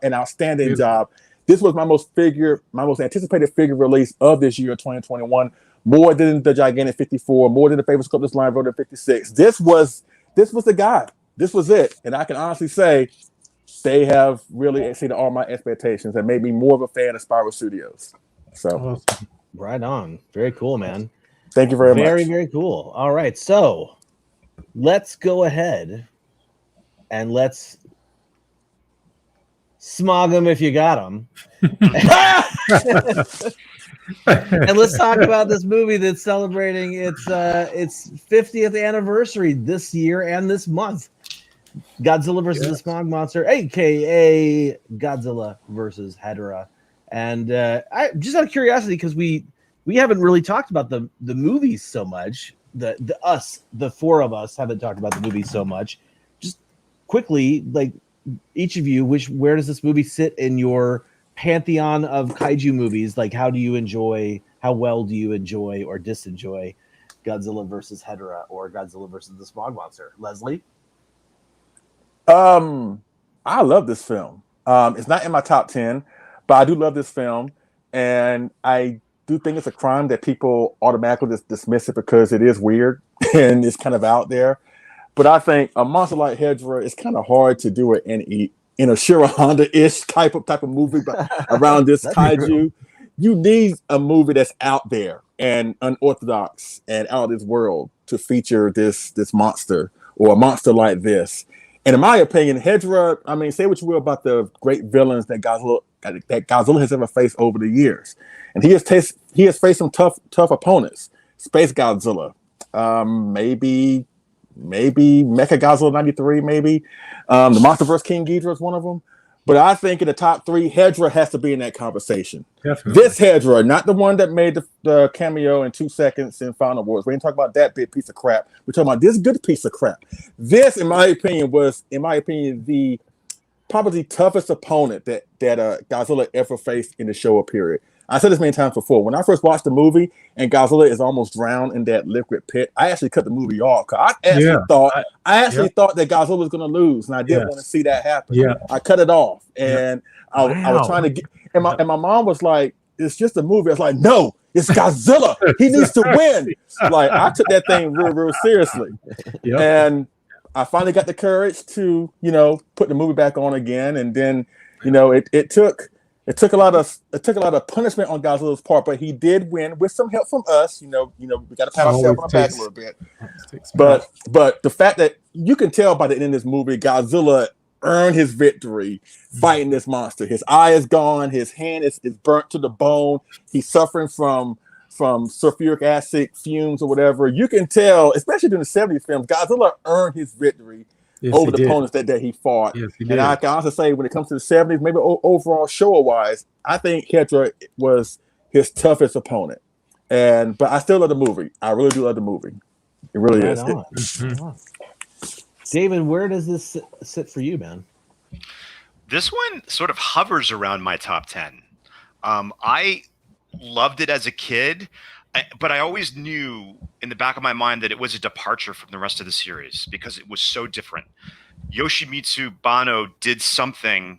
Speaker 4: an outstanding job. This was my most anticipated figure release of this year, 2021, more than the gigantic 54, more than the Favorite Sculptors line Rotor 56. This was the guy. This was it. And I can honestly say they have really exceeded all my expectations and made me more of a fan of Spiral Studios. So,
Speaker 3: right on. Very cool, man.
Speaker 4: Thank you very much.
Speaker 3: Very, very cool. All right. So let's go ahead and let's smog them if you got them. And let's talk about this movie that's celebrating its 50th anniversary this year and this month. Godzilla versus the Smog Monster, aka Godzilla versus Hedorah. And I just out of curiosity, because we haven't really talked about the movies so much. The 4 of us haven't talked about the movie so much. Just quickly, like, each of you, where does this movie sit in your pantheon of kaiju movies? Like, how well do you enjoy or disenjoy Godzilla versus Hedorah or Godzilla versus the Smog Monster? Leslie?
Speaker 4: I love this film. It's not in my top 10, but I do love this film, and I do think it's a crime that people automatically just dismiss it because it is weird and it's kind of out there. But I think a monster like Hedorah, it's kind of hard to do it in a Shira Honda-ish type of movie, but around this kaiju. you need a movie that's out there and unorthodox and out of this world to feature this monster or a monster like this. And in my opinion, Hedorah, I mean, say what you will about the great villains that Godzilla has ever faced over the years. And he has faced some tough opponents. Space Godzilla, maybe Mecha Godzilla 93, maybe. The MonsterVerse King Ghidorah is one of them. But I think in the top three, Hedorah has to be in that conversation.
Speaker 5: Definitely.
Speaker 4: This Hedorah, not the one that made the cameo in 2 seconds in Final Wars. We ain't talking about that big piece of crap. We're talking about this good piece of crap. This, in my opinion, was, the probably the toughest opponent that Godzilla ever faced in the Showa period. I said this many times before. When I first watched the movie and Godzilla is almost drowned in that liquid pit, I actually cut the movie off because I actually thought that Godzilla was going to lose, and I didn't want to see that happen.
Speaker 5: Yeah.
Speaker 4: I cut it off, and I was trying to get. And my mom was like, "It's just a movie." I was like, "No, it's Godzilla. He needs to win." Like I took that thing real seriously, and I finally got the courage to put the movie back on again, and then it took a lot of punishment on Godzilla's part, but he did win with some help from us. We got to pat ourselves on the back a little bit. But the fact that you can tell by the end of this movie, Godzilla earned his victory fighting this monster. His eye is gone. His hand is burnt to the bone. He's suffering from sulfuric acid fumes or whatever. You can tell, especially during the 70s films, Godzilla earned his victory over the opponents that he fought.
Speaker 5: Yes, he
Speaker 4: and
Speaker 5: did.
Speaker 4: I can also say when it comes to the 70s, maybe overall Showa-wise, I think Hedorah was his toughest opponent. But I still love the movie. I really do love the movie. It really is.
Speaker 3: David, where does this sit for you, man?
Speaker 6: This one sort of hovers around my top 10. I loved it as a kid, but I always knew in the back of my mind that it was a departure from the rest of the series because it was so different. Yoshimitsu Banno did something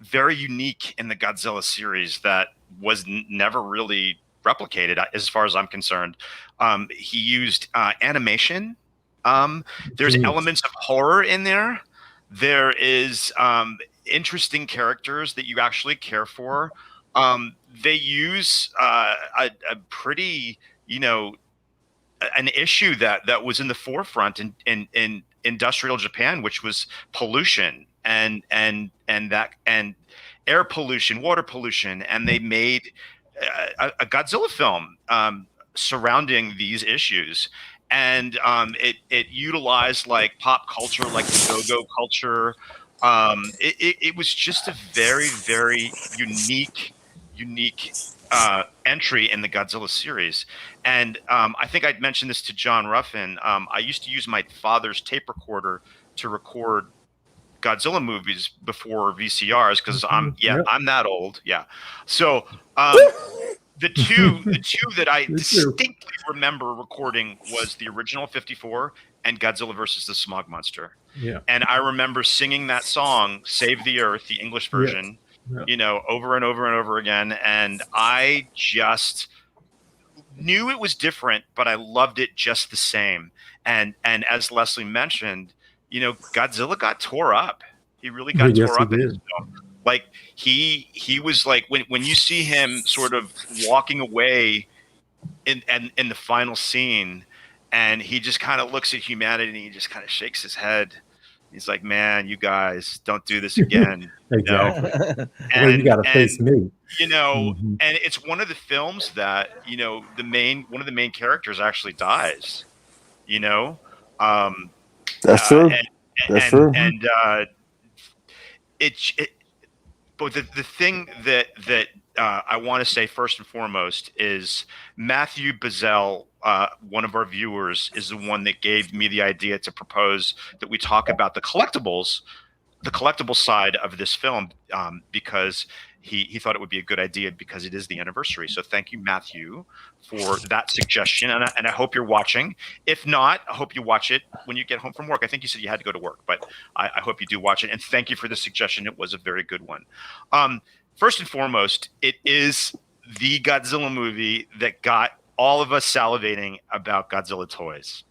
Speaker 6: very unique in the Godzilla series that was never really replicated as far as I'm concerned. He used animation. There's elements of horror in there. There is interesting characters that you actually care for. They use a pretty, an issue that was in the forefront in industrial Japan, which was pollution and air pollution, water pollution, and they made a Godzilla film surrounding these issues. And it utilized like pop culture, like the go-go culture. It was just a very, very unique entry in the Godzilla series. And I think I'd mentioned this to John Ruffin. I used to use my father's tape recorder to record Godzilla movies before VCRs because I'm that old. Yeah. So the two that I distinctly remember recording was the original 54 and Godzilla versus the Smog Monster.
Speaker 5: Yeah.
Speaker 6: And I remember singing that song, Save the Earth, the English version, over and over and over again. And I just knew it was different, but I loved it just the same. And as Leslie mentioned, Godzilla got tore up. He really got tore up in his film. Like he was like when you see him sort of walking away in the final scene, and he just kind of looks at humanity and he just kind of shakes his head. He's like, "Man, you guys don't do this again."
Speaker 5: Exactly.
Speaker 6: And
Speaker 5: you got to face me.
Speaker 6: And it's one of the films that one of the main characters actually dies.
Speaker 4: That's true. That's true.
Speaker 6: And but the thing that I want to say first and foremost is Matthew Bazell, one of our viewers, is the one that gave me the idea to propose that we talk about the collectible side of this film because he thought it would be a good idea because it is the anniversary. So thank you, Matthew, for that suggestion. And I hope you're watching. If not, I hope you watch it when you get home from work. I think you said you had to go to work, but I hope you do watch it. And thank you for the suggestion. It was a very good one. First and foremost, it is the Godzilla movie that got all of us salivating about Godzilla toys.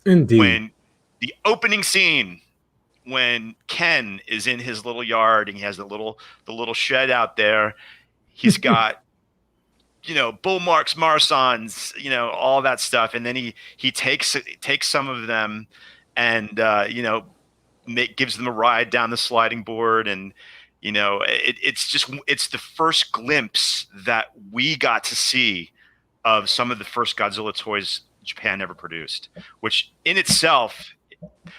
Speaker 5: Indeed.
Speaker 6: When the opening scene, when Ken is in his little yard and he has the little shed out there, he's got bull marks, Marsons, all that stuff. And then he takes some of them and, gives them a ride down the sliding board. And, it's the first glimpse that we got to see of some of the first Godzilla toys Japan ever produced, which in itself,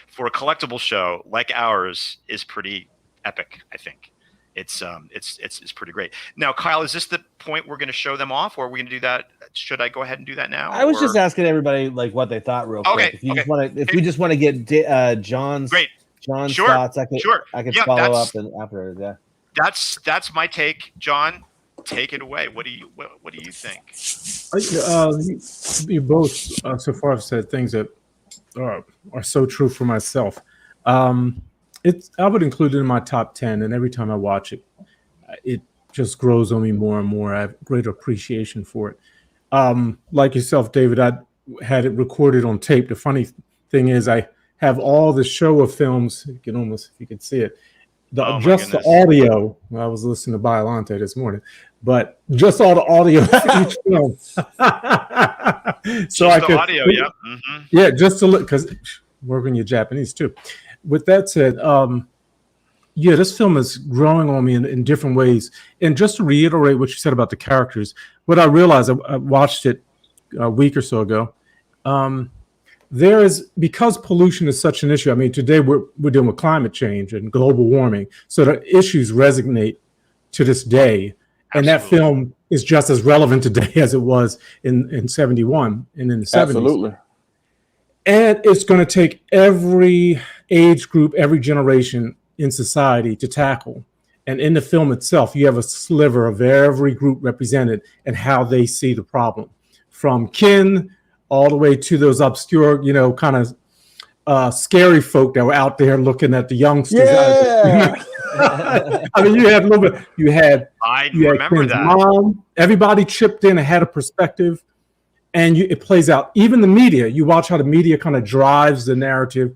Speaker 6: for a collectible show like ours, is pretty epic. I think it's pretty great. Now, Kyle, is this the point we're going to show them off, or are we going to do that? Should I go ahead and do that now?
Speaker 3: I was just asking everybody like what they thought real quick. If we just want to get John's thoughts, I could follow up and after. Yeah,
Speaker 6: that's my take. John, take it away. What do you think?
Speaker 5: You both so far have said things that are so true for myself. I would include it in my top 10, and every time I watch it, it just grows on me more and more. I have great appreciation for it. Like yourself, David, I had it recorded on tape. The funny thing is, I have all the Showa films. You can almost, if you can see it, the audio. I was listening to Biolante this morning, but just all the audio for each film. So
Speaker 6: just the audio, yeah. Mm-hmm.
Speaker 5: Yeah, just to look, because working your Japanese too. With that said, this film is growing on me in different ways. And just to reiterate what you said about the characters, what I realized, I watched it a week or so ago. There is, because pollution is such an issue. I mean, today we're dealing with climate change and global warming, so the issues resonate to this day. And that film is just as relevant today as it was in 71 and in the 70s.
Speaker 4: Absolutely.
Speaker 5: And it's going to take every age group, every generation in society to tackle. And in the film itself, you have a sliver of every group represented and how they see the problem, from kin all the way to those obscure, kind of scary folk that were out there looking at the youngsters.
Speaker 4: Yeah.
Speaker 5: I mean, you had a little bit.
Speaker 6: I remember
Speaker 5: Ken's
Speaker 6: that.
Speaker 5: Mom, everybody chipped in and had a perspective. And it plays out. Even the media, you watch how the media kind of drives the narrative.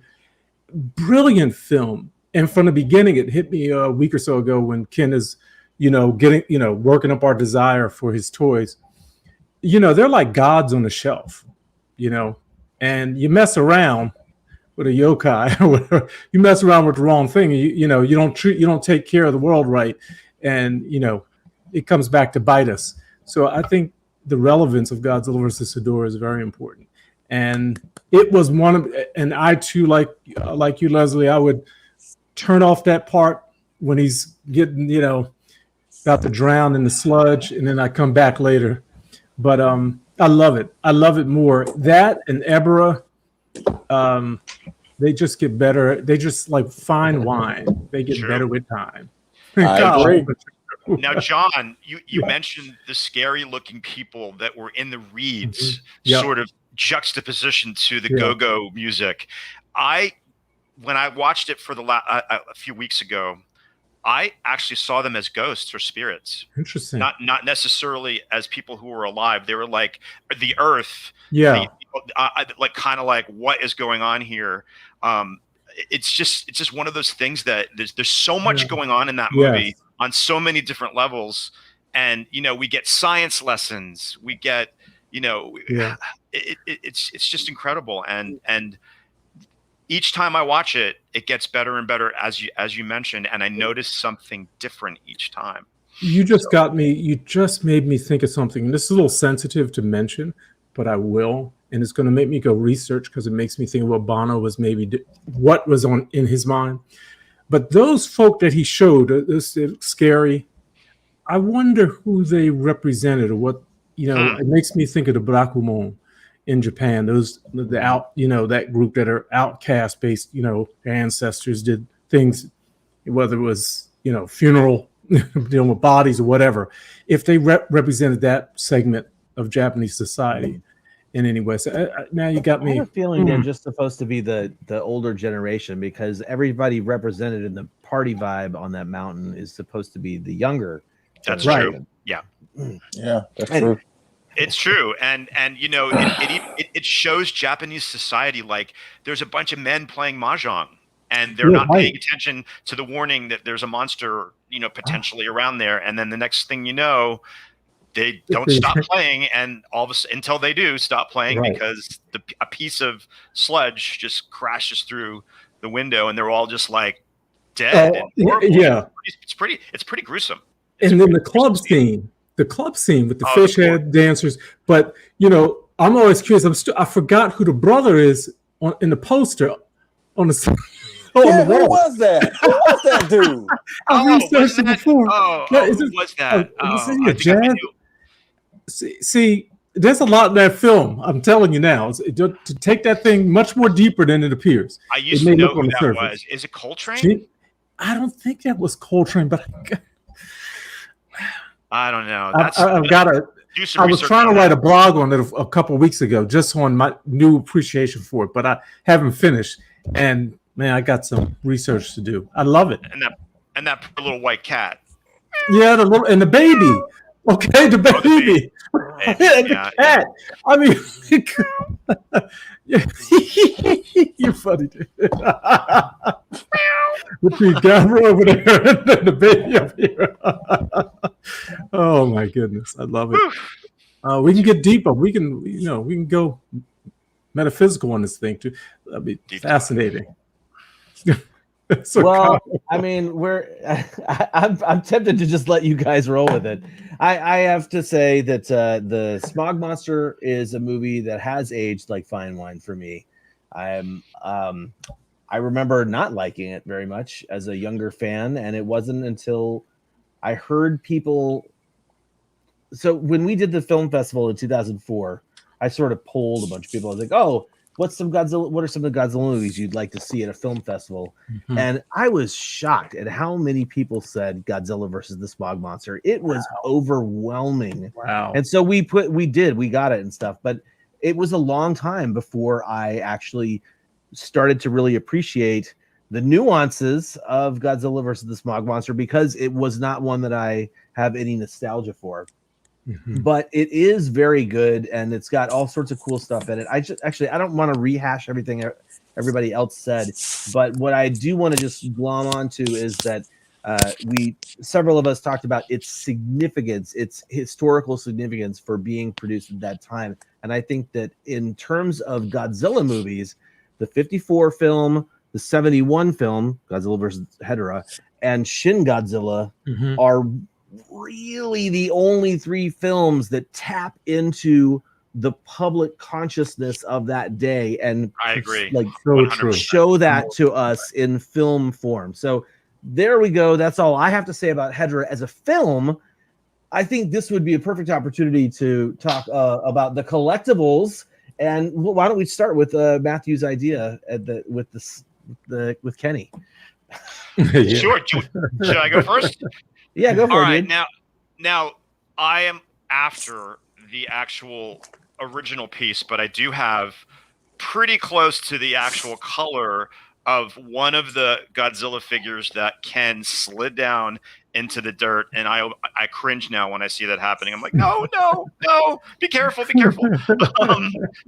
Speaker 5: Brilliant film. And from the beginning, it hit me a week or so ago when Ken is, working up our desire for his toys. They're like gods on the shelf, and you mess around with a yokai, or whatever, you mess around with the wrong thing. You don't take care of the world right. And, it comes back to bite us. So I think the relevance of Godzilla versus Hedorah is very important, and it was one of. And I too, like you, Leslie, I would turn off that part when he's getting, about to drown in the sludge, and then I come back later. But I love it. I love it more. That and Ebera, they just get better. They just like fine wine. They get better with time.
Speaker 4: I agree.
Speaker 6: Now, John, you mentioned the scary-looking people that were in the reeds, sort of juxtaposition to the go-go music. When I watched it for a few weeks ago, I actually saw them as ghosts or spirits.
Speaker 5: Interesting.
Speaker 6: Not necessarily as people who were alive. They were like the earth.
Speaker 5: Yeah.
Speaker 6: Kind of like what is going on here. It's just one of those things that there's so much going on in that movie on so many different levels. And, we get science lessons. We get, it's just incredible. And each time I watch it, it gets better and better, as you mentioned, and I notice something different each time.
Speaker 5: You just made me think of something, and this is a little sensitive to mention, but I will, and it's going to make me go research because it makes me think what Bono was what was in his mind. But those folk that he showed, this scary, I wonder who they represented or what, it makes me think of the Brakumon in Japan, that group that are outcast based, their ancestors did things, whether it was, funeral, dealing with bodies or whatever. If they represented that segment of Japanese society in any way. So now you got me.
Speaker 3: I have a feeling they're just supposed to be the older generation, because everybody represented in the party vibe on that mountain is supposed to be the younger.
Speaker 6: That's
Speaker 3: generation.
Speaker 6: true. Yeah.
Speaker 4: Yeah, that's true.
Speaker 6: It's true, and it shows Japanese society like there's a bunch of men playing mahjong, and they're not paying attention to the warning that there's a monster, potentially around there, and then the next thing you know, they don't stop playing, and all of a until they do stop playing because a piece of sludge just crashes through the window, and they're all just like dead. And
Speaker 5: yeah,
Speaker 6: it's pretty gruesome.
Speaker 5: And then the club scene with the fish head dancers. But I'm always curious. I forgot who the brother is in the poster on the.
Speaker 4: Who was that? Who was that dude?
Speaker 5: I researched it before.
Speaker 6: Who was that?
Speaker 5: See, there's a lot in that film. I'm telling you now. To take that thing much more deeper than it appears.
Speaker 6: I used to know who that was. Is it Coltrane?
Speaker 5: I don't think that was Coltrane, but
Speaker 6: I don't know.
Speaker 5: I've got to. I was trying to write a blog on it a couple of weeks ago, just on my new appreciation for it, but I haven't finished. And man, I got some research to do. I love it.
Speaker 6: And that poor little white cat.
Speaker 5: Yeah, the baby. Okay, the baby. The cat. I mean, you're funny, dude. With the camera over there and the baby up here. Oh my goodness, I love it. We can get deeper. We can go metaphysical on this thing too. That'd be fascinating.
Speaker 3: I mean, I'm tempted to just let you guys roll with it. I have to say that the Smog Monster is a movie that has aged like fine wine for me. I remember not liking it very much as a younger fan, and it wasn't until I heard people. So when we did the film festival in 2004, I sort of polled a bunch of people. I was like, "Oh, what are some of the Godzilla movies you'd like to see at a film festival?" Mm-hmm. And I was shocked at how many people said Godzilla versus the Smog Monster. It was overwhelming.
Speaker 5: Wow.
Speaker 3: And so we got it and stuff, but it was a long time before I actually started to really appreciate the nuances of Godzilla versus the Smog Monster, because it was not one that I have any nostalgia for. Mm-hmm. But it is very good, and it's got all sorts of cool stuff in it. I don't want to rehash everything everybody else said, but what I do want to just glom onto is that several of us talked about its significance, its historical significance for being produced at that time. And I think that in terms of Godzilla movies, the 54 film, the 71 film, Godzilla vs. Hedorah, and Shin Godzilla are really the only three films that tap into the public consciousness of that day and
Speaker 6: I agree.
Speaker 3: Show that to us in film form. So there we go. That's all I have to say about Hedorah as a film. I think this would be a perfect opportunity to talk about the collectibles. And why don't we start with Matthew's idea with Kenny?
Speaker 6: Sure. Should I go first?
Speaker 3: Yeah, go for it.
Speaker 6: All right, now I am after the actual original piece, but I do have pretty close to the actual color of one of the Godzilla figures that Ken slid down into the dirt, and I cringe now when I see that happening. I'm like, no, be careful.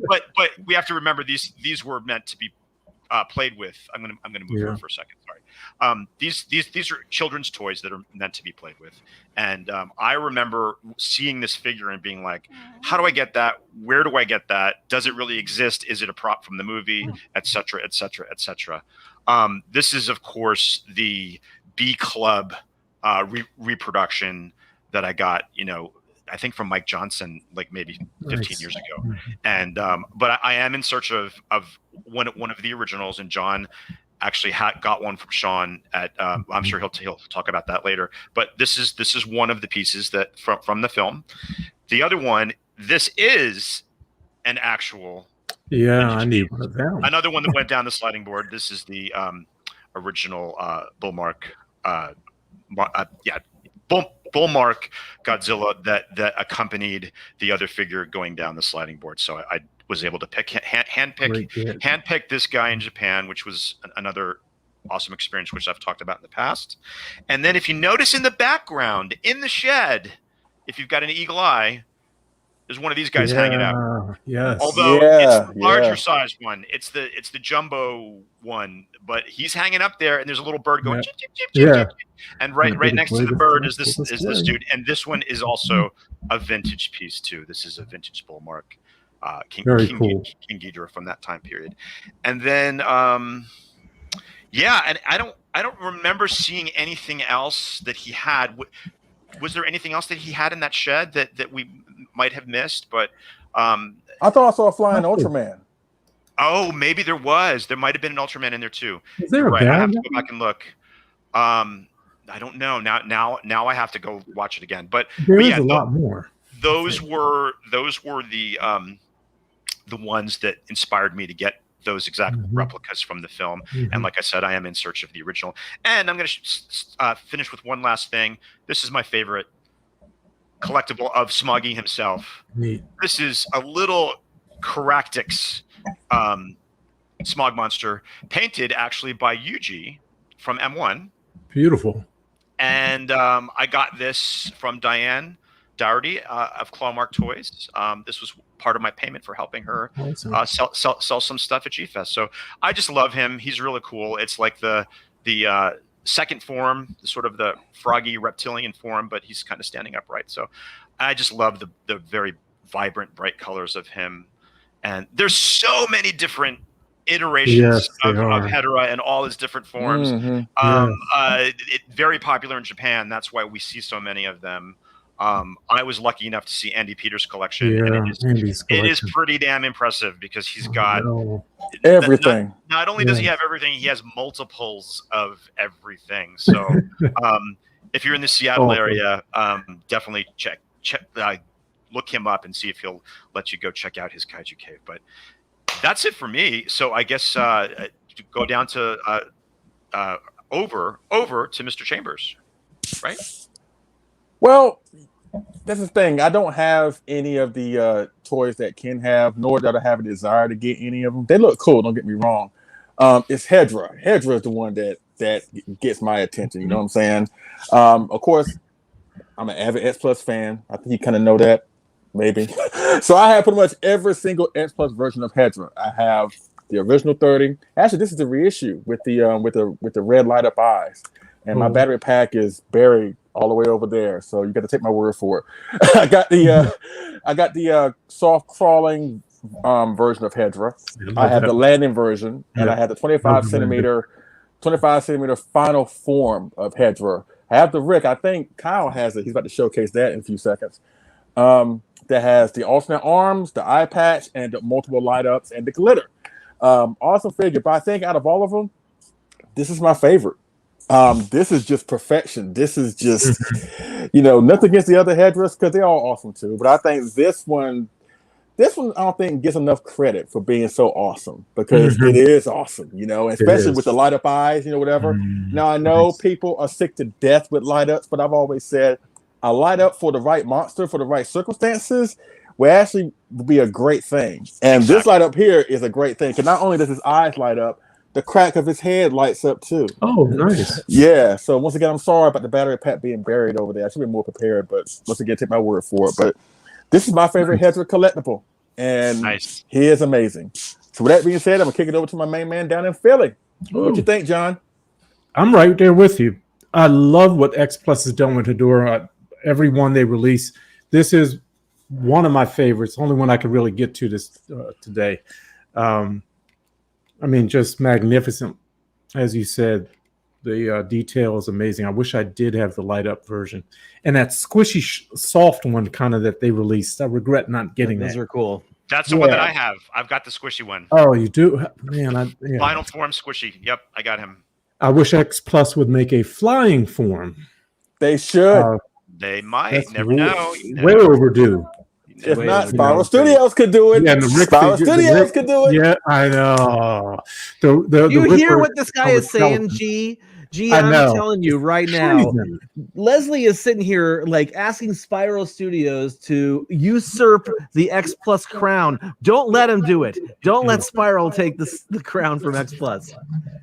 Speaker 6: But we have to remember these were meant to be played with. I'm gonna move here for a second. Sorry. These are children's toys that are meant to be played with, and I remember seeing this figure and being like, how do I get that? Where do I get that? Does it really exist? Is it a prop from the movie? Etc. Etc. Etc. This is, of course, the B Club reproduction that I got. I think from Mike Johnson, like maybe 15 years ago. And but I am in search of one of the originals, and John actually got one from Sean at I'm sure he'll talk about that later. But this is one of the pieces that from the film. The other one, this is an actual
Speaker 5: I need one of them.
Speaker 6: Another one that went down the sliding board. This is the original Bullmark Bullmark Godzilla that accompanied the other figure going down the sliding board. So I was able to handpick this guy in Japan, which was another awesome experience, which I've talked about in the past. And then if you notice in the background, in the shed, if you've got an eagle eye, There's one of these guys hanging out.
Speaker 5: Yes.
Speaker 6: Although it's the larger size one. It's the jumbo one, but he's hanging up there, and there's a little bird going chip, chip, chip, chip, chip, chip. And right next to the bird is this dude. And this one is also a vintage piece too. This is a vintage bull mark. King Ghidorah from that time period. And then and I don't remember seeing anything else that he had. Was there anything else that he had in that shed that we might have missed? But
Speaker 4: I thought I saw a flying Ultraman.
Speaker 6: Oh, maybe there was. There might have been an Ultraman in there too.
Speaker 5: Is there
Speaker 6: right.
Speaker 5: a
Speaker 6: I have to go back and look. I don't know. Now I have to go watch it again. But
Speaker 5: there's a lot more.
Speaker 6: Those were the ones that inspired me to get those exact replicas from the film. And like I said, I am in search of the original. And I'm going to finish with one last thing. This is my favorite collectible of Smoggy himself.
Speaker 5: Neat.
Speaker 6: This is a little Caractix Smog Monster, painted actually by Yuji from M1.
Speaker 5: Beautiful.
Speaker 6: And I got this from Diane Dougherty of Clawmark Toys. This was part of my payment for helping her sell some stuff at G-Fest. So I just love him. He's really cool. It's like the second form, sort of the froggy reptilian form, but he's kind of standing upright. So I just love the very vibrant, bright colors of him. And there's so many different iterations of Hedorah and all his different forms. Very popular in Japan. That's why we see so many of them. I was lucky enough to see Andy Peters' collection. And it is pretty damn impressive because he's got
Speaker 4: everything.
Speaker 6: Not only does he have everything, he has multiples of everything. So if you're in the Seattle area, definitely look him up and see if he'll let you go check out his Kaiju Cave. But that's it for me. So I guess go down to over to Mr. Chambers, right?
Speaker 4: Well, that's the thing. I don't have any of the toys that Ken have, nor do I have a desire to get any of them. They look cool, don't get me wrong. It's Hedorah. Hedorah is the one that gets my attention. You know what I'm saying? Of course, I'm an avid X Plus fan. I think you kind of know that, maybe. So I have pretty much every single X Plus version of Hedorah. I have the original 30. Actually, this is the reissue with the red light up eyes, and my battery pack is buried all the way over there. So you got to take my word for it. I got the soft crawling version of Hedorah. I have the landing version, and I have the 25 centimeter final form of Hedorah. I have the Rick. I think Kyle has it. He's about to showcase that in a few seconds. That has the alternate arms, the eye patch, and the multiple light ups and the glitter. Awesome figure. But I think out of all of them, this is my favorite. This is just perfection. This is just, nothing against the other Hedorahs because they're all awesome too. But I think this one I don't think gets enough credit for being so awesome because it is awesome, especially with the light up eyes, whatever. Now I know people are sick to death with light ups, but I've always said a light up for the right monster, for the right circumstances, will actually be a great thing. And this light up here is a great thing because not only does his eyes light up, the crack of his head lights up too.
Speaker 5: Oh, nice.
Speaker 4: Yeah. So once again, I'm sorry about the battery pack being buried over there. I should be more prepared, but once again, take my word for it. But this is my favorite Hedorah collectible, and he is amazing. So with that being said, I'm gonna kick it over to my main man down in Philly. What you think, John?
Speaker 5: I'm right there with you. I love what X Plus has done with Hedorah. Every one they release. This is one of my favorites. Only one I could really get to this today. Just magnificent, as you said. The detail is amazing. I wish I did have the light up version and that squishy, soft one kind of that they released. I regret not getting that.
Speaker 3: Those are cool.
Speaker 6: That's the one that I have. I've got the squishy one.
Speaker 5: Oh, you do, man.
Speaker 6: Final form squishy. Yep, I got him.
Speaker 5: I wish X Plus would make a flying form.
Speaker 4: They should.
Speaker 6: They might. Never know.
Speaker 5: Way overdue.
Speaker 4: If not, Spiral Studios could do it.
Speaker 5: Yeah, and the Rick
Speaker 4: Spiral Studios could do it.
Speaker 5: Yeah, I know.
Speaker 3: You hear what this guy is saying, G? I'm telling you right now. Leslie is sitting here like asking Spiral Studios to usurp the X Plus crown. Don't let him do it. Don't let Spiral take the crown from X Plus.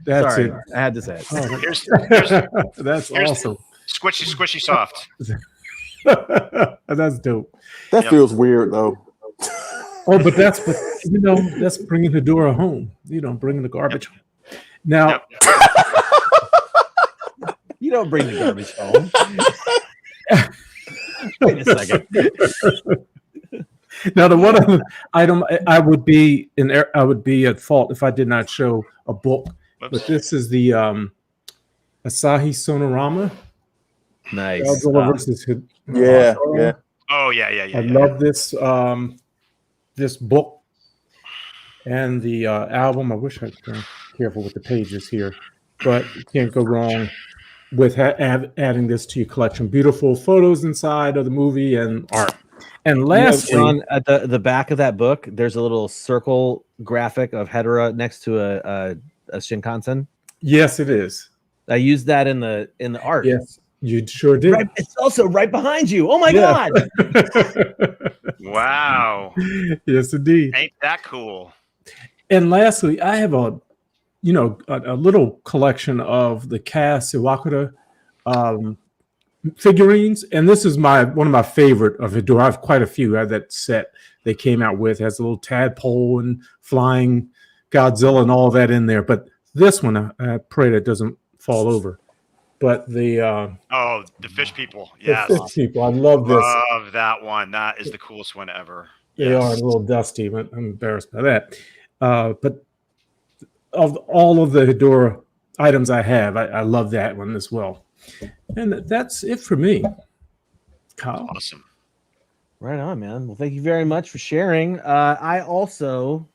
Speaker 3: Sorry, I had to say it.
Speaker 6: Here's
Speaker 5: That's awesome.
Speaker 6: Squishy soft.
Speaker 5: That's dope.
Speaker 4: That feels weird though.
Speaker 5: Oh, but that's bringing Hedorah home. Bringing the garbage home. Now,
Speaker 3: you don't bring the garbage home. Wait a second.
Speaker 5: Now, the one other item I would be at fault if I did not show a book.
Speaker 6: Whoops.
Speaker 5: But this is the Asahi Sonorama.
Speaker 3: Nice.
Speaker 5: Godzilla versus
Speaker 4: Yeah.
Speaker 6: Oh yeah.
Speaker 5: I love this this book and the album. I wish I'd been careful with the pages here, but you can't go wrong with adding this to your collection. Beautiful photos inside of the movie and art. And lastly,
Speaker 3: John, at the back of that book, there's a little circle graphic of Hedorah next to a Shinkansen.
Speaker 5: Yes, it is.
Speaker 3: I used that in the art.
Speaker 5: Yes, you sure did.
Speaker 3: Right, it's also right behind you. Oh my God!
Speaker 6: Wow.
Speaker 5: Yes, indeed.
Speaker 6: Ain't that cool?
Speaker 5: And lastly, I have a little collection of the cast Iwakura figurines, and this is one of my favorite of Hedorah. I have quite a few. I have that set they came out with, has a little tadpole and flying Godzilla and all that in there. But this one, I pray that doesn't fall over. But the
Speaker 6: fish people,
Speaker 5: the
Speaker 6: yes,
Speaker 5: fish people, I love this.
Speaker 6: Love that one. That is the coolest one ever.
Speaker 5: They are a little dusty, but I'm embarrassed by that. But of all of the Hedorah items I have, I love that one as well. And that's it for me. Kyle.
Speaker 6: Awesome.
Speaker 3: Right on, man. Well, thank you very much for sharing. I also,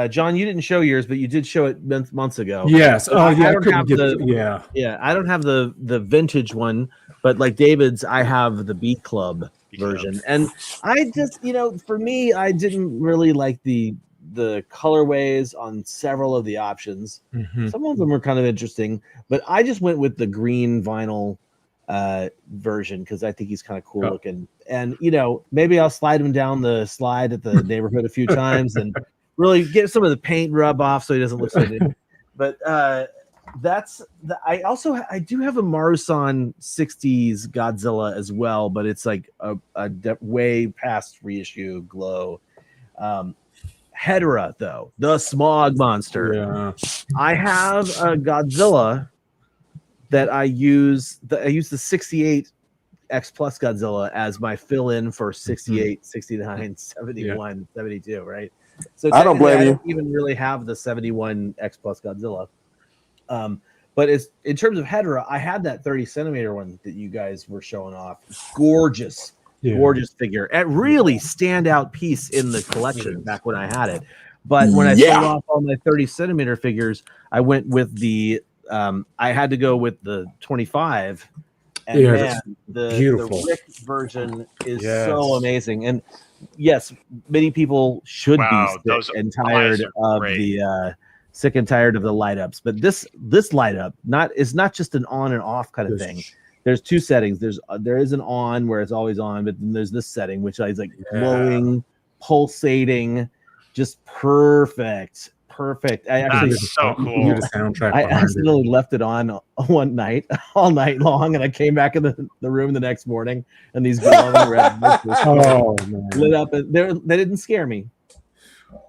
Speaker 3: John, you didn't show yours, but you did show it months ago.
Speaker 5: Yes. Oh, yeah.
Speaker 3: I don't have I don't have the vintage one, but like David's, I have the B Club version. And I just, for me, I didn't really like the colorways on several of the options.
Speaker 5: Mm-hmm.
Speaker 3: Some of them were kind of interesting, but I just went with the green vinyl version because I think he's kind of cool looking. And maybe I'll slide him down the slide at the neighborhood a few times and really get some of the paint rub off so he doesn't look so new. But I do have a Marusan 60s Godzilla as well, but it's like a way past reissue glow. Hedorah, though, the Smog Monster.
Speaker 5: Yeah.
Speaker 3: I have a Godzilla that I use the 68 X Plus Godzilla as my fill-in for 68, 69, 71, 72, right? So
Speaker 4: I don't blame you.
Speaker 3: I don't even really have the 71 X Plus Godzilla. But it's in terms of Hedorah, I had that 30 centimeter one that you guys were showing off. Gorgeous figure. A really standout piece in the collection back when I had it. But when I sold off all my 30 centimeter figures, I went with the I had to go with the 25. And man, the Rick version is so amazing. And yes, many people should be sick and tired of the sick and tired of the light ups. But this light up is not just an on and off kind of thing. There's two settings. There is an on where it's always on, but then there's this setting which is like glowing, pulsating, just perfect.
Speaker 6: That's so cool.
Speaker 5: The soundtrack.
Speaker 3: I accidentally left it on one night, all night long, and I came back in the room the next morning, and these glowing red lit up. And they didn't scare me,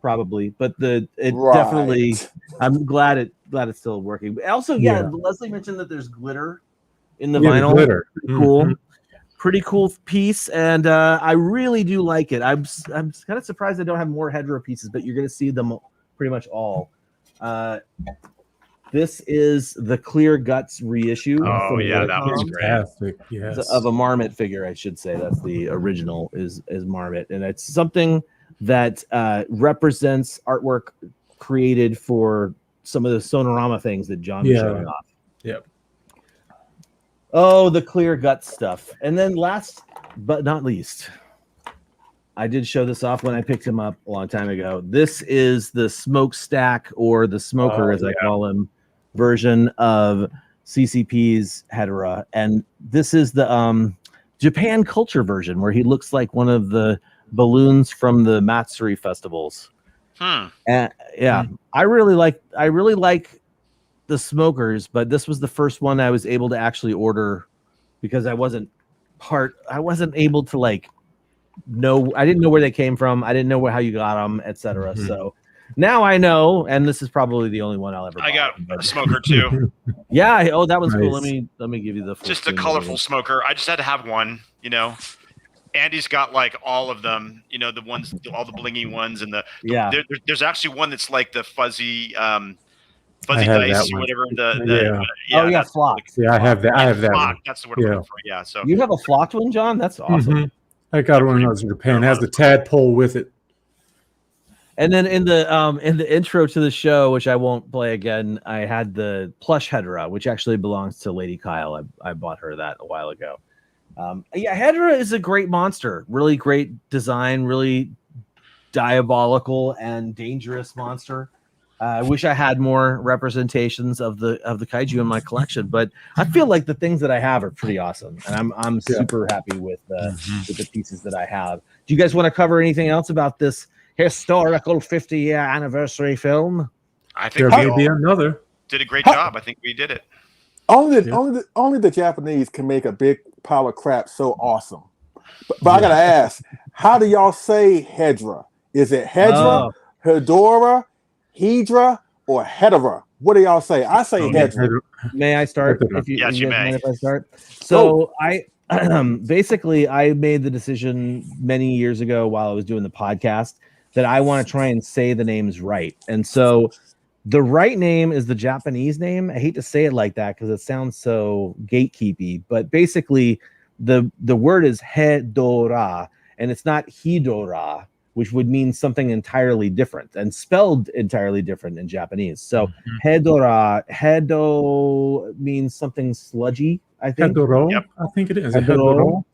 Speaker 3: probably, but definitely. I'm glad it's still working. Also, Leslie mentioned that there's glitter in the vinyl.
Speaker 5: Glitter.
Speaker 3: Cool. Pretty cool piece, and I really do like it. I'm kind of surprised I don't have more Hedorah pieces, but you're going to see them pretty much all. This is the Clear Guts reissue.
Speaker 6: Oh yeah, that was
Speaker 5: fantastic. Yes,
Speaker 3: of a Marmot figure, I should say. That's the original is Marmot, and it's something that represents artwork created for some of the Sonorama things that John was showing off.
Speaker 5: Yep.
Speaker 3: Oh, the Clear Guts stuff, and then last but not least, I did show this off when I picked him up a long time ago. This is the smokestack, or the smoker, as I call him, version of CCP's Hedorah. And this is the Japan culture version, where he looks like one of the balloons from the Matsuri festivals. I really like the smokers, but this was the first one I was able to actually order because I wasn't able to like know. I didn't know where they came from. I didn't know how you got them, etc.
Speaker 5: Mm-hmm.
Speaker 3: So now I know, and this is probably the only one I'll ever.
Speaker 6: I got a smoker too.
Speaker 3: Yeah. Oh, that was cool.
Speaker 5: Nice.
Speaker 3: Let me give you the
Speaker 6: Just a colorful smoker. I just had to have one. You know, Andy's got like all of them. You know, the ones, all the blingy ones, and there's actually one that's like the fuzzy dice or whatever.
Speaker 3: Flock.
Speaker 5: Yeah, I have that. I have that
Speaker 6: flock.
Speaker 5: one.
Speaker 6: That's the word I'm looking for. Yeah. So
Speaker 3: you have a flocked one, John? That's awesome.
Speaker 5: Mm-hmm. I got one of those in Japan. It has the tadpole with it.
Speaker 3: And then in the intro to the show, which I won't play again, I had the plush Hedorah, which actually belongs to Lady Kyle. I bought her that a while ago. Hedorah is a great monster. Really great design, really diabolical and dangerous monster. I wish I had more representations of the kaiju in my collection, but I feel like the things that I have are pretty awesome, and I'm super happy with the pieces that I have. Do you guys want to cover anything else about this historical 50-year anniversary film?
Speaker 6: I think
Speaker 5: there may be another.
Speaker 6: Did a great job. I think we did it.
Speaker 4: Only the Japanese can make a big pile of crap so awesome. But I gotta ask, how do y'all say Hedorah? Is it Hedorah, Hedorah, Hedorah, or Hedorah? What do y'all say? I say Hedorah.
Speaker 3: May I start?
Speaker 6: Yes, you may.
Speaker 3: Mind if I start? So I basically I made the decision many years ago while I was doing the podcast that I want to try and say the names right. And so the right name is the Japanese name. I hate to say it like that because it sounds so gatekeepy, but basically the word is Hedorah, and it's not Hedorah, which would mean something entirely different and spelled entirely different in Japanese. So Hedorah, Hedo means something sludgy, I think.
Speaker 5: Hedorah? Yep. I think it is.
Speaker 3: Hedorah.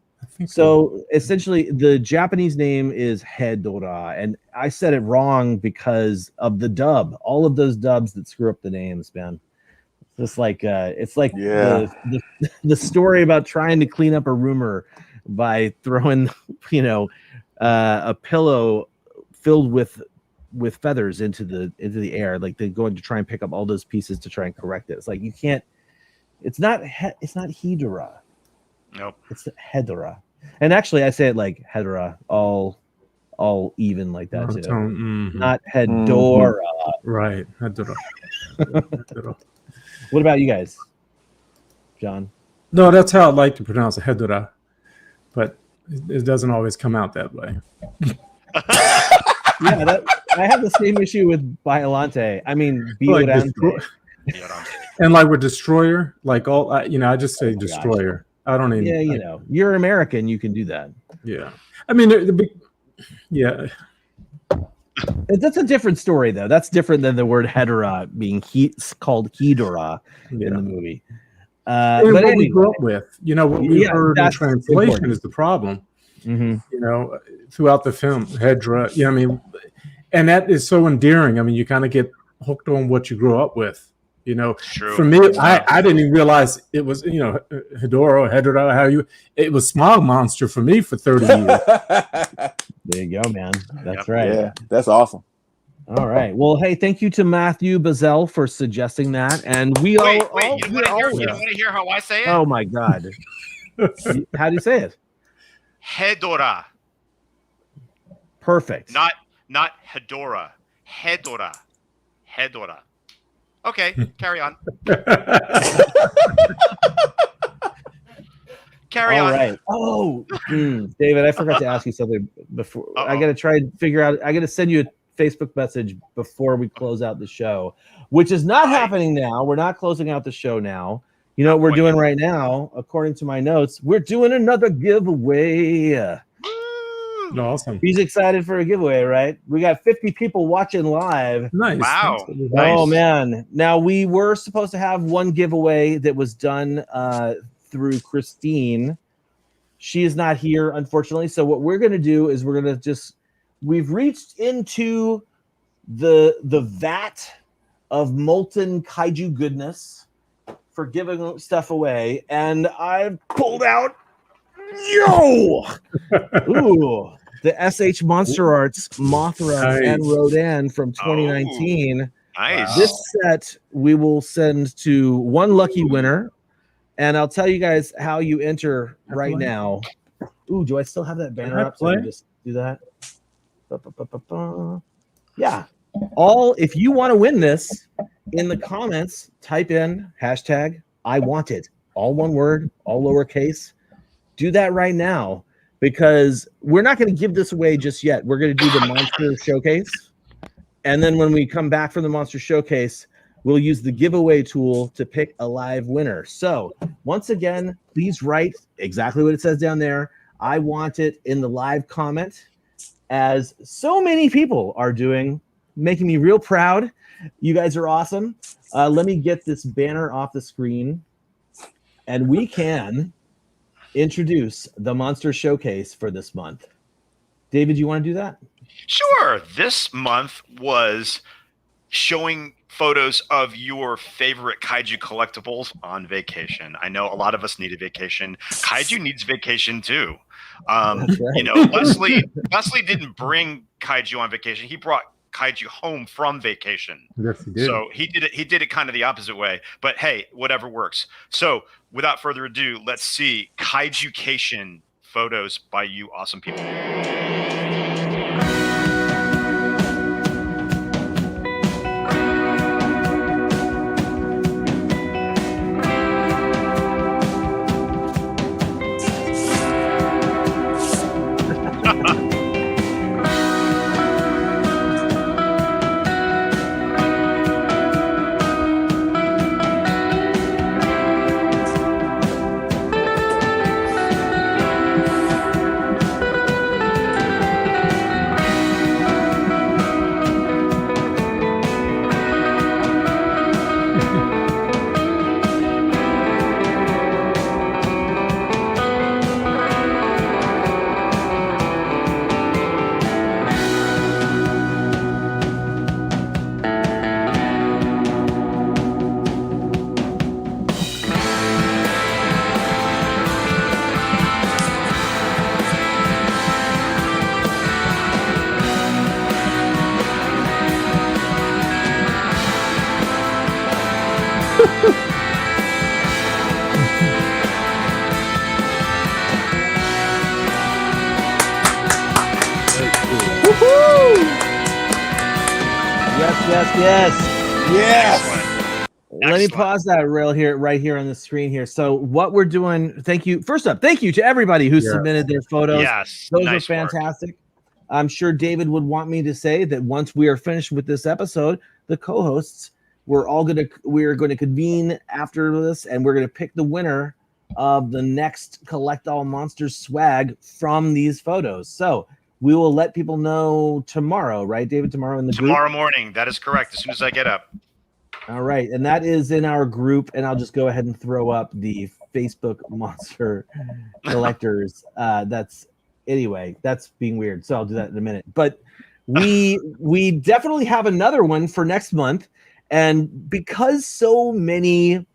Speaker 3: So essentially, the Japanese name is Hedorah, and I said it wrong because of the dub. All of those dubs that screw up the names, man. It's like the story about trying to clean up a rumor by throwing, a pillow filled with feathers into the air. Like they're going to try and pick up all those pieces to try and correct it. It's like you can't. It's not Hedorah.
Speaker 6: Nope.
Speaker 3: It's Hedorah. And actually, I say it like Hedorah, all even like that too. Not Hedorah.
Speaker 5: Right, Hedorah.
Speaker 3: What about you guys, John?
Speaker 5: No, that's how I like to pronounce it, Hedorah, but it doesn't always come out that way.
Speaker 3: I have the same issue with Biolante. I mean, Biolante.
Speaker 5: And like with Destroyer, like I just say Destroyer. I don't even.
Speaker 3: Yeah, you're American. You can do that.
Speaker 5: Yeah, I mean,
Speaker 3: that's a different story, though. That's different than the word Hedorah being called Hedorah in the movie. But
Speaker 5: what
Speaker 3: anyway,
Speaker 5: we grew up with, what we heard in translation is the problem.
Speaker 3: Mm-hmm.
Speaker 5: Throughout the film, Hedorah. And that is so endearing. I mean, you kind of get hooked on what you grew up with.
Speaker 6: True.
Speaker 5: For me, I didn't even realize it was, Hedorah, it was Smog Monster for me for 30 years.
Speaker 3: There you go, man. That's right.
Speaker 4: Yeah, that's awesome.
Speaker 3: All right. Well, hey, thank you to Matthew Bazell for suggesting that. And we
Speaker 6: you don't want to hear how I say it?
Speaker 3: Oh my God. How do you say it?
Speaker 6: Hedorah.
Speaker 3: Perfect.
Speaker 6: Not Hedorah. Hedorah. Hedorah. Okay, carry on. Carry on.
Speaker 3: All right. Oh, David, I forgot to ask you something before. I got to try and figure out. I got to send you a Facebook message before we close out the show, which is not happening now. We're not closing out the show now. You know what we're doing right now? According to my notes, we're doing another giveaway.
Speaker 5: Awesome.
Speaker 3: He's excited for a giveaway, right? We got 50 people watching live.
Speaker 5: Nice.
Speaker 6: Wow.
Speaker 3: Oh, man. Now, we were supposed to have one giveaway that was done through Christine. She is not here, unfortunately. So what we're going to do is we're going to we've reached into the vat of molten kaiju goodness for giving stuff away. And I've pulled out the SH Monster Arts Mothra and Rodan from 2019.
Speaker 6: Nice.
Speaker 3: This set we will send to one lucky winner, And I'll tell you guys how you enter right now. Ooh, do I still have that banner up? So I can just do that. Yeah. If you want to win this, in the comments, type in hashtag I want it. All one word, all lowercase. Do that right now, because we're not going to give this away just yet. We're going to do the Monster Showcase. And then when we come back from the Monster Showcase, we'll use the giveaway tool to pick a live winner. So once again, please write exactly what it says down there. I want it in the live comment, as so many people are doing, making me real proud. You guys are awesome. Let me get this banner off the screen, and we can introduce the Monster Showcase for this month. David, you want to do that?
Speaker 6: Sure. This month was showing photos of your favorite kaiju collectibles on vacation. I know a lot of us need a vacation. Kaiju needs vacation too.
Speaker 3: Right.
Speaker 6: You know, Leslie didn't bring kaiju on vacation. He brought kaiju home from vacation.
Speaker 5: Yes, he did.
Speaker 6: So he did it kind of the opposite way. But hey, whatever works. So without further ado, let's see Kaijucation photos by you awesome people.
Speaker 3: Yes. Let me pause that right here on the screen here. So what we're doing, thank you. First up, thank you to everybody who submitted their photos.
Speaker 6: Yes,
Speaker 3: those
Speaker 6: nice
Speaker 3: are fantastic. I'm sure David would want me to say that once we are finished with this episode, the co-hosts, we're going to convene after this, and we're going to pick the winner of the next Collect All Monsters swag from these photos. So we will let people know tomorrow, right, David? Tomorrow in the group?
Speaker 6: Tomorrow morning. That is correct. As soon as I get up.
Speaker 3: All right. And that is in our group. And I'll just go ahead and throw up the Facebook Monster Collectors. That's being weird. So I'll do that in a minute. But we definitely have another one for next month. And because so many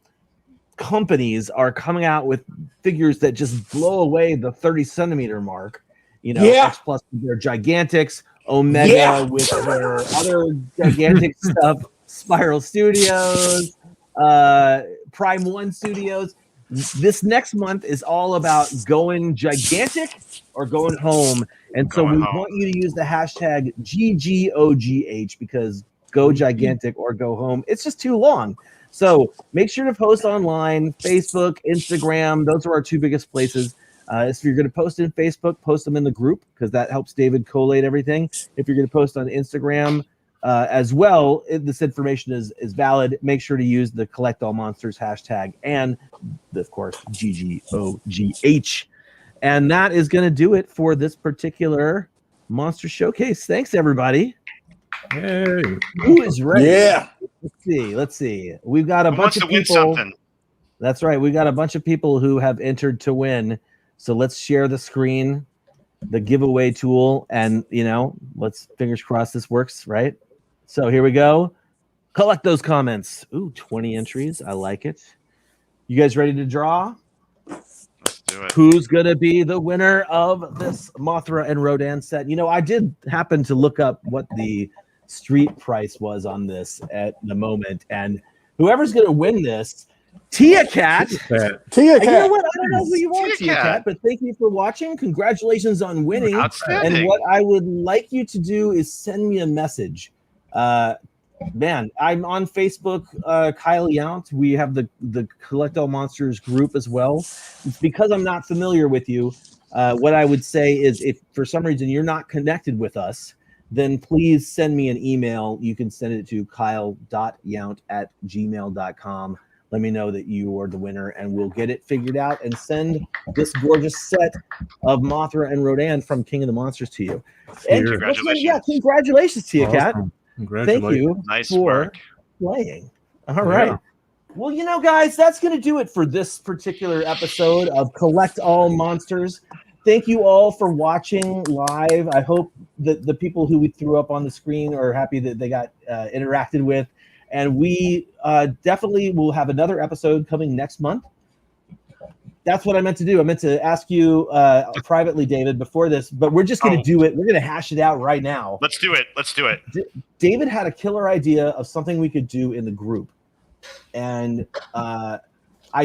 Speaker 3: companies are coming out with figures that just blow away the 30-centimeter mark, X Plus with their Gigantics, Omega with their other gigantic stuff, Spiral Studios, Prime 1 Studios. This next month is all about going gigantic or going home. And so we want you to use the hashtag GGOGH, because go gigantic or go home. It's just too long. So make sure to post online, Facebook, Instagram. Those are our two biggest places. If you're going to post in Facebook, post them in the group, because that helps David collate everything. If you're going to post on Instagram as well, this information is valid. Make sure to use the Collect All Monsters hashtag and, of course, GGOGH. And that is going to do it for this particular Monster Showcase. Thanks, everybody.
Speaker 5: Hey.
Speaker 3: Who is ready?
Speaker 2: Yeah.
Speaker 3: Let's see. We've got a bunch of people. That's right. We got a bunch of people who have entered to win. So let's share the screen, the giveaway tool, and let's fingers crossed this works, right? So here we go. Collect those comments. Ooh, 20 entries. I like it. You guys ready to draw?
Speaker 6: Let's do it.
Speaker 3: Who's gonna be the winner of this Mothra and Rodan set? I did happen to look up what the street price was on this at the moment, and whoever's gonna win this, Tia Cat.
Speaker 4: Tia Cat.
Speaker 3: You know what? I don't know who you are, Tia Cat, but thank you for watching. Congratulations on winning.
Speaker 6: Outstanding.
Speaker 3: And what I would like you to do is send me a message. Man, I'm on Facebook, Kyle Yount. We have the Collectible Monsters group as well. It's because I'm not familiar with you. What I would say is if for some reason you're not connected with us, then please send me an email. You can send it to kyle.yount@gmail.com. Let me know that you are the winner, and we'll get it figured out and send this gorgeous set of Mothra and Rodan from King of the Monsters to you. And
Speaker 6: congratulations.
Speaker 3: Congratulations to you, Cat.
Speaker 5: Congratulations.
Speaker 3: Thank you
Speaker 6: Nice
Speaker 3: for
Speaker 6: work.
Speaker 3: playing. All right. Well, guys, that's going to do it for this particular episode of Collect All Monsters. Thank you all for watching live. I hope that the people who we threw up on the screen are happy that they got interacted with. And we definitely will have another episode coming next month. That's what I meant to do. I meant to ask you privately, David, before this, but we're just going to do it. We're going to hash it out right now.
Speaker 6: Let's do it.
Speaker 3: David had a killer idea of something we could do in the group. And I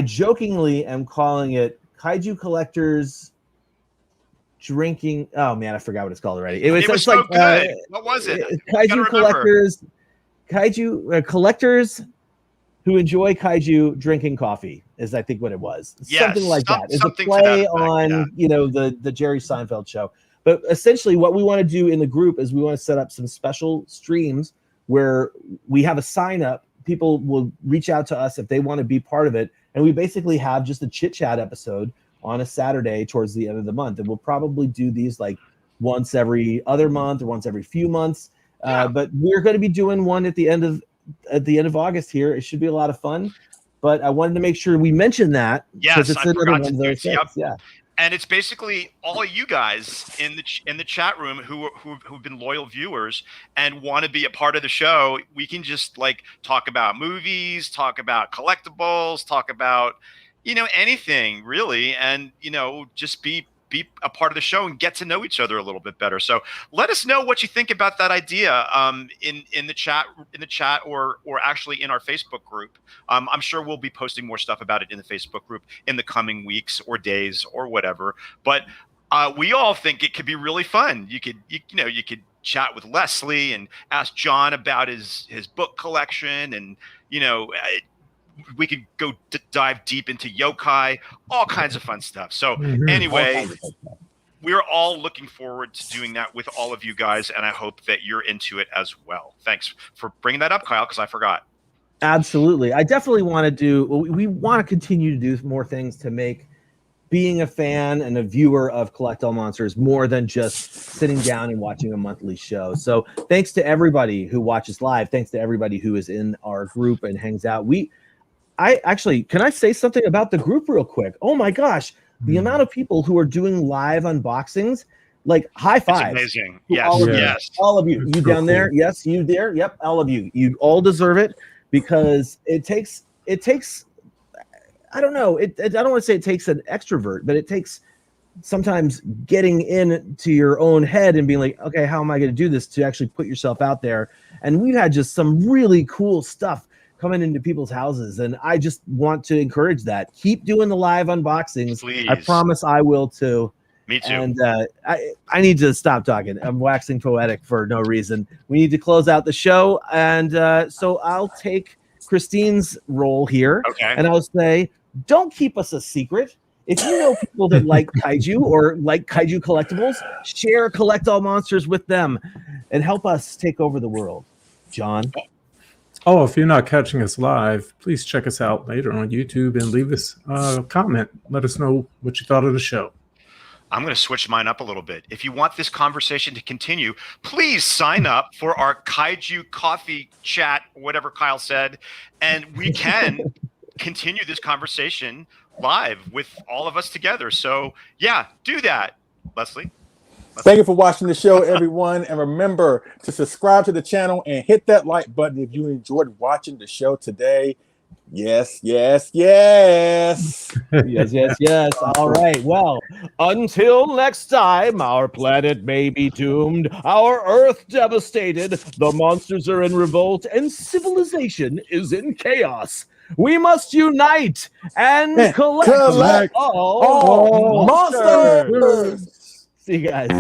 Speaker 3: jokingly am calling it Kaiju Collectors Drinking. Oh, man, I forgot what it's called already.
Speaker 6: It was so like, good. What was it?
Speaker 3: Kaiju Collectors. Collectors who enjoy kaiju drinking coffee is I think what it was.
Speaker 6: Yes,
Speaker 3: something like that. It's a
Speaker 6: something to
Speaker 3: play
Speaker 6: that effect,
Speaker 3: on the Jerry Seinfeld show. But essentially what we want to do in the group is we want to set up some special streams where we have a sign up. People will reach out to us if they want to be part of it. And we basically have just a chit chat episode on a Saturday towards the end of the month. And we'll probably do these like once every other month or once every few months. But we're going to be doing one at the end of August here. It should be a lot of fun. But I wanted to make sure we mentioned that.
Speaker 6: Yes,
Speaker 3: it's
Speaker 6: I forgot to do
Speaker 3: those
Speaker 6: it. Yep.
Speaker 3: Yeah.
Speaker 6: And it's basically all of you guys in the chat room who've been loyal viewers and want to be a part of the show. We can just like talk about movies, talk about collectibles, talk about anything really, and just be a part of the show and get to know each other a little bit better. So let us know what you think about that idea in the chat or actually in our Facebook group. I'm sure we'll be posting more stuff about it in the Facebook group in the coming weeks or days or whatever. But we all think it could be really fun. You could chat with Leslie and ask John about his book collection, and we could go dive deep into yokai, all kinds of fun stuff. So anyway, we're all looking forward to doing that with all of you guys, and I hope that you're into it as well. Thanks for bringing that up, Kyle, because I forgot.
Speaker 3: Absolutely. I definitely want to do, we want to continue to do more things to make being a fan and a viewer of Collect All Monsters more than just sitting down and watching a monthly show. So thanks to everybody who watches live. Thanks to everybody who is in our group and hangs out. Can I say something about the group real quick? Oh my gosh, the amount of people who are doing live unboxings, like high fives.
Speaker 6: It's amazing.
Speaker 3: Yes. All of you. You down there? Yes, you there? Yep, all of you. You all deserve it because it takes I don't know. I don't want to say it takes an extrovert, but it takes sometimes getting into your own head and being like, okay, how am I going to do this to actually put yourself out there? And we've had just some really cool stuff coming into people's houses, and I just want to encourage that. Keep doing the live unboxings.
Speaker 6: Please.
Speaker 3: I promise I will too.
Speaker 6: Me too.
Speaker 3: And I need to stop talking. I'm waxing poetic for no reason. We need to close out the show, and so I'll take Christine's role here, and I'll say, don't keep us a secret. If you know people that like kaiju or like kaiju collectibles, share Collect All Monsters with them and help us take over the world. John?
Speaker 5: Oh, if you're not catching us live, please check us out later on YouTube and leave us a comment. Let us know what you thought of the show.
Speaker 6: I'm going to switch mine up a little bit. If you want this conversation to continue, please sign up for our Kaiju Coffee Chat, whatever Kyle said, and we can continue this conversation live with all of us together. So, yeah, do that. Leslie?
Speaker 4: Thank you for watching the show, everyone. And remember to subscribe to the channel and hit that like button if you enjoyed watching the show today. Yes, yes, yes.
Speaker 3: Yes. All right. Well, until next time, our planet may be doomed, our Earth devastated, the monsters are in revolt, and civilization is in chaos. We must unite and collect
Speaker 4: all
Speaker 3: monsters.
Speaker 4: monsters.
Speaker 3: See you guys.